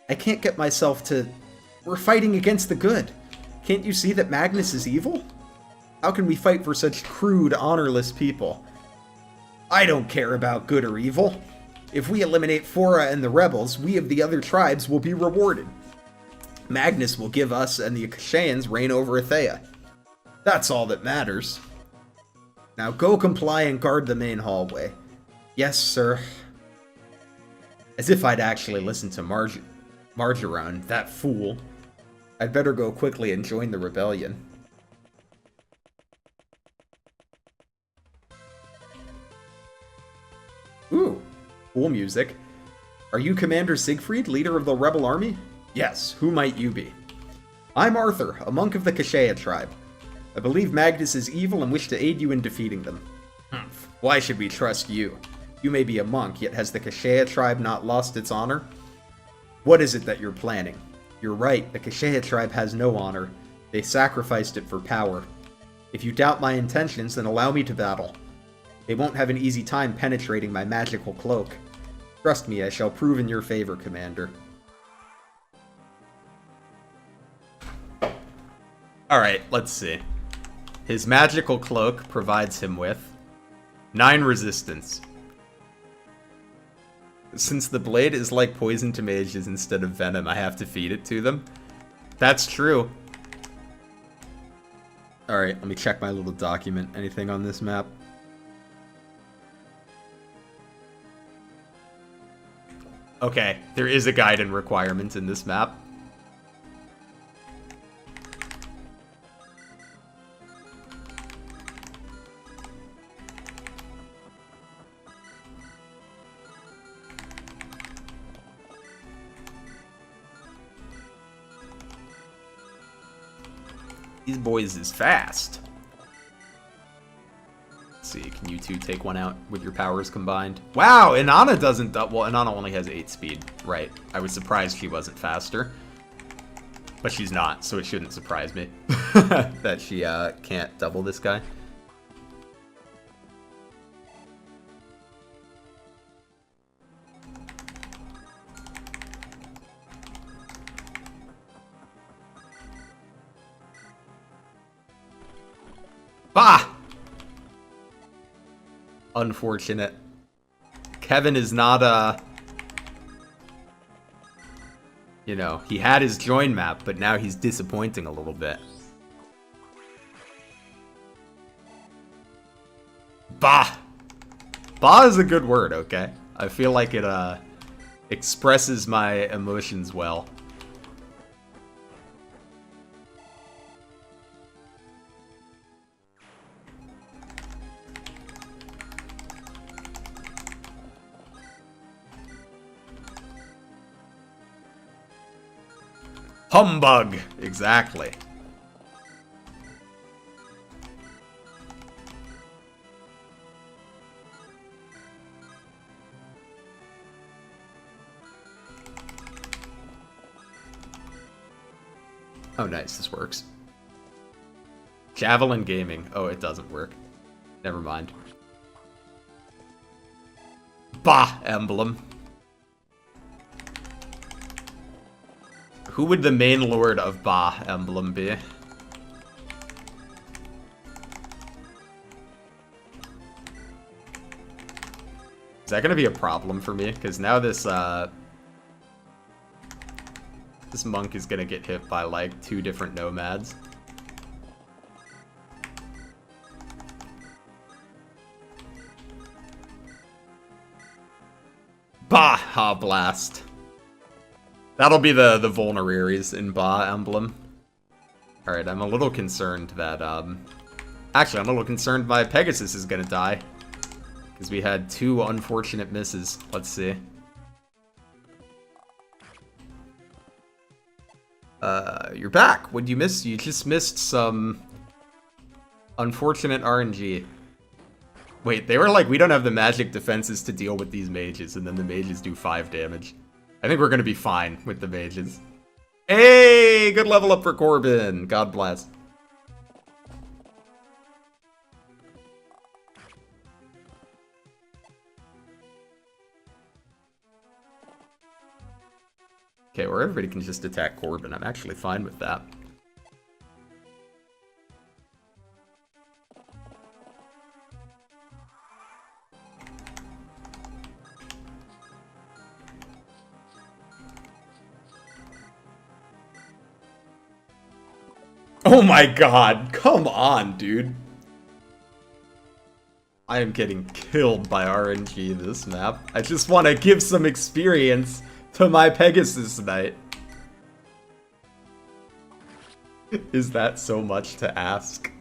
I can't get myself to... We're fighting against the good. Can't you see that Magnus is evil? How can we fight for such crude, honorless people? I don't care about good or evil. If we eliminate Fora and the rebels, we of the other tribes will be rewarded. Magnus will give us and the hellyeahs reign over hellyeah. That's all that matters. Now go comply and guard the main hallway. Yes, sir. As if I'd actually listen to Margeron, that fool. I'd better go quickly and join the rebellion. Ooh, cool music. Are you Commander Siegfried, leader of the rebel army? Yes, who might you be? I'm Arthur, a monk of the hellyeah tribe. I believe Magnus is evil and wish to aid you in defeating them. Why should we trust you? You may be a monk, yet has the hellyeah tribe not lost its honor? What is it that you're planning? You're right, the hellyeah tribe has no honor. They sacrificed it for power. If you doubt my intentions, then allow me to battle. They won't have an easy time penetrating my magical cloak. Trust me, I shall prove in your favor, Commander. Alright, let's see. His magical cloak provides him with 9 resistance. Since the blade is like poison to mages instead of venom, I have to feed it to them. That's true. Alright, let me check my little document. Anything on this map? Okay, there is a guide and requirement in this map. These boys is fast. Let's see, can you two take one out with your powers combined? Wow, Inanna doesn't... Well, Inanna only has 8 speed. Right. I was surprised she wasn't faster. But she's not, so it shouldn't surprise me that she can't double this guy. Bah! Unfortunate. Kevin is not, you know, he had his join map, but now he's disappointing a little bit. Bah! Bah is a good word, okay? I feel like it, expresses my emotions well. Humbug! Exactly. Oh, nice. This works. Javelin Gaming. Oh, it doesn't work. Never mind. Bah! Emblem. Who would the main lord of Ba Emblem be? Is that gonna be a problem for me? Because now this this monk is gonna get hit by like 2 different nomads. Baja Blast. That'll be the vulneraries in Ba Emblem. Alright, I'm a little concerned that, actually, I'm a little concerned my Pegasus is gonna die. Because we had 2 unfortunate misses. Let's see. You're back. What'd you miss? You just missed some unfortunate RNG. Wait, they were like, we don't have the magic defenses to deal with these mages, and then the mages do 5 damage. I think we're gonna be fine with the mages. Hey, good level up for Corbin. God bless. Okay, where everybody can just attack Corbin. I'm actually fine with that. Oh my god, come on, dude. I am getting killed by RNG this map. I just want to give some experience to my Pegasus Knight. Is that so much to ask?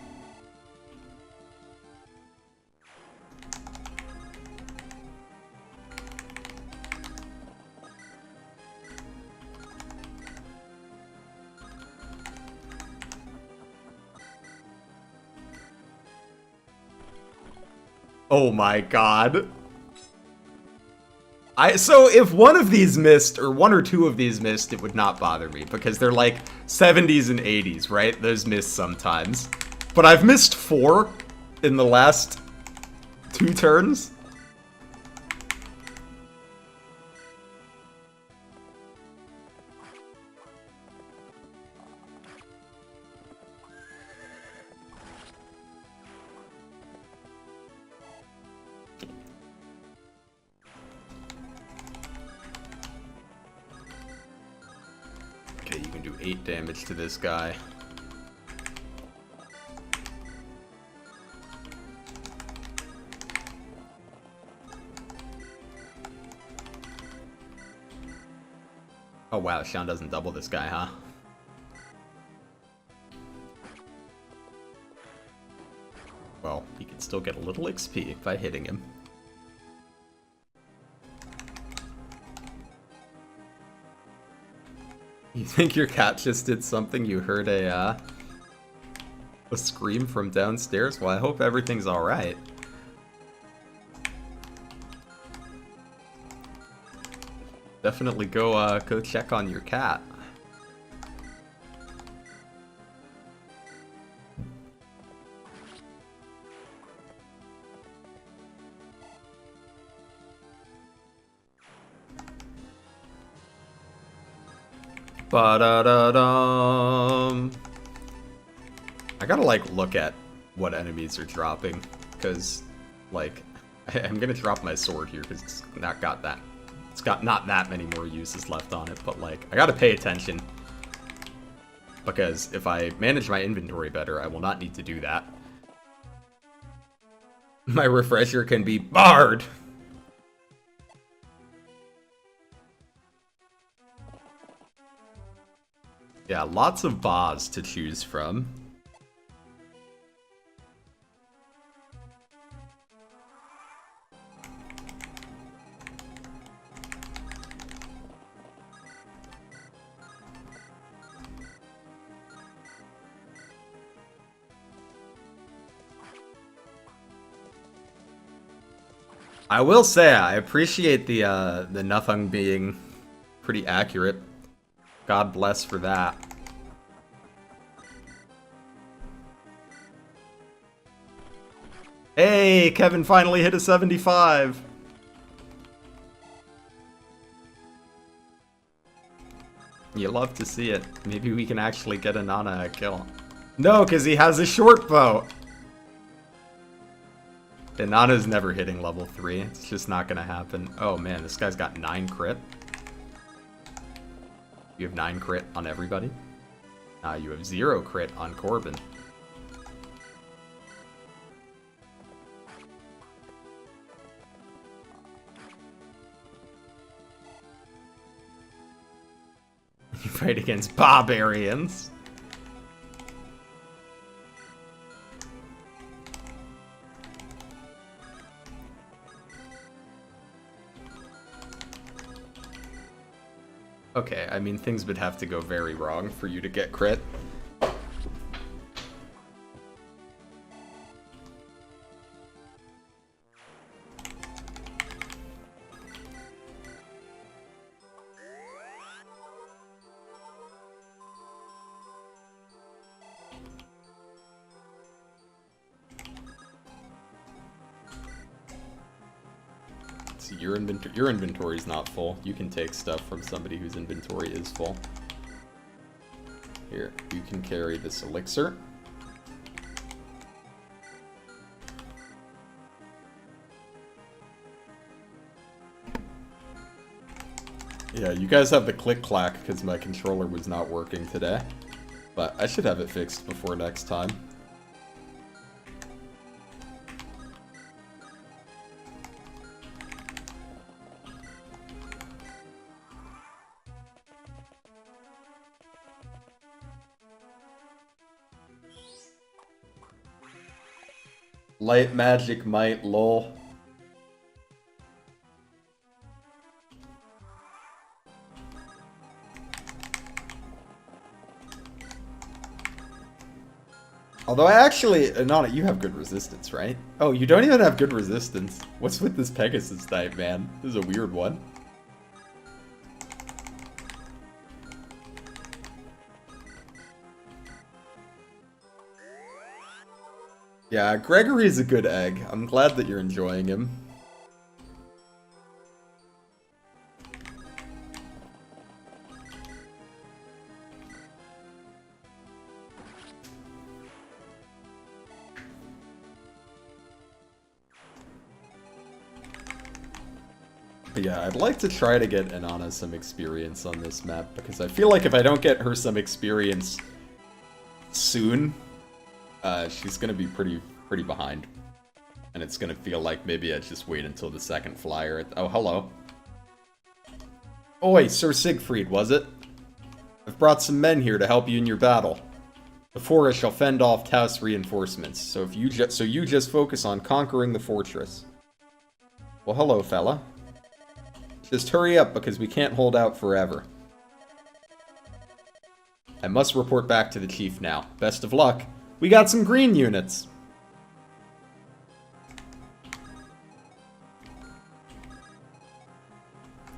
Oh my god. So if one of these missed, or 1 or 2 of these missed, it would not bother me, because they're like 70s and 80s, right? Those miss sometimes. But I've missed 4 in the last 2 turns. Okay, you can do 8 damage to this guy. Oh wow, Sean doesn't double this guy, huh? Well, he can still get a little XP by hitting him. You think your cat just did something? You heard a A scream from downstairs? Well, I hope everything's alright. Definitely go check on your cat. Ba-da-da-dum. I gotta, like, look at what enemies are dropping, because, like, I'm gonna drop my sword here, because it's not got that. It's got not that many more uses left on it, but, like, I gotta pay attention. Because if I manage my inventory better, I will not need to do that. My refresher can be barred! Yeah, lots of bars to choose from. I will say, I appreciate the nothing being pretty accurate. God bless for that. Hey, Kevin finally hit a 75. You love to see it. Maybe we can actually get a Nana a kill. No, because he has a short bow. And Nana's never hitting level 3. It's just not going to happen. Oh man, this guy's got 9 crit. You have 9 crit on everybody. You have 0 crit on Corbin. You fight against barbarians. Okay, I mean, things would have to go very wrong for you to get crit. Your inventory is not full. You can take stuff from somebody whose inventory is full. Here, you can carry this elixir. Yeah, you guys have the click-clack because my controller was not working today. But I should have it fixed before next time. Light magic might, lol. Although I actually, Anana, you have good resistance, right? Oh, you don't even have good resistance. What's with this Pegasus type, man? This is a weird one. Yeah, Gregory's a good egg. I'm glad that you're enjoying him. But yeah, I'd like to try to get Anana some experience on this map, because I feel like if I don't get her some experience soon, she's gonna be pretty behind. And it's gonna feel like maybe I just wait until the second flyer. Oh, hello. Oi, Sir Siegfried, was it? I've brought some men here to help you in your battle. The forest shall fend off Taos reinforcements, so you just focus on conquering the fortress. Well, hello, fella. Just hurry up, because we can't hold out forever. I must report back to the chief now. Best of luck. we got some green units.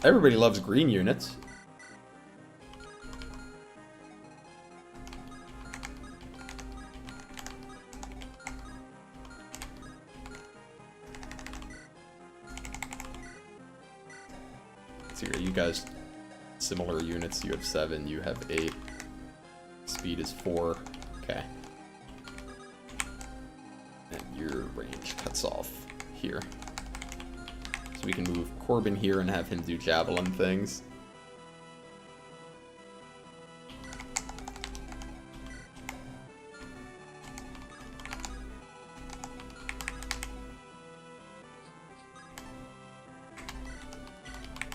Everybody loves green units. So you guys, similar units. You have 7, you have 8. Speed is 4. Okay. And your range cuts off here. So we can move Corbin here and have him do javelin things.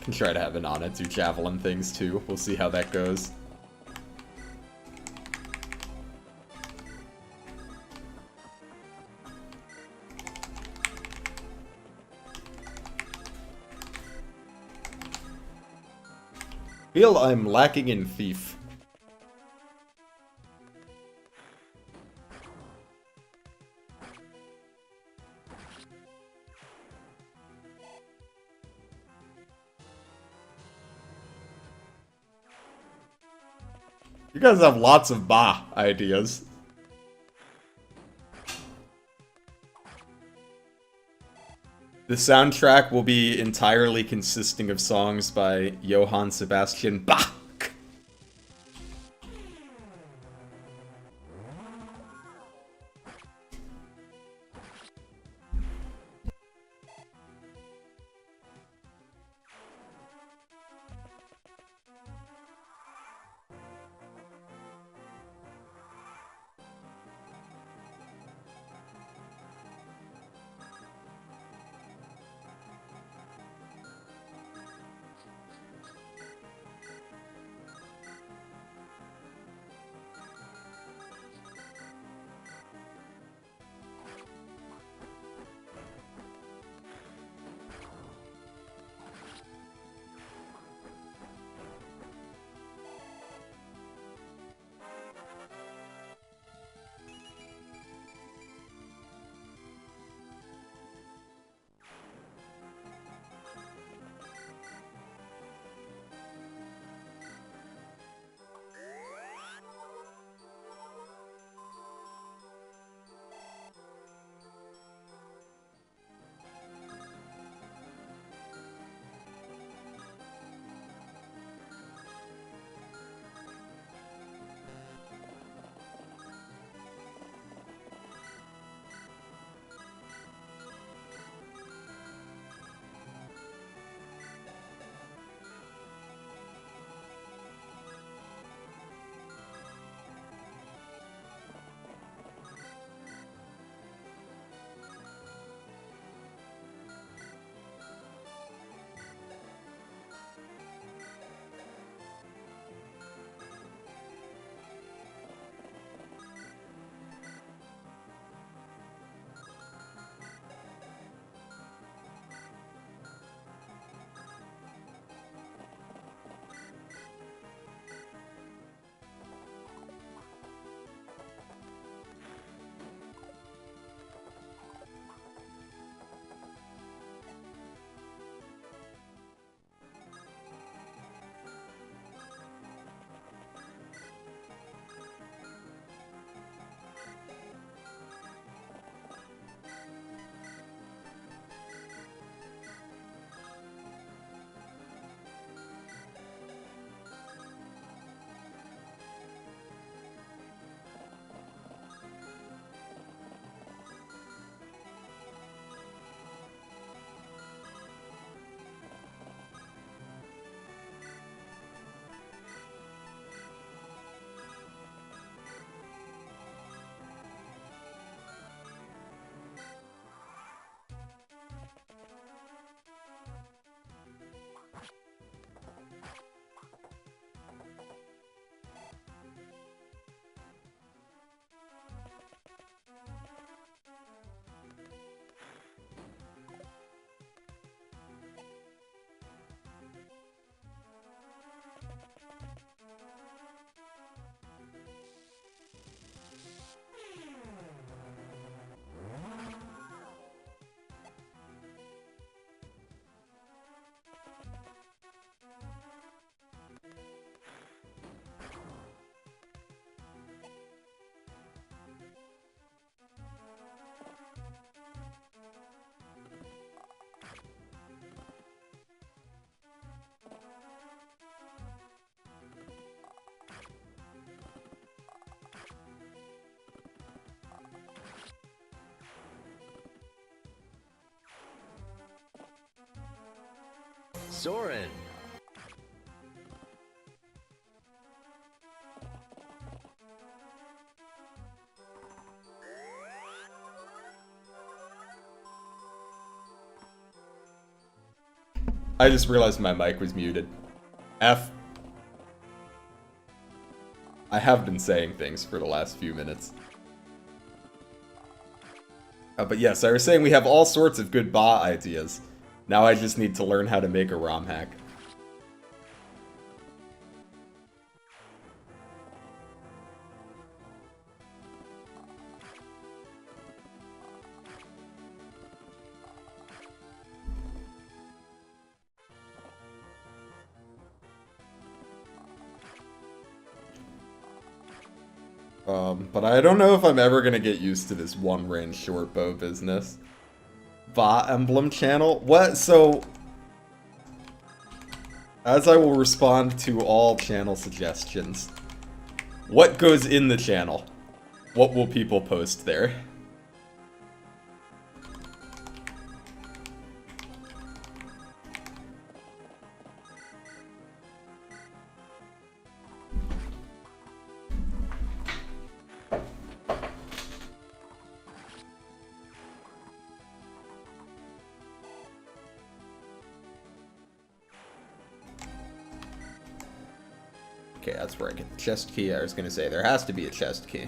Can try to have Annoy do javelin things too. We'll see how that goes. Feel I'm lacking in Thief. You guys have lots of Ba ideas. The soundtrack will be entirely consisting of songs by Johann Sebastian Bach. Soren. I just realized my mic was muted. F. I have been saying things for the last few minutes. But yes, I was saying we have all sorts of good ba ideas. Now I just need to learn how to make a ROM hack. But I don't know if I'm ever gonna get used to this one-range short bow business. Emblem channel? What? So... As I will respond to all channel suggestions. What goes in the channel? What will people post there? Okay, that's where I get the chest key. I was gonna say, there has to be a chest key.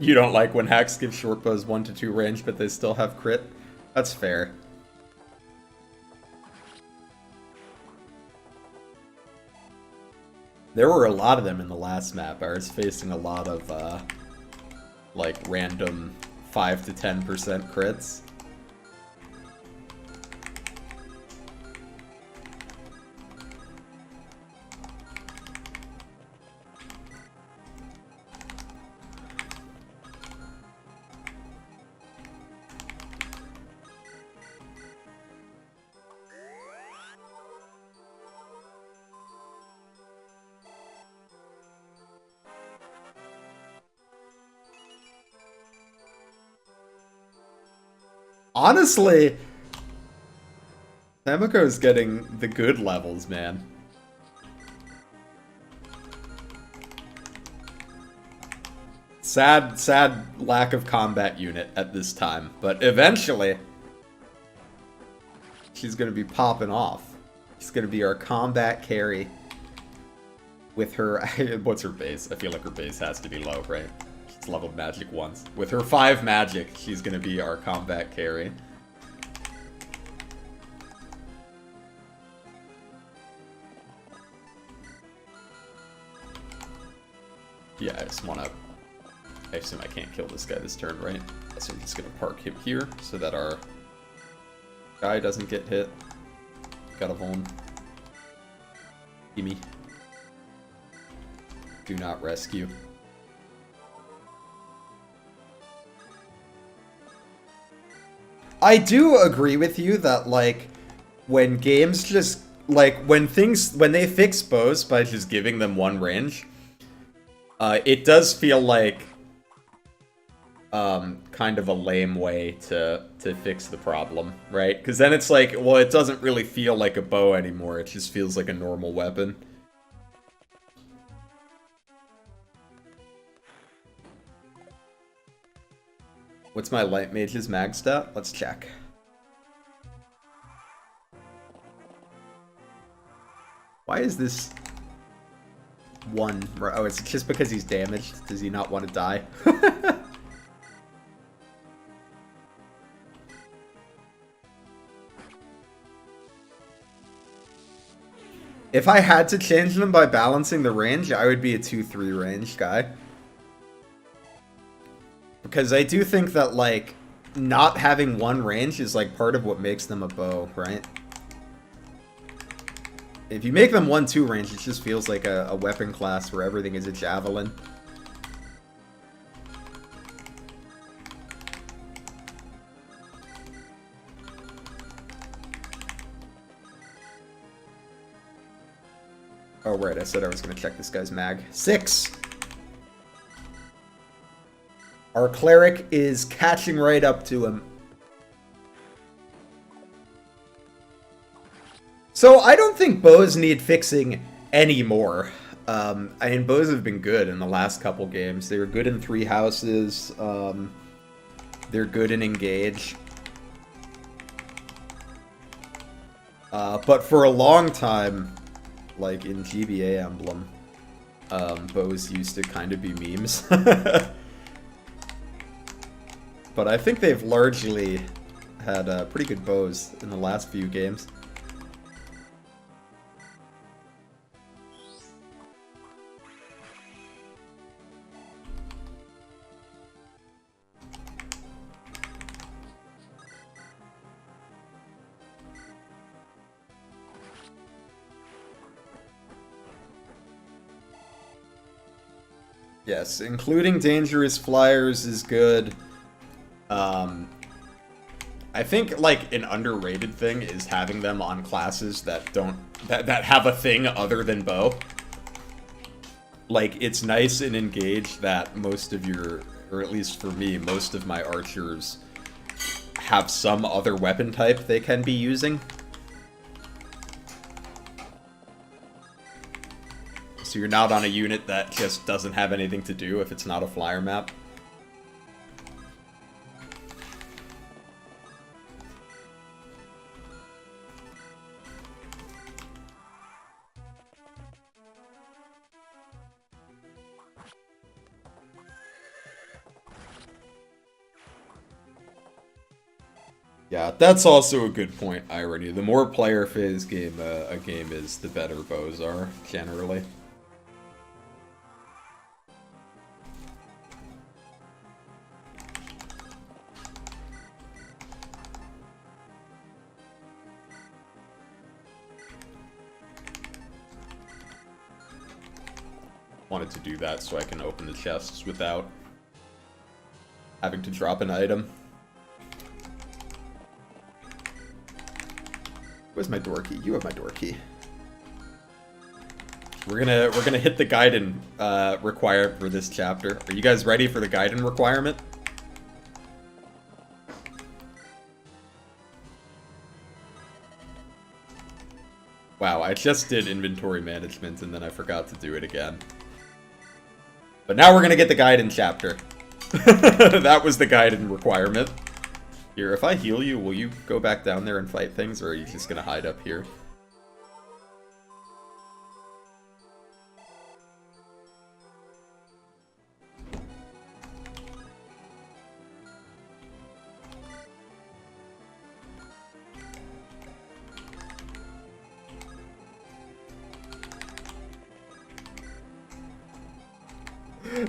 You don't like when hacks give short bows 1 to 2 range, but they still have crit? That's fair. There were a lot of them in the last map. I was facing a lot of, like, random 5 to 10% crits. Honestly, Samuko's getting the good levels, man. Sad lack of combat unit at this time, but eventually she's gonna be popping off. She's gonna be our combat carry with her. What's her base? I feel like her base has to be low, right? She's leveled magic once. With her 5 magic, she's gonna be our combat carry. Yeah, I just wanna... I assume I can't kill this guy this turn, right? So I'm just gonna park him here so that our guy doesn't get hit. Got a vuln. Gimme. Do not rescue. I do agree with you that, like, when games just, like, when they fix bows by just giving them 1 range, it does feel like kind of a lame way to fix the problem, right? Because then it's like, well, it doesn't really feel like a bow anymore. It just feels like a normal weapon. What's my light mage's mag stat? Let's check. Why is this 1? Oh, it's just because he's damaged. Does he not want to die? If I had to change them by balancing the range, I would be a 2-3 range guy. Because I do think that, like, not having 1 range is, like, part of what makes them a bow, right? If you make them 1-2 range, it just feels like a weapon class where everything is a javelin. Oh, right, I said I was going to check this guy's mag. 6! Our cleric is catching right up to him. So, I don't think bows need fixing anymore. I mean, bows have been good in the last couple games. They were good in 3 houses. They're good in engage. But for a long time, like in GBA Emblem, bows used to kind of be memes. But I think they've largely had pretty good bows in the last few games. Yes, including dangerous flyers is good. I think, like, an underrated thing is having them on classes that don't... that have a thing other than bow. Like, it's nice and engaged that most of your... or at least for me, most of my archers have some other weapon type they can be using. So you're not on a unit that just doesn't have anything to do if it's not a flyer map. Yeah, that's also a good point, Irony. The more player phase game a game is, the better bows are, generally. Wanted to do that so I can open the chests without having to drop an item. Where's my door key? You have my door key. We're gonna hit the Gaiden requirement for this chapter. Are you guys ready for the Gaiden requirement? Wow, I just did inventory management and then I forgot to do it again. But now we're gonna get the Gaiden chapter. That was the Gaiden requirement. Here, if I heal you, will you go back down there and fight things, or are you just gonna hide up here?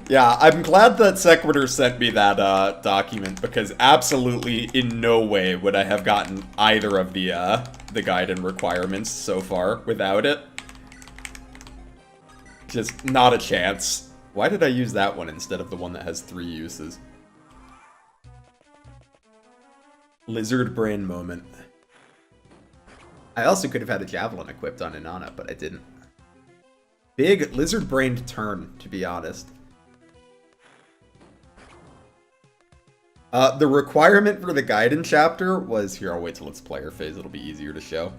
Yeah, I'm glad that Sequitur sent me that document, because absolutely in no way would I have gotten either of the Gaiden requirements so far without it. Just not a chance. Why did I use that one instead of the one that has 3 uses? Lizard brain moment. I also could have had a javelin equipped on Inanna, but I didn't. Big lizard-brained turn, to be honest. The requirement for the Gaiden chapter was... Here, I'll wait till it's player phase. It'll be easier to show.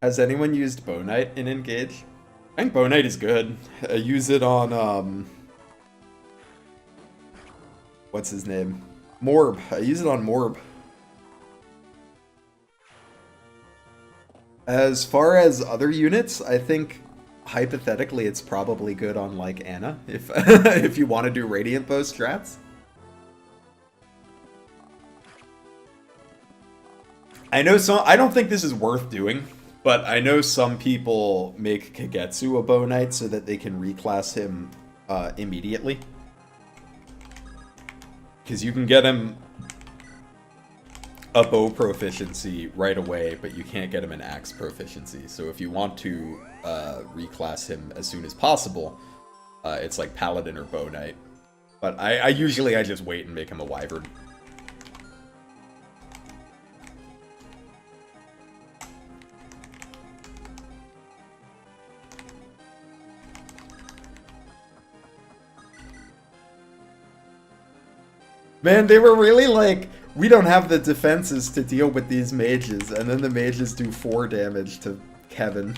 Has anyone used Bow Knight in Engage? I think Bow Knight is good. I use it on, what's his name? Morb. I use it on Morb. As far as other units, I think hypothetically, it's probably good on, like, Anna, if if you want to do Radiant Bow strats. I know some... I don't think this is worth doing, but I know some people make Kagetsu a Bow Knight so that they can reclass him immediately. Because you can get him a bow proficiency right away, but you can't get him an axe proficiency. So if you want to reclass him as soon as possible, it's like Paladin or Bow Knight. But I usually just wait and make him a Wyvern. Man, they were really like, we don't have the defenses to deal with these mages, and then the mages do 4 damage to Kevin.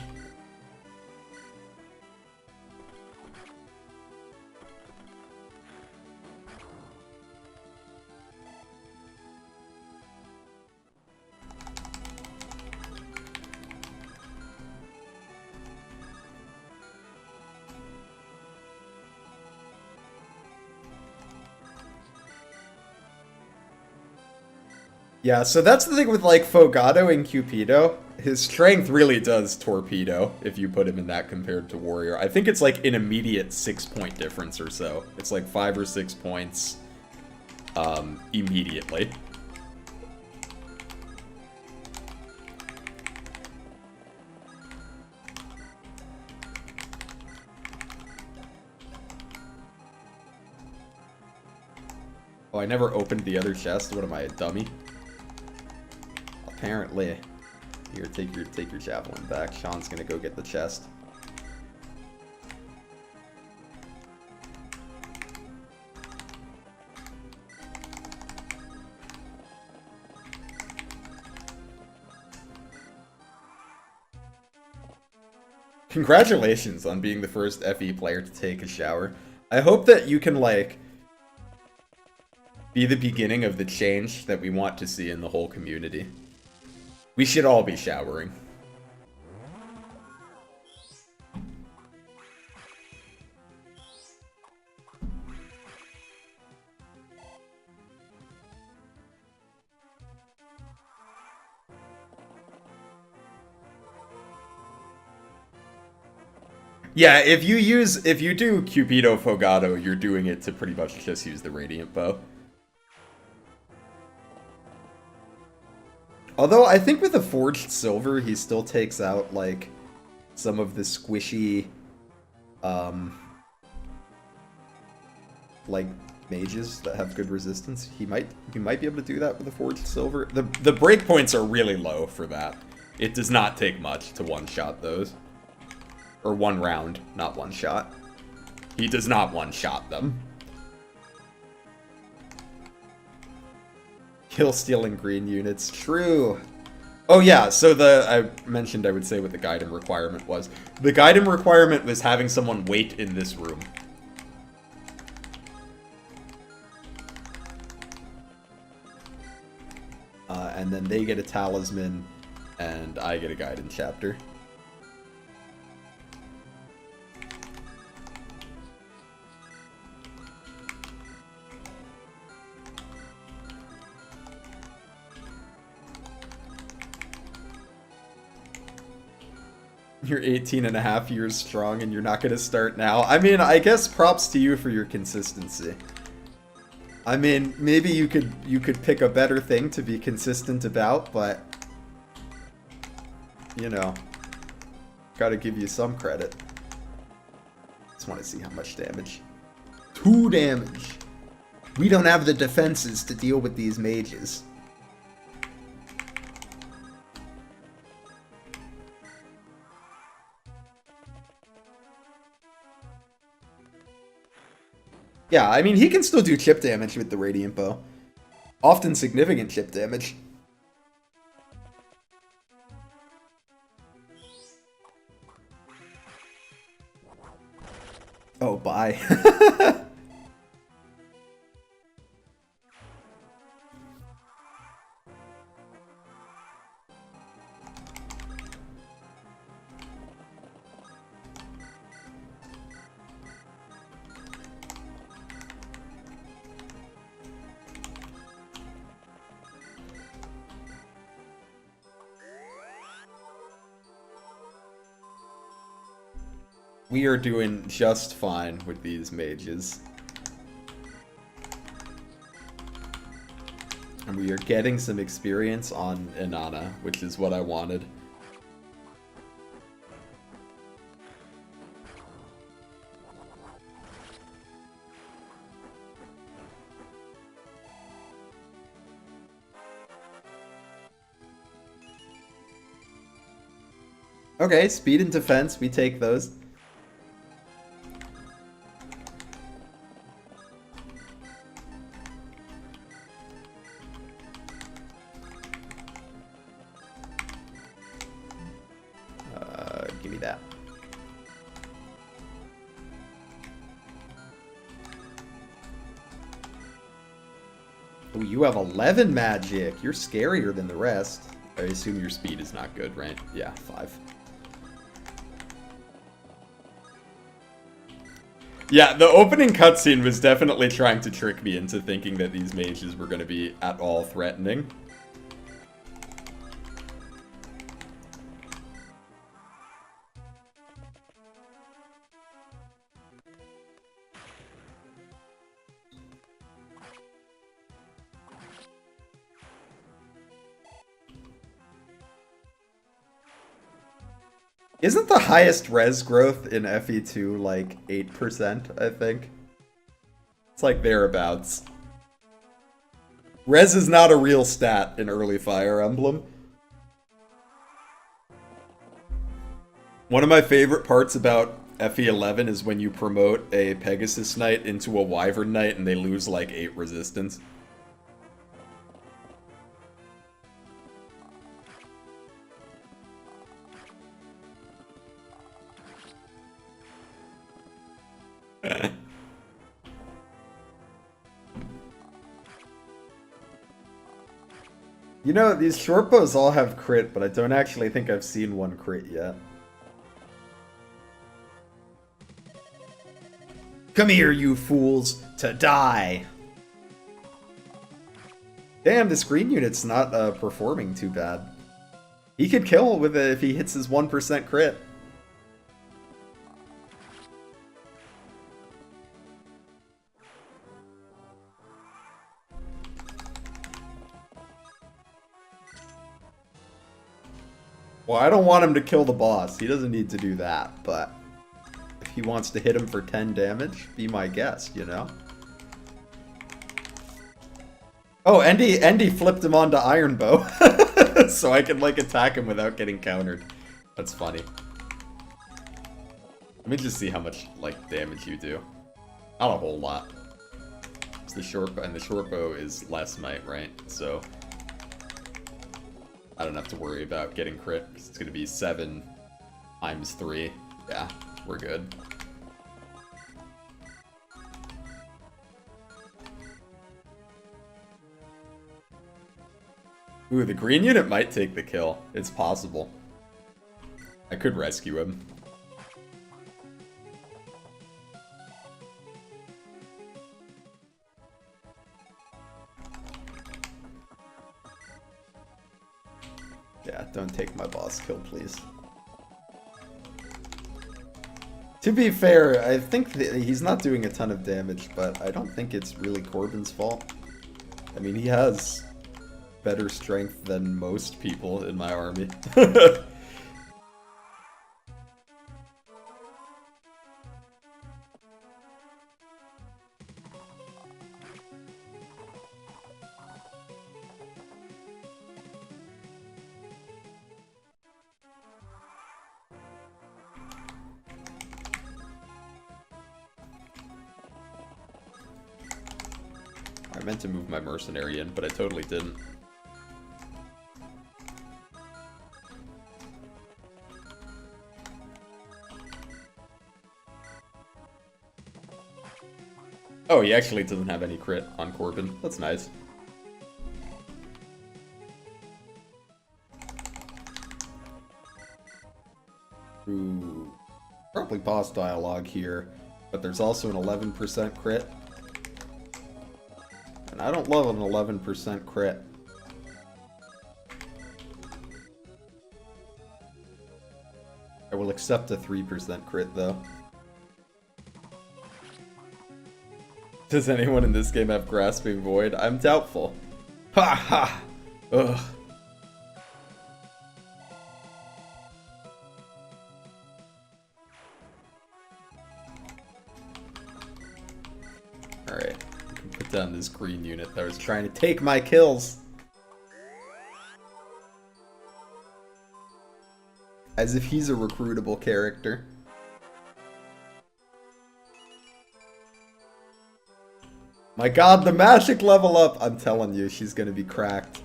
Yeah, so that's the thing with, like, Fogado and Cupido. His strength really does torpedo if you put him in that compared to Warrior. I think it's, like, an immediate 6-point difference or so. It's, like, 5 or 6 points immediately. Oh, I never opened the other chest. What am I, a dummy? Apparently. Here, take your javelin back. Sean's gonna go get the chest. Congratulations on being the first FE player to take a shower. I hope that you can, like, be the beginning of the change that we want to see in the whole community. We should all be showering. Yeah, if you do Cupido Fogado, you're doing it to pretty much just use the Radiant Bow. Although, I think with the Forged Silver, he still takes out, like, some of the squishy, like, mages that have good resistance. He might be able to do that with the Forged Silver. The breakpoints are really low for that. It does not take much to one-shot those. Or one round, not one shot. He does not one-shot them. Kill stealing green units. True. Oh yeah, so I mentioned I would say what the Gaiden requirement was. The Gaiden requirement was having someone wait in this room. And then they get a talisman, and I get a Gaiden chapter. You're 18 and a half years strong and you're not going to start now. I mean, I guess props to you for your consistency. I mean, maybe you could pick a better thing to be consistent about, but you know, gotta give you some credit. Just want to see how much damage. 2 damage. We don't have the defenses to deal with these mages. Yeah, I mean, he can still do chip damage with the Radiant Bow. Often significant chip damage. Oh, bye. We are doing just fine with these mages. And we are getting some experience on Inanna, which is what I wanted. Okay, speed and defense, we take those. Give me that. Oh, you have 11 magic. You're scarier than the rest. I assume your speed is not good, right? Yeah, 5. Yeah, the opening cutscene was definitely trying to trick me into thinking that these mages were going to be at all threatening. Isn't the highest res growth in FE2 like 8%, I think? It's like thereabouts. Res is not a real stat in early Fire Emblem. One of my favorite parts about FE11 is when you promote a Pegasus Knight into a Wyvern Knight and they lose like 8 resistance. You know, these short bows all have crit, but I don't actually think I've seen one crit yet. Come here, you fools, to die! Damn, this green unit's not performing too bad. He could kill with it if he hits his 1% crit. Well, I don't want him to kill the boss. He doesn't need to do that, but if he wants to hit him for 10 damage, be my guest, you know? Oh, Endy flipped him onto Iron Bow, so I can, like, attack him without getting countered. That's funny. Let me just see how much, like, damage you do. Not a whole lot. It's the short bow, and the short bow is less might, right? So I don't have to worry about getting crit, because it's going to be 7 times 3. Yeah, we're good. Ooh, the green unit might take the kill. It's possible. I could rescue him. Yeah, don't take my boss kill, please. To be fair, I think that he's not doing a ton of damage, but I don't think it's really Corbin's fault. I mean, he has better strength than most people in my army. I meant to move my mercenary in, but I totally didn't. Oh, he actually doesn't have any crit on Corbin. That's nice. Ooh. Probably boss dialogue here, but there's also an 11% crit. And I don't love an 11% crit. I will accept a 3% crit, though. Does anyone in this game have Grasping Void? I'm doubtful. Ha ha! Ugh. Alright, I can put down this green unit that was trying to take my kills. As if he's a recruitable character. My god, the magic level up! I'm telling you, she's gonna be cracked.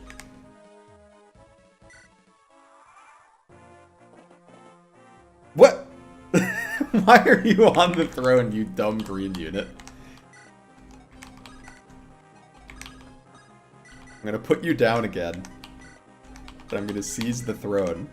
What? Why are you on the throne, you dumb green unit? I'm gonna put you down again. But I'm gonna seize the throne.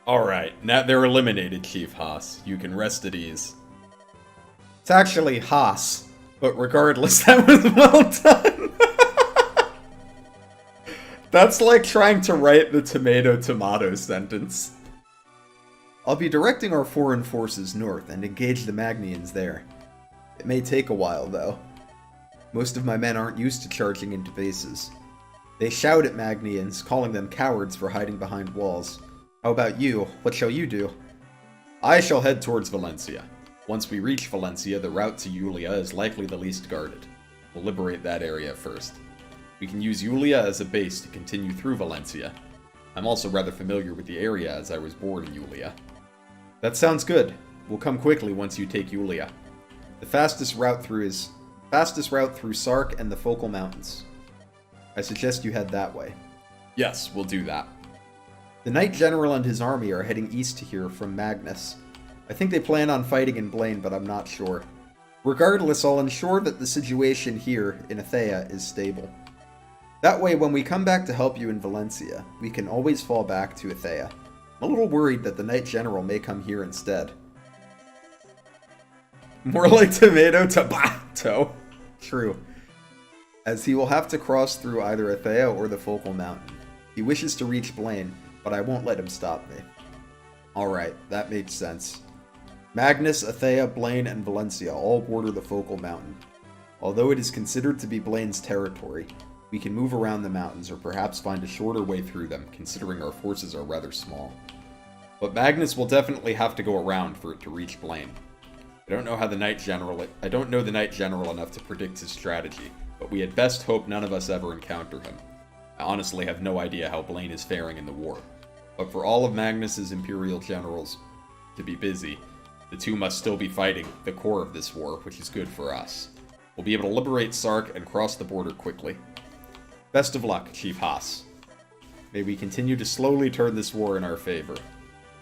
Alright, now they're eliminated, Chief Haas. You can rest at ease. It's actually Haas, but regardless, that was well done. That's like trying to write the tomato sentence. I'll be directing our foreign forces north and engage the Magnians there. It may take a while, though. Most of my men aren't used to charging into bases. They shout at Magnians, calling them cowards for hiding behind walls. How about you? What shall you do? I shall head towards Valencia. Once we reach Valencia, the route to hellyeah is likely the least guarded. We'll liberate that area first. We can use hellyeah as a base to continue through Valencia. I'm also rather familiar with the area as I was born in hellyeah. That sounds good. We'll come quickly once you take hellyeah. The fastest route through Sark and the Focal Mountains. I suggest you head that way. Yes, we'll do that. The Knight General and his army are heading east to here from Magnus. I think they plan on fighting in Blaine, but I'm not sure. Regardless, I'll ensure that the situation here in Hellyeah is stable. That way, when we come back to help you in Valencia, we can always fall back to Hellyeah. I'm a little worried that the Knight General may come here instead. More like tomato. True. As he will have to cross through either Hellyeah or the Focal Mountain. He wishes to reach Blaine, but I won't let him stop me. Alright, that makes sense. Magnus, Hellyeah, Blaine, and Valencia all border the Focal Mountain. Although it is considered to be Blaine's territory, we can move around the mountains or perhaps find a shorter way through them, considering our forces are rather small. But Magnus will definitely have to go around for it to reach Blaine. I don't know the Knight General enough to predict his strategy, but we had best hope none of us ever encounter him. I honestly have no idea how Blaine is faring in the war. But for all of Magnus's Imperial generals to be busy, the two must still be fighting the core of this war, which is good for us. We'll be able to liberate Sark and cross the border quickly. Best of luck, Chief Haas. May we continue to slowly turn this war in our favor.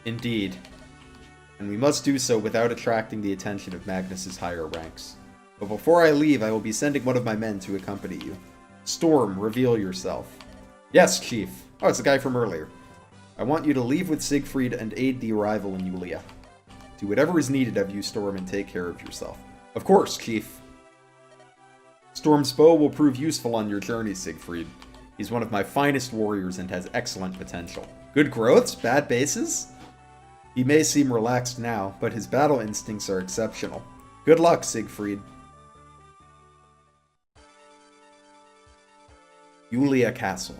Indeed. And we must do so without attracting the attention of Magnus's higher ranks. But before I leave, I will be sending one of my men to accompany you. Storm, reveal yourself. Yes, Chief. Oh, it's the guy from earlier. I want you to leave with Siegfried and aid the arrival in hellyeah. Do whatever is needed of you, Storm, and take care of yourself. Of course, Chief. Storm's bow will prove useful on your journey, Siegfried. He's one of my finest warriors and has excellent potential. Good growths? Bad bases? He may seem relaxed now, but his battle instincts are exceptional. Good luck, Siegfried. hellyeah Castle.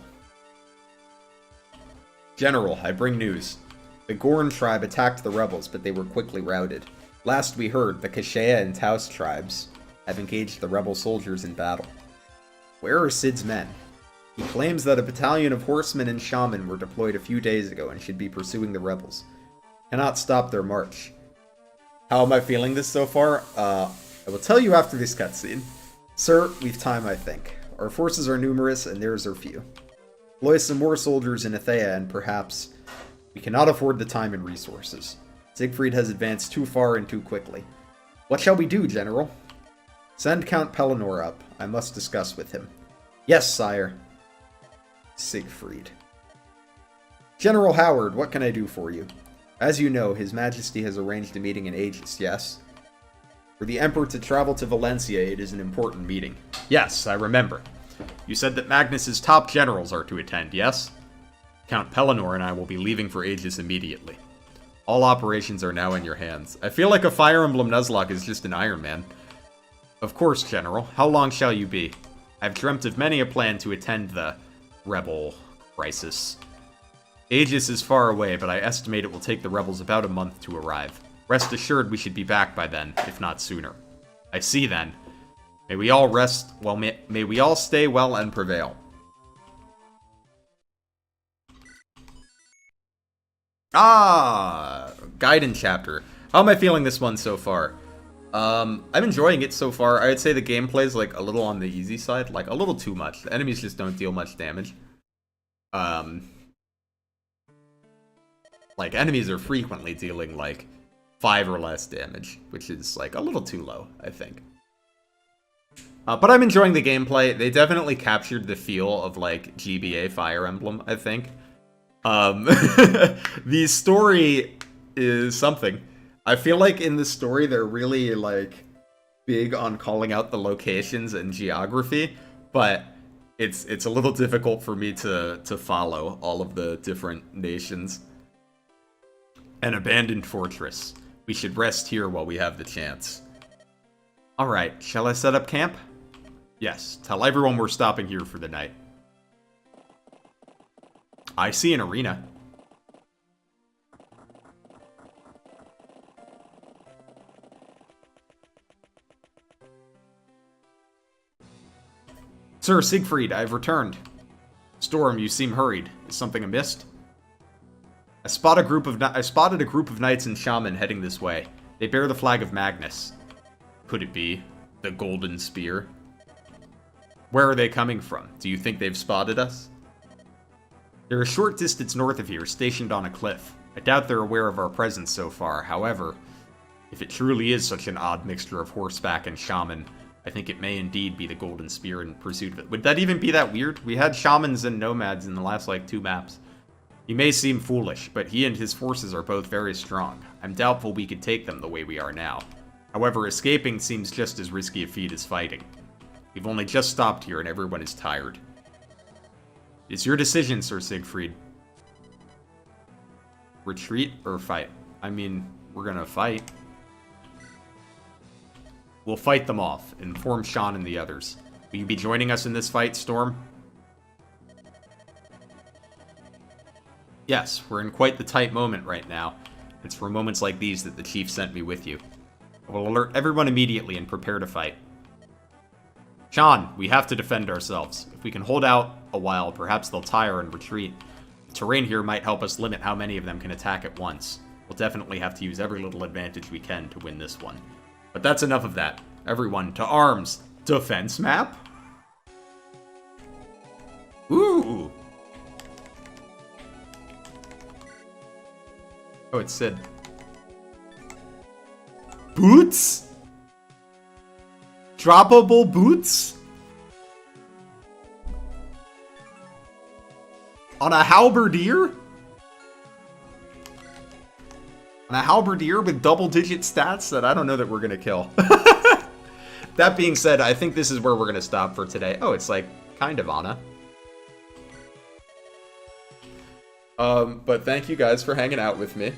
General, I bring news. The Gorn tribe attacked the rebels, but they were quickly routed. Last we heard, the Kashea and Taos tribes have engaged the rebel soldiers in battle. Where are Sid's men? He claims that a battalion of horsemen and shaman were deployed a few days ago and should be pursuing the rebels. Cannot stop their march. How am I feeling this so far? I will tell you after this cutscene. Sir, we've time, I think. Our forces are numerous and theirs are few. Deploy some more soldiers in Hellyeah and perhaps we cannot afford the time and resources. Siegfried has advanced too far and too quickly. What shall we do, General? Send Count Pellinor up. I must discuss with him. Yes, sire. Siegfried. General Howard, what can I do for you? As you know, His Majesty has arranged a meeting in Aegis, yes? For the Emperor to travel to Valencia, it is an important meeting. Yes, I remember. You said that Magnus's top generals are to attend, yes? Count Pellinor and I will be leaving for Aegis immediately. All operations are now in your hands. I feel like a Fire Emblem Nuzlocke is just an Iron Man. Of course, General. How long shall you be? I've dreamt of many a plan to attend the rebel crisis. Aegis is far away, but I estimate it will take the rebels about a month to arrive. Rest assured we should be back by then, if not sooner. I see then. May we all rest, well, may we all stay well and prevail. Ah, Gaiden chapter. How am I feeling this one so far? I'm enjoying it so far. I'd say the gameplay is like a little on the easy side, like a little too much. The enemies just don't deal much damage. Like enemies are frequently dealing like 5 or less damage, which is like a little too low, I think. But I'm enjoying the gameplay. They definitely captured the feel of like GBA Fire Emblem, I think. The story is something. I feel like in the story they're really like big on calling out the locations and geography, but it's a little difficult for me to follow all of the different nations. An abandoned fortress. We should rest here while we have the chance. Alright, shall I set up camp? Yes, tell everyone we're stopping here for the night. I see an arena. Sir Siegfried, I have returned. Storm, you seem hurried. Is something amiss? I spotted a group of knights and shaman heading this way. They bear the flag of Magnus. Could it be the Golden Spear? Where are they coming from? Do you think they've spotted us? They're a short distance north of here, stationed on a cliff. I doubt they're aware of our presence so far. However, if it truly is such an odd mixture of horseback and shaman, I think it may indeed be the Golden Spear in pursuit of it. Would that even be that weird? We had shamans and nomads in the last, like, 2 maps. He may seem foolish, but he and his forces are both very strong. I'm doubtful we could take them the way we are now. However, escaping seems just as risky a feat as fighting. We've only just stopped here and everyone is tired. It's your decision, Sir Siegfried. Retreat or fight? I mean, we're gonna fight. We'll fight them off. Inform Sean and the others. Will you be joining us in this fight, Storm? Yes, we're in quite the tight moment right now. It's for moments like these that the chief sent me with you. I will alert everyone immediately and prepare to fight. Sean, we have to defend ourselves. If we can hold out a while, perhaps they'll tire and retreat. The terrain here might help us limit how many of them can attack at once. We'll definitely have to use every little advantage we can to win this one. But that's enough of that. Everyone, to arms! Defense map? Ooh! Oh, it said... Boots? Droppable boots? On a halberdier? On a halberdier with double-digit stats that I don't know that we're gonna kill. That being said, I think this is where we're gonna stop for today. Oh, it's like, kind of Anna. But thank you guys for hanging out with me.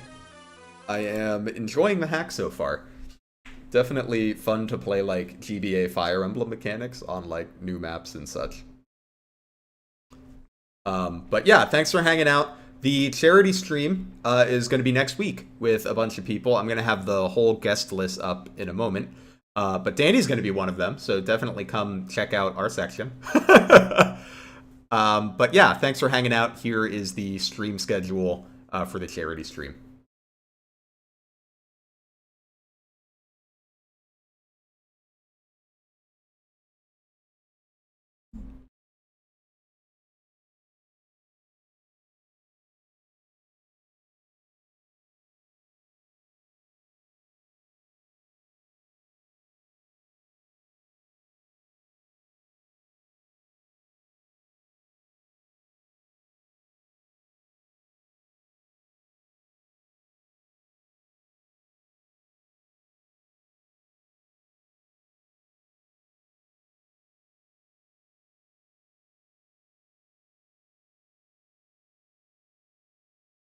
I am enjoying the hack so far. Definitely fun to play, like, GBA Fire Emblem mechanics on, like, new maps and such. But yeah, thanks for hanging out. The charity stream is going to be next week with a bunch of people. I'm going to have the whole guest list up in a moment. But Danny's going to be one of them, so definitely come check out our section. But yeah, thanks for hanging out. Here is the stream schedule for the charity stream.